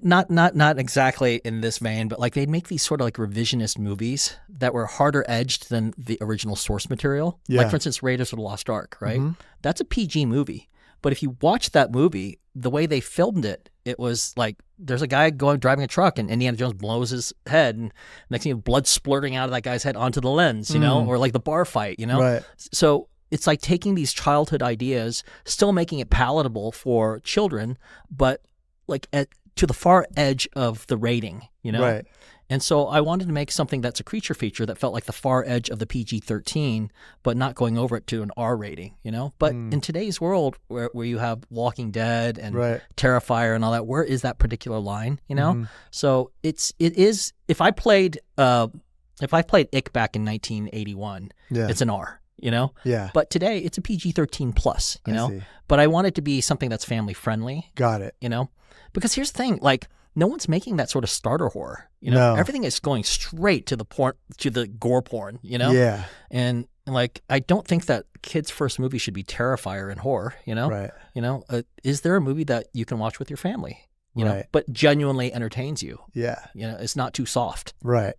not exactly in this vein, but like they'd make these sort of like revisionist movies that were harder edged than the original source material. Yeah. Like for instance, Raiders of the Lost Ark, right? That's a PG movie. But if you watch that movie, the way they filmed it, it was like there's a guy driving a truck and Indiana Jones blows his head and next thing you know, blood splurting out of that guy's head onto the lens, you know, or like the bar fight, you know? Right. So it's like taking these childhood ideas, still making it palatable for children, but like to the far edge of the rating, you know? Right. And so I wanted to make something that's a creature feature that felt like the far edge of the PG-13, but not going over it to an R rating, you know? But in today's world where you have Walking Dead and Terrifier and all that, where is that particular line, you know? So it is, if I played Ick back in 1981, it's an R. You know? Yeah. But today it's a PG-13 plus, you know? see. But I want it to be something that's family friendly, Got it. you know? Because here's the thing, like no one's making that sort of starter horror, you know? No. Everything is going straight to the gore porn, you know? Yeah. And like I don't think that kids' first movie should be Terrifier and horror, you know? Right. You know, is there a movie that you can watch with your family, you know, Right. but genuinely entertains you? Yeah. You know, it's not too soft. Right.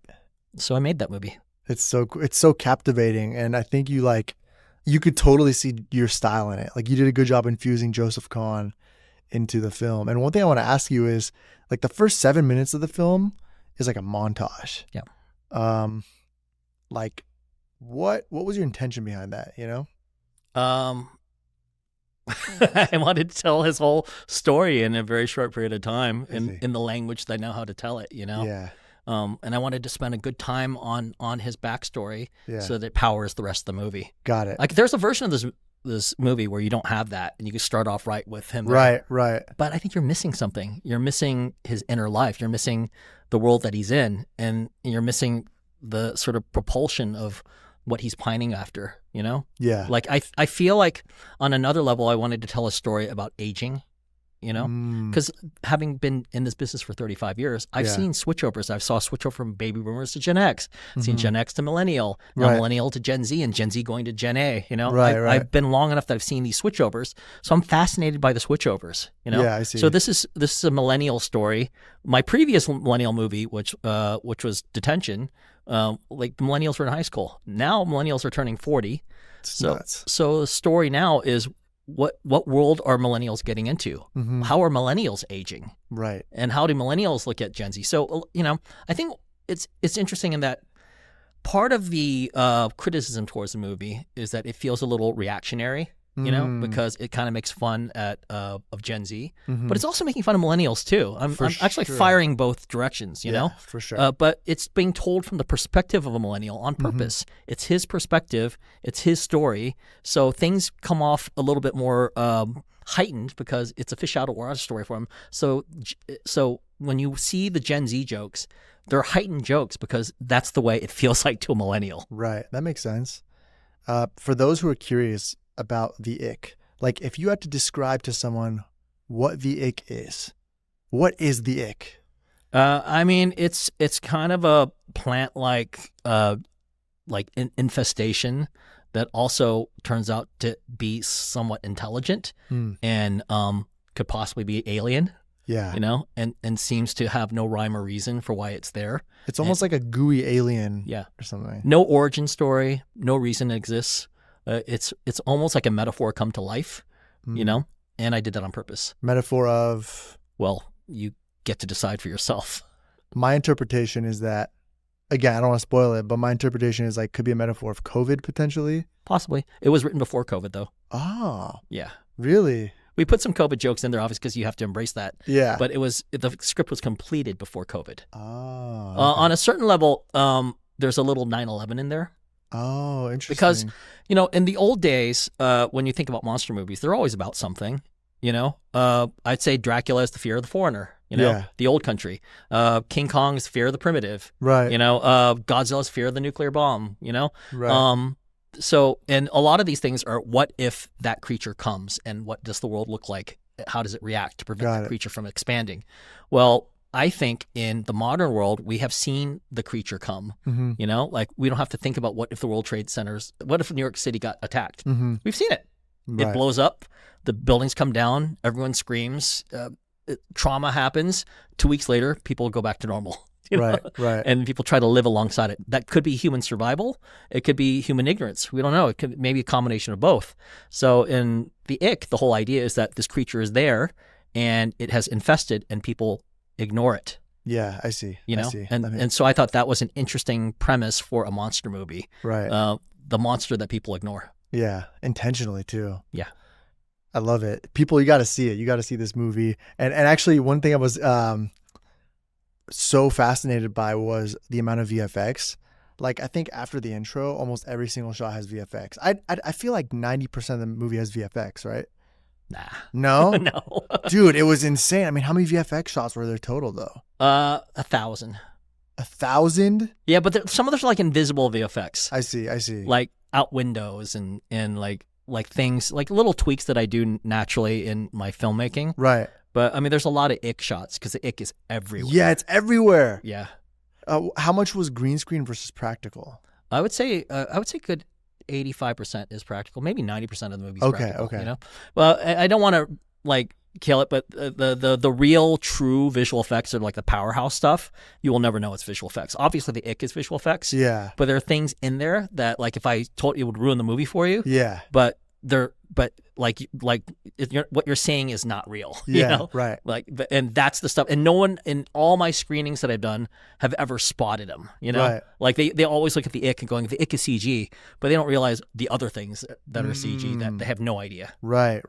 So I made that movie. It's so captivating, and I think you could totally see your style in it. Like you did a good job infusing Joseph Kahn into the film. And one thing I want to ask you is, like the first 7 minutes of the film is like a montage. Yeah. Like what was your intention behind that? You know? I wanted to tell his whole story in a very short period of time see. in the language that I know how to tell it, you know? Yeah. And I wanted to spend a good time on his backstory Yeah. so that it powers the rest of the movie. Got it. Like there's a version of this movie where you don't have that and you can start off right with him. there. Right. But I think you're missing something. You're missing his inner life. You're missing the world that he's in, and you're missing the sort of propulsion of what he's pining after, you know? Yeah. Like I feel like on another level I wanted to tell a story about aging, you know? Because having been in this business for 35 years, I've Yeah. seen switchovers. I saw a switchover from baby boomers to Gen X, seen Gen X to millennial, now Right. millennial to Gen Z, and Gen Z going to Gen A, you know? Right. I've been long enough that I've seen these switchovers, so I'm fascinated by the switchovers, you know? Yeah, I see. So this is a millennial story. My previous millennial movie, which was Detention, like the millennials were in high school. Now millennials are turning 40. It's So nuts. so the story now is what world are millennials getting into? How are millennials aging? Right. And how do millennials look at Gen Z? So, you know, I think it's interesting in that part of the criticism towards the movie is that it feels a little reactionary, you know, because it kind of makes fun of Gen Z, but it's also making fun of millennials too. I'm actually sure. firing both directions, you know? For sure. But it's being told from the perspective of a millennial on purpose. It's his perspective. It's his story. So things come off a little bit more, heightened because it's a fish out of water story for them. So when you see the Gen Z jokes, they're heightened jokes because that's the way it feels like to a millennial. Right. That makes sense. For those who are curious about the ick, like if you had to describe to someone what the ick is, what is the ick? I mean, it's kind of a plant-like infestation that also turns out to be somewhat intelligent and could possibly be alien. Yeah. You know, and seems to have no rhyme or reason for why it's there. It's almost like a gooey alien or something. No origin story, no reason it exists. It's almost like a metaphor come to life, you know, and I did that on purpose. Metaphor of? Well, you get to decide for yourself. My interpretation is that, again, I don't want to spoil it, but my interpretation is like could be a metaphor of COVID potentially. Possibly. It was written before COVID though. Oh. Yeah. Really? We put some COVID jokes in there, obviously, because you have to embrace that. Yeah. But the script was completed before COVID. Oh. Okay. On a certain level, there's a little 9/11 in there. Oh, interesting. Because, you know, in the old days, when you think about monster movies, they're always about something. You know, I'd say Dracula is the fear of the foreigner. You know, the old country. King Kong is the fear of the primitive. Right. You know, Godzilla's fear of the nuclear bomb. You know. Right. So, and a lot of these things are what if that creature comes and what does the world look like? How does it react to prevent the creature from expanding? Well, I think in the modern world, we have seen the creature come, you know, like we don't have to think about what if the World Trade Centers, what if New York City got attacked? We've seen it. Right. It blows up, the buildings come down, everyone screams, trauma happens. 2 weeks later, people go back to normal. You know? Right. And people try to live alongside it. That could be human survival. It could be human ignorance. We don't know. It could maybe a combination of both. So in the ick, the whole idea is that this creature is there and it has infested and people ignore it. Yeah, I see. You know, I see. And so I thought that was an interesting premise for a monster movie. Right. The monster that people ignore. Yeah, intentionally too. Yeah. I love it. People, you got to see it. You got to see this movie. And actually, one thing I was so fascinated by was the amount of VFX. Like, I think after the intro, almost every single shot has VFX. I feel like 90% of the movie has VFX, right? Nah. No? No. Dude, it was insane. I mean, how many VFX shots were there total, though? 1,000. 1,000? Yeah, but some of those are like invisible VFX. I see. Like out windows and like things, like little tweaks that I do naturally in my filmmaking. Right. But I mean, there's a lot of ick shots because the ick is everywhere. Yeah, it's everywhere. Yeah. How much was green screen versus practical? I would say good 85% is practical. Maybe 90% of the movie is practical. Okay. You know? Well, I don't want to like kill it, but the real true visual effects are like the powerhouse stuff. You will never know it's visual effects. Obviously, the ick is visual effects. Yeah. But there are things in there that, like, if I told you, it would ruin the movie for you. Yeah. But what you're saying is not real. Yeah, you know? right. And that's the stuff. And no one in all my screenings that I've done have ever spotted them. You know, right. Like they always look at the ick and going, the ick is CG, but they don't realize the other things that are CG that they have no idea. Right.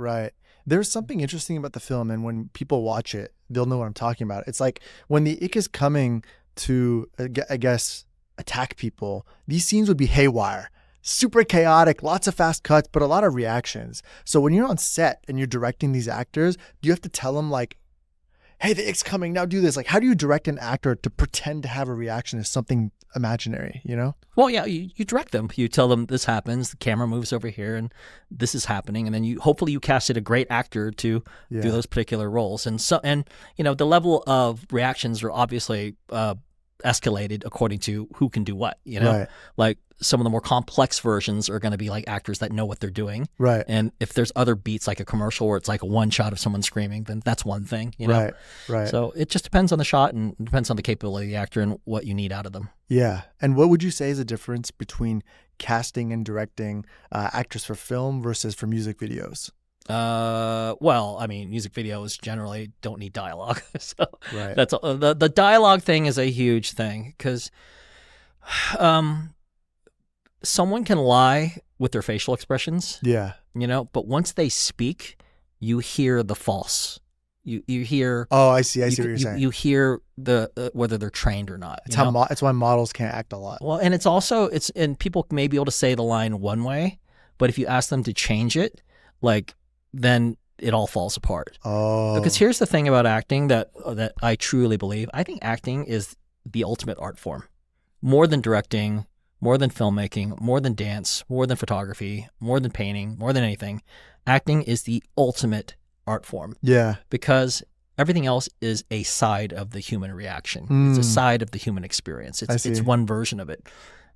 There's something interesting about the film, and when people watch it, they'll know what I'm talking about. It's like when the ick is coming to, I guess, attack people, these scenes would be haywire. Super chaotic, lots of fast cuts, but a lot of reactions. So when you're on set and you're directing these actors, do you have to tell them like, hey, the ick's coming, now do this? Like, how do you direct an actor to pretend to have a reaction to something imaginary, you know? Well, yeah, you direct them. You tell them this happens, the camera moves over here, and this is happening. And then hopefully you casted a great actor to do those particular roles. And you know, the level of reactions are obviously escalated according to who can do what, you know? Right. Like, some of the more complex versions are going to be like actors that know what they're doing. Right. And if there's other beats, like a commercial where it's like a one shot of someone screaming, then that's one thing, you know? Right. So it just depends on the shot and it depends on the capability of the actor and what you need out of them. Yeah. And what would you say is the difference between casting and directing actors for film versus for music videos? Well, I mean, music videos generally don't need dialogue. So right. That's the dialogue thing is a huge thing because, someone can lie with their facial expressions. Yeah. You know, but once they speak, you hear the false. You hear. Oh, I see what you're saying. You hear the whether they're trained or not. It's why models can't act a lot. Well, and and people may be able to say the line one way, but if you ask them to change it, like then it all falls apart. Oh. Because here's the thing about acting that I truly believe. I think acting is the ultimate art form. More than directing, more than filmmaking, more than dance, more than photography, more than painting, more than anything. Acting is the ultimate art form. Yeah. Because everything else is a side of the human reaction. It's a side of the human experience. It's one version of it.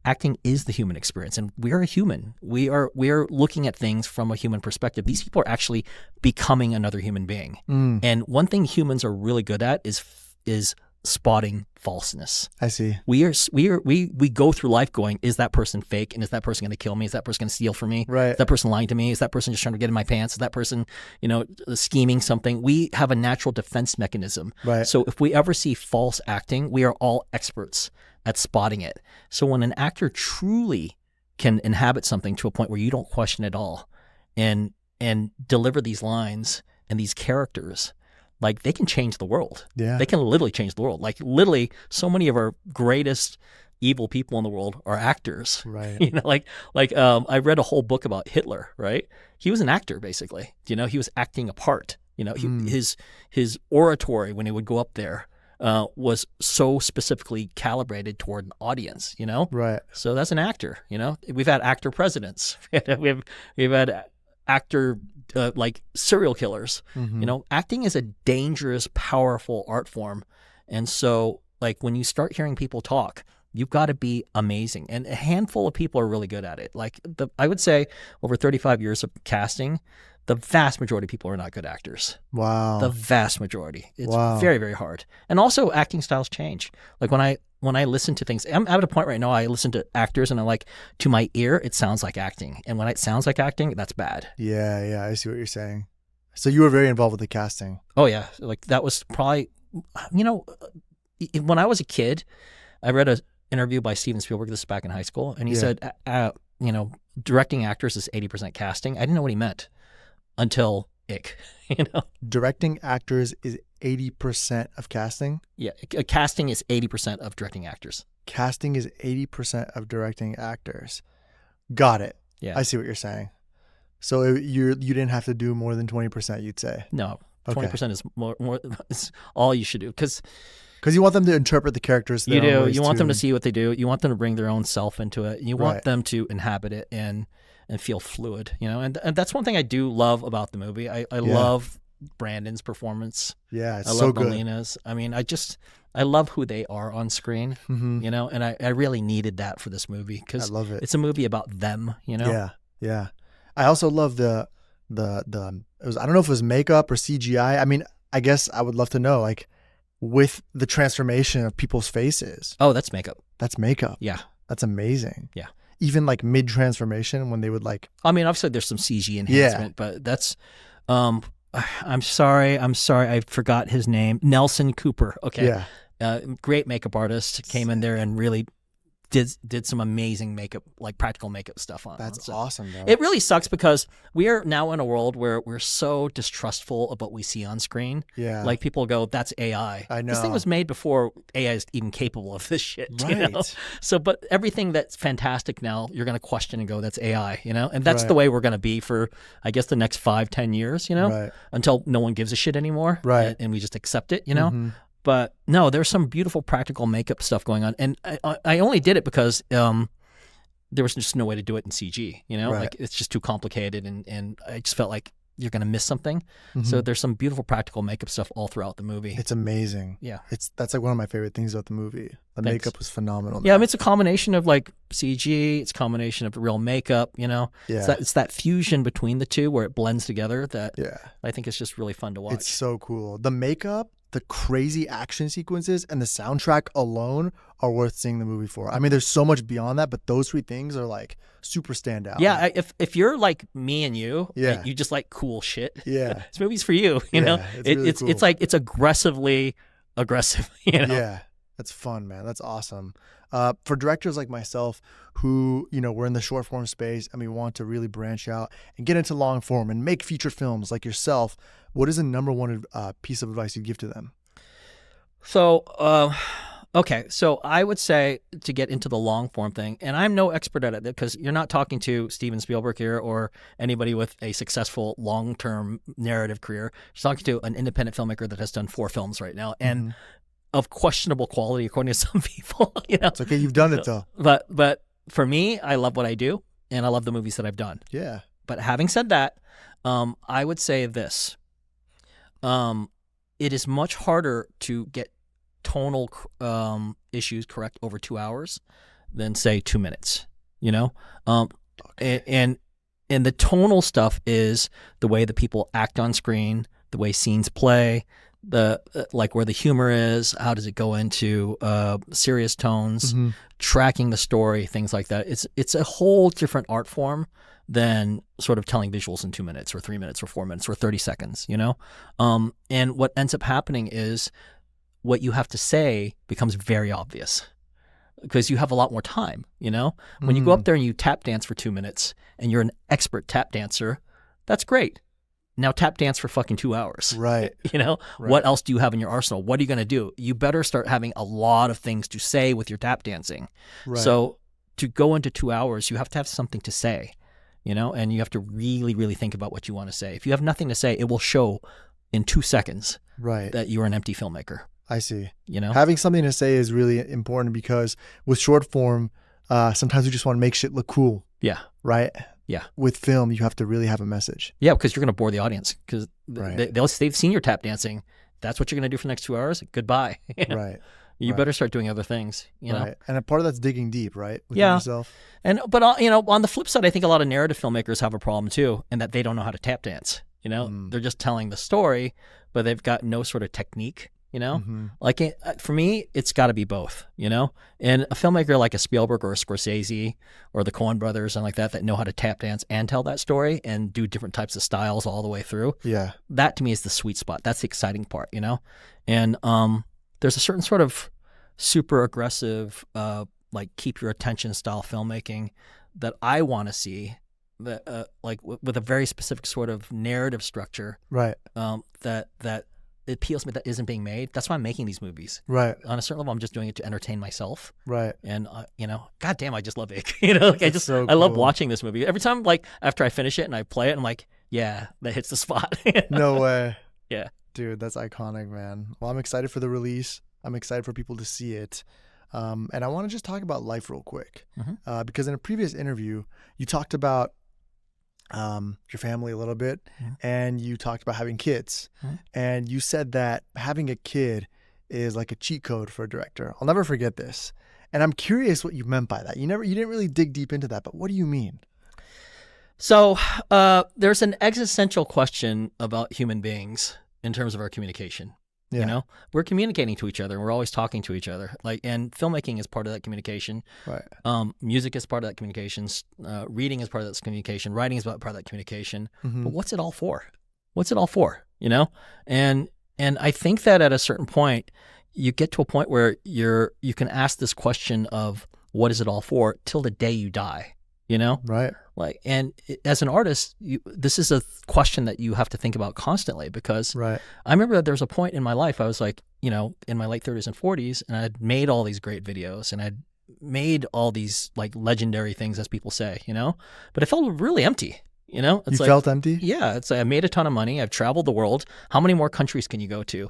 Acting is the human experience, and we are a human. We are looking at things from a human perspective. These people are actually becoming another human being. And one thing humans are really good at is spotting falseness. I see. We go through life going, is that person fake? And is that person going to kill me? Is that person going to steal from me? Right. Is that person lying to me? Is that person just trying to get in my pants? Is that person, scheming something? We have a natural defense mechanism. Right. So if we ever see false acting, we are all experts at spotting it. So when an actor truly can inhabit something to a point where you don't question at all and deliver these lines and these characters, like, they can change the world. Yeah. They can literally change the world. Like, literally, so many of our greatest evil people in the world are actors. Right. I read a whole book about Hitler, right? He was an actor, basically. He was acting a part. His oratory, when he would go up there, was so specifically calibrated toward an audience, Right. So that's an actor, We've had actor presidents. We've had actor like serial killers. Acting is a dangerous, powerful art form. And so, like, when you start hearing people talk, you've got to be amazing. And a handful of people are really good at it. Like, I would say over 35 years of casting, the vast majority of people are not good actors. Wow. The vast majority. It's very, very hard. And also, acting styles change. Like, when I listen to things, I'm at a point right now, I listen to actors and I'm like, to my ear, it sounds like acting. And when it sounds like acting, that's bad. Yeah, I see what you're saying. So you were very involved with the casting. Oh, yeah. Like, that was probably, when I was a kid, I read an interview by Steven Spielberg, this is back in high school, and he said, directing actors is 80% casting. I didn't know what he meant until Ick, Directing actors is 80% of casting? Yeah, casting is 80% of directing actors. Casting is 80% of directing actors. Got it. Yeah. I see what you're saying. So you didn't have to do more than 20%, you'd say? No, 20% is more is all you should do. Because you want them to interpret the characters. You do. You want them to see what they do. You want them to bring their own self into it. You want them to inhabit it and feel fluid, And that's one thing I do love about the movie. I love Brandon's performance. Yeah, it's I love so good. Melina's. I mean, I love who they are on screen, and I really needed that for this movie because I love it. It's a movie about them, Yeah. I also love the it was, I don't know if it was makeup or CGI. I mean, I guess I would love to know, like, with the transformation of people's faces. Oh, that's makeup. That's makeup. Yeah. That's amazing. Yeah. Even like mid transformation when they would like. I mean, obviously there's some CG enhancement, but that's. I'm sorry. I forgot his name. Nelson Cooper. Okay. Yeah. Great makeup artist, came in there and really did some amazing makeup, like practical makeup stuff on. That's awesome, bro. It really sucks because we are now in a world where we're so distrustful of what we see on screen. Yeah. Like, people go, that's AI. I know. This thing was made before AI is even capable of this shit. Right. So, but everything that's fantastic now, you're going to question and go, that's AI, And that's the way we're going to be for, I guess, the next 5-10 years, Right. Until no one gives a shit anymore. Right. And we just accept it, But no, there's some beautiful practical makeup stuff going on. And I only did it because there was just no way to do it in CG, Right. Like, it's just too complicated. And I just felt like you're going to miss something. So there's some beautiful practical makeup stuff all throughout the movie. It's amazing. Yeah. That's like one of my favorite things about the movie. The makeup was phenomenal. Yeah, I mean, it's a combination of like CG, it's a combination of real makeup, Yeah. It's that fusion between the two where it blends together that Yeah. I think it's just really fun to watch. It's so cool. The makeup, the crazy action sequences, and the soundtrack alone are worth seeing the movie for. I mean, there's so much beyond that, but those three things are like super standout. Yeah, if you're like me and you, Yeah. you just like cool shit. Yeah. This movie's for you, know? It's really cool. It's like, it's aggressively aggressive, Yeah. That's fun, man. That's awesome. For directors like myself who, we're in the short form space and we want to really branch out and get into long form and make feature films like yourself, what is the number one piece of advice you'd give to them? So Okay, so I would say to get into the long form thing, and I'm no expert at it because you're not talking to Steven Spielberg here or anybody with a successful long-term narrative career. You're talking to an independent filmmaker that has done 4 films right now and of questionable quality according to some people. It's okay. You've done it though. But for me, I love what I do and I love the movies that I've done. Yeah. But having said that, I would say this: it is much harder to get tonal issues correct over 2 hours than say 2 minutes, and the tonal stuff is the way that people act on screen, the way scenes play, the like where the humor is, how does it go into serious tones, tracking the story, things like that. It's a whole different art form than sort of telling visuals in 2 minutes or 3 minutes or 4 minutes or 30 seconds, and what ends up happening is what you have to say becomes very obvious because you have a lot more time, When you go up there and you tap dance for 2 minutes and you're an expert tap dancer, that's great. Now tap dance for fucking 2 hours. Right. Right. What else do you have in your arsenal? What are you going to do? You better start having a lot of things to say with your tap dancing. Right. So to go into 2 hours, you have to have something to say, and you have to really, really think about what you want to say. If you have nothing to say, it will show in 2 seconds that you're an empty filmmaker. I see. Having something to say is really important because with short form, sometimes we just want to make shit look cool. Yeah. Right? Yeah. With film, you have to really have a message. Yeah, because you're going to bore the audience because they've seen your tap dancing. That's what you're going to do for the next 2 hours. Goodbye. Right. You better start doing other things, Right. And a part of that's digging deep, right? Within yourself. But on the flip side, I think a lot of narrative filmmakers have a problem too, in that they don't know how to tap dance. They're just telling the story, but they've got no sort of technique. Like for me, it's got to be both, and a filmmaker like a Spielberg or a Scorsese or the Coen brothers and like that know how to tap dance and tell that story and do different types of styles all the way through. Yeah. That to me is the sweet spot. That's the exciting part, and there's a certain sort of super aggressive, like keep your attention style filmmaking that I want to see that, like with a very specific sort of narrative structure. Right. That it appeals to me that isn't being made. That's why I'm making these movies. Right. On a certain level, I'm just doing it to entertain myself. Right. And God damn, I just love it. I love watching this movie. Every time, like after I finish it and I play it, I'm like, yeah, that hits the spot. No way. Yeah. Dude, that's iconic, man. Well, I'm excited for the release. I'm excited for people to see it. And I want to just talk about life real quick. Because in a previous interview, you talked about your family a little bit, and you talked about having kids, and you said that having a kid is like a cheat code for a director. I'll never forget this, and I'm curious what you meant by that. You didn't really dig deep into that, but what do you mean? So there's an existential question about human beings in terms of our communication. Yeah. We're communicating to each other. And we're always talking to each other. And filmmaking is part of that communication. Right. Music is part of that communication. Reading is part of that communication. Writing is part of that communication. But what's it all for? What's it all for? And I think that at a certain point, you get to a point where you can ask this question of what is it all for till the day you die. Right. As an artist, this is a question that you have to think about constantly because right. I remember that there was a point in my life I was like, in my late 30s and 40s, and I'd made all these great videos and I'd made all these like legendary things, as people say, but it felt really empty. It's you felt empty? Yeah. It's like I made a ton of money. I've traveled the world. How many more countries can you go to?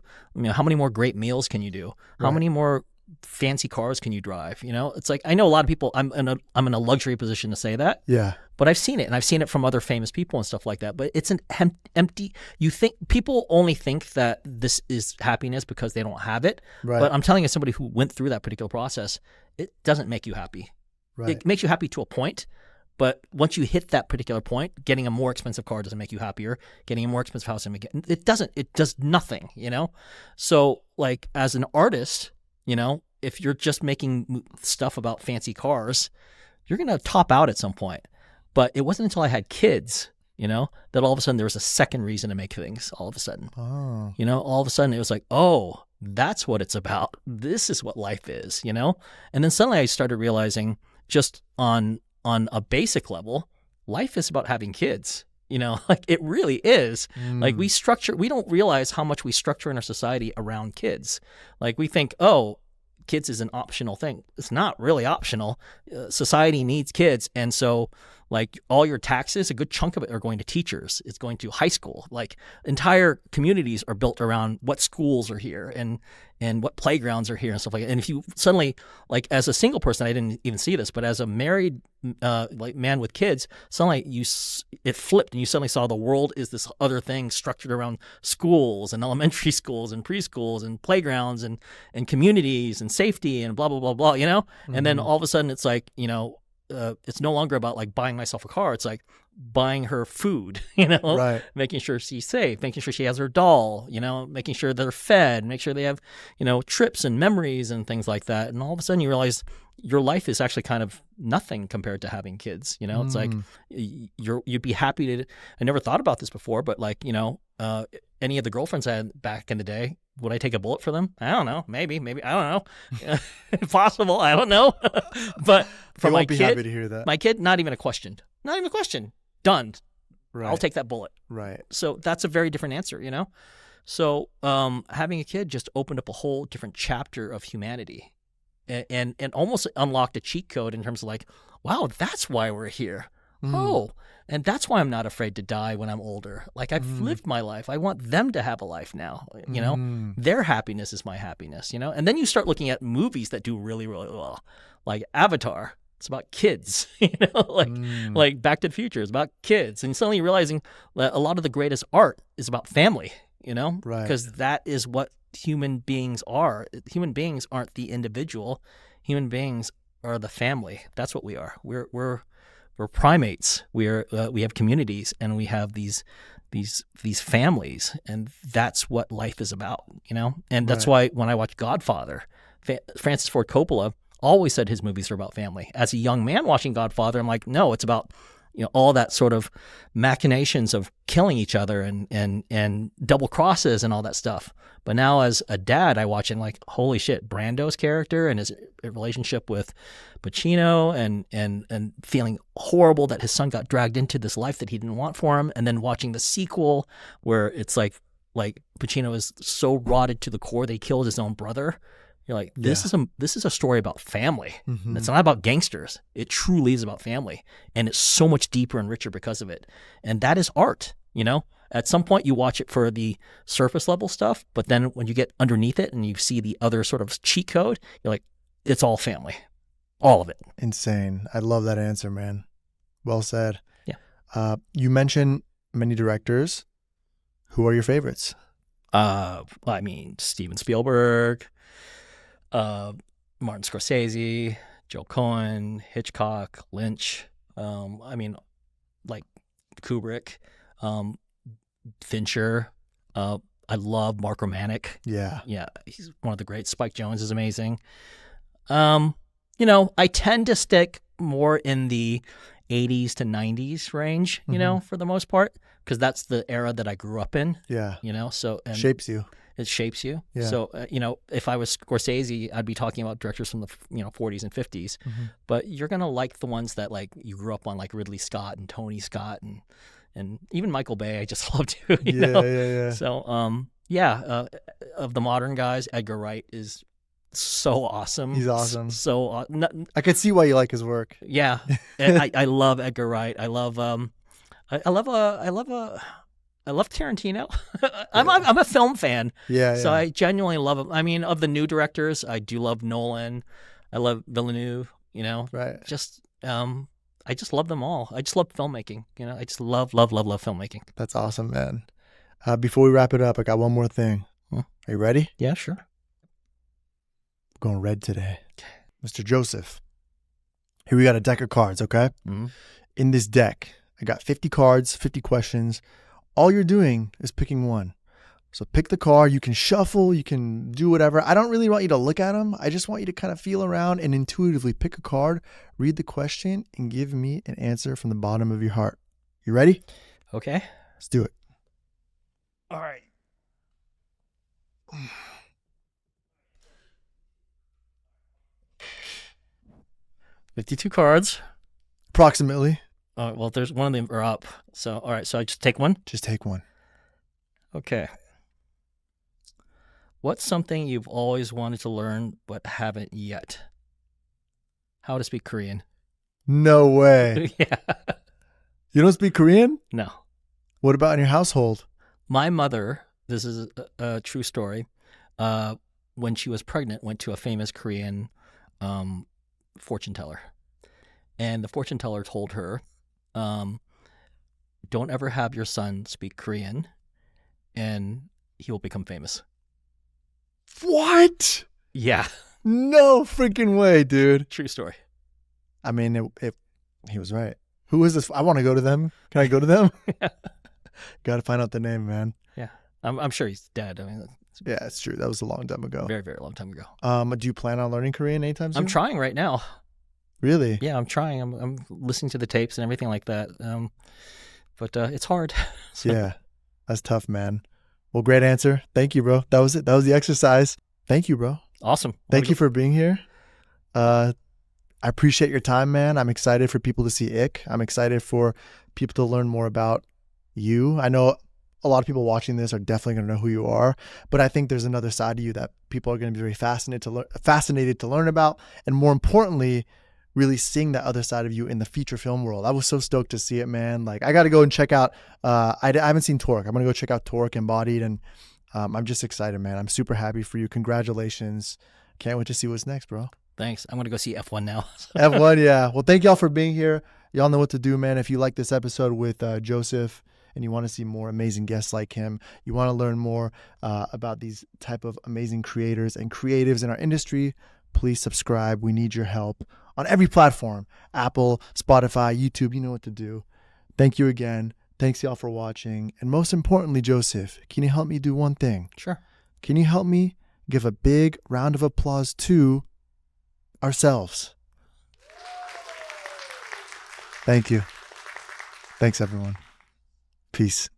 How many more great meals can you do? How many more fancy cars can you drive? It's like I know a lot of people. I'm in a luxury position to say that. Yeah. But I've seen it, and I've seen it from other famous people and stuff like that. But it's an empty. You think people only think that this is happiness because they don't have it. Right. But I'm telling you, as somebody who went through that particular process, it doesn't make you happy. Right. It makes you happy to a point. But once you hit that particular point, getting a more expensive car doesn't make you happier. Getting a more expensive house doesn't make it doesn't. It does nothing. So like as an artist, if you're just making stuff about fancy cars, you're going to top out at some point. But it wasn't until I had kids, that all of a sudden there was a second reason to make things all of a sudden. Oh. All of a sudden it was like, oh, that's what it's about. This is what life is, And then suddenly I started realizing just on a basic level, life is about having kids. Like it really is. Like we don't realize how much we structure in our society around kids. Like we think, oh, kids is an optional thing. It's not really optional. Society needs kids. And so like all your taxes, a good chunk of it are going to teachers. It's going to high school. Like entire communities are built around what schools are here and what playgrounds are here and stuff like that. And if you suddenly, like as a single person, I didn't even see this, but as a married like man with kids, suddenly it flipped and you suddenly saw the world is this other thing structured around schools and elementary schools and preschools and playgrounds and communities and safety and blah, blah, blah, blah, you know? Mm-hmm. And then all of a sudden it's like, you know, it's no longer about like buying myself a car. It's like buying her food, you know, right. Making sure she's safe, making sure she has her doll, you know, making sure they're fed, make sure they have, you know, trips and memories and things like that. And all of a sudden you realize your life is actually kind of nothing compared to having kids. You know, it's like you'd be happy to, I never thought about this before, but like, you know, any of the girlfriends I had back in the day, would I take a bullet for them? I don't know. Maybe. I don't know. Possible. I don't know. But for my kid, happy to hear that. My kid, not even a question. Not even a question. Done. Right. I'll take that bullet. Right. So that's a very different answer, you know? So having a kid just opened up a whole different chapter of humanity and almost unlocked a cheat code in terms of like, wow, that's why we're here. Oh, and that's why I'm not afraid to die when I'm older. Like I've lived my life. I want them to have a life now, you know? Their happiness is my happiness, you know? And then you start looking at movies that do really, really well. Like Avatar, it's about kids, you know? Like Back to the Future is about kids. And suddenly you're realizing that a lot of the greatest art is about family, you know? Right. Because that is what human beings are. Human beings aren't the individual. Human beings are the family. That's what we are. We're primates. We have communities and we have these families, and that's what life is about, you know. And that's why when I watch Godfather, Francis Ford Coppola always said his movies are about family. As a young man watching Godfather, I'm like, no, it's about, you know, all that sort of machinations of killing each other and double crosses and all that stuff. But now as a dad, I watch it and like, holy shit, Brando's character and his relationship with Pacino and feeling horrible that his son got dragged into this life that he didn't want for him. And then watching the sequel where it's like Pacino is so rotted to the core that he killed his own brother. You're like, this is a story about family. Mm-hmm. It's not about gangsters. It truly is about family. And it's so much deeper and richer because of it. And that is art, you know? At some point you watch it for the surface level stuff, but then when you get underneath it and you see the other sort of cheat code, you're like, it's all family. All of it. Insane. I love that answer, man. Well said. Yeah. You mentioned many directors. Who are your favorites? I mean, Steven Spielberg, Martin Scorsese, Joe Cohen, Hitchcock, Lynch. I mean, like Kubrick, Fincher. I love Mark Romanek. Yeah. He's one of the greats. Spike Jonze is amazing. You know, I tend to stick more in the 80s to 90s range, you know, for the most part, because that's the era that I grew up in. Yeah. You know, so and shapes you. It shapes you. Yeah. So, you know, if I was Scorsese, I'd be talking about directors from the 40s and 50s. Mm-hmm. But you're gonna like the ones that like you grew up on, like Ridley Scott and Tony Scott and even Michael Bay. I just love to. You know? Yeah. So, of the modern guys, Edgar Wright is so awesome. He's awesome. I could see why you like his work. Yeah, I love Edgar Wright. I love Tarantino. I'm a film fan. Yeah. So I genuinely love him. I mean, of the new directors, I do love Nolan. I love Villeneuve. You know, right? I just love them all. I just love filmmaking. You know, I just love filmmaking. That's awesome, man. Before we wrap it up, I got one more thing. Are you ready? Yeah, sure. Going red today. Mr. Joseph. Here we got a deck of cards, okay? Mm-hmm. In this deck, I got 50 cards, 50 questions. All you're doing is picking one. So pick the card. You can shuffle. You can do whatever. I don't really want you to look at them. I just want you to kind of feel around and intuitively pick a card, read the question, and give me an answer from the bottom of your heart. You ready? Okay. Let's do it. All right. 52 cards. Approximately. Well, there's one of them are up. So, all right. So I just take one? Just take one. Okay. What's something you've always wanted to learn but haven't yet? How to speak Korean. No way. Yeah. You don't speak Korean? No. What about in your household? My mother, this is a true story, when she was pregnant, went to a famous Korean fortune teller. And the fortune teller told her, don't ever have your son speak Korean and he will become famous. What? Yeah. No freaking way, dude. True story. I mean, he was right. Who is this? I want to go to them. Can I go to them? Got to find out the name, man. Yeah. I'm sure he's dead. I mean, Yeah, it's true. That was a long time ago. very, very long time ago. Do you plan on learning Korean anytime soon? I'm trying right now. Really? Yeah, I'm trying. I'm listening to the tapes and everything like that. But it's hard. So, Yeah, that's tough, man. Well, great answer. Thank you, bro. That was it. That was the exercise. Thank you, bro. awesome. Thank you for being here. I appreciate your time, man. I'm excited for people to see Ick. I'm excited for people to learn more about you. I know a lot of people watching this are definitely going to know who you are, but I think there's another side of you that people are going to be very fascinated to learn about, and more importantly, really seeing that other side of you in the feature film world. I was so stoked to see it, man. Like, I got to go and check out. I haven't seen Torque. I'm going to go check out Torque Embodied, and I'm just excited, man. I'm super happy for you. Congratulations. Can't wait to see what's next, bro. Thanks. I'm going to go see F1 now. F1, yeah. Well, thank y'all for being here. Y'all know what to do, man. If you like this episode with Joseph and you want to see more amazing guests like him, you want to learn more about these type of amazing creators and creatives in our industry, please subscribe. We need your help on every platform. Apple, Spotify, YouTube, you know what to do. Thank you again. Thanks y'all for watching. And most importantly, Joseph, can you help me do one thing? Sure. Can you help me give a big round of applause to ourselves? Thank you. Thanks, everyone. Peace.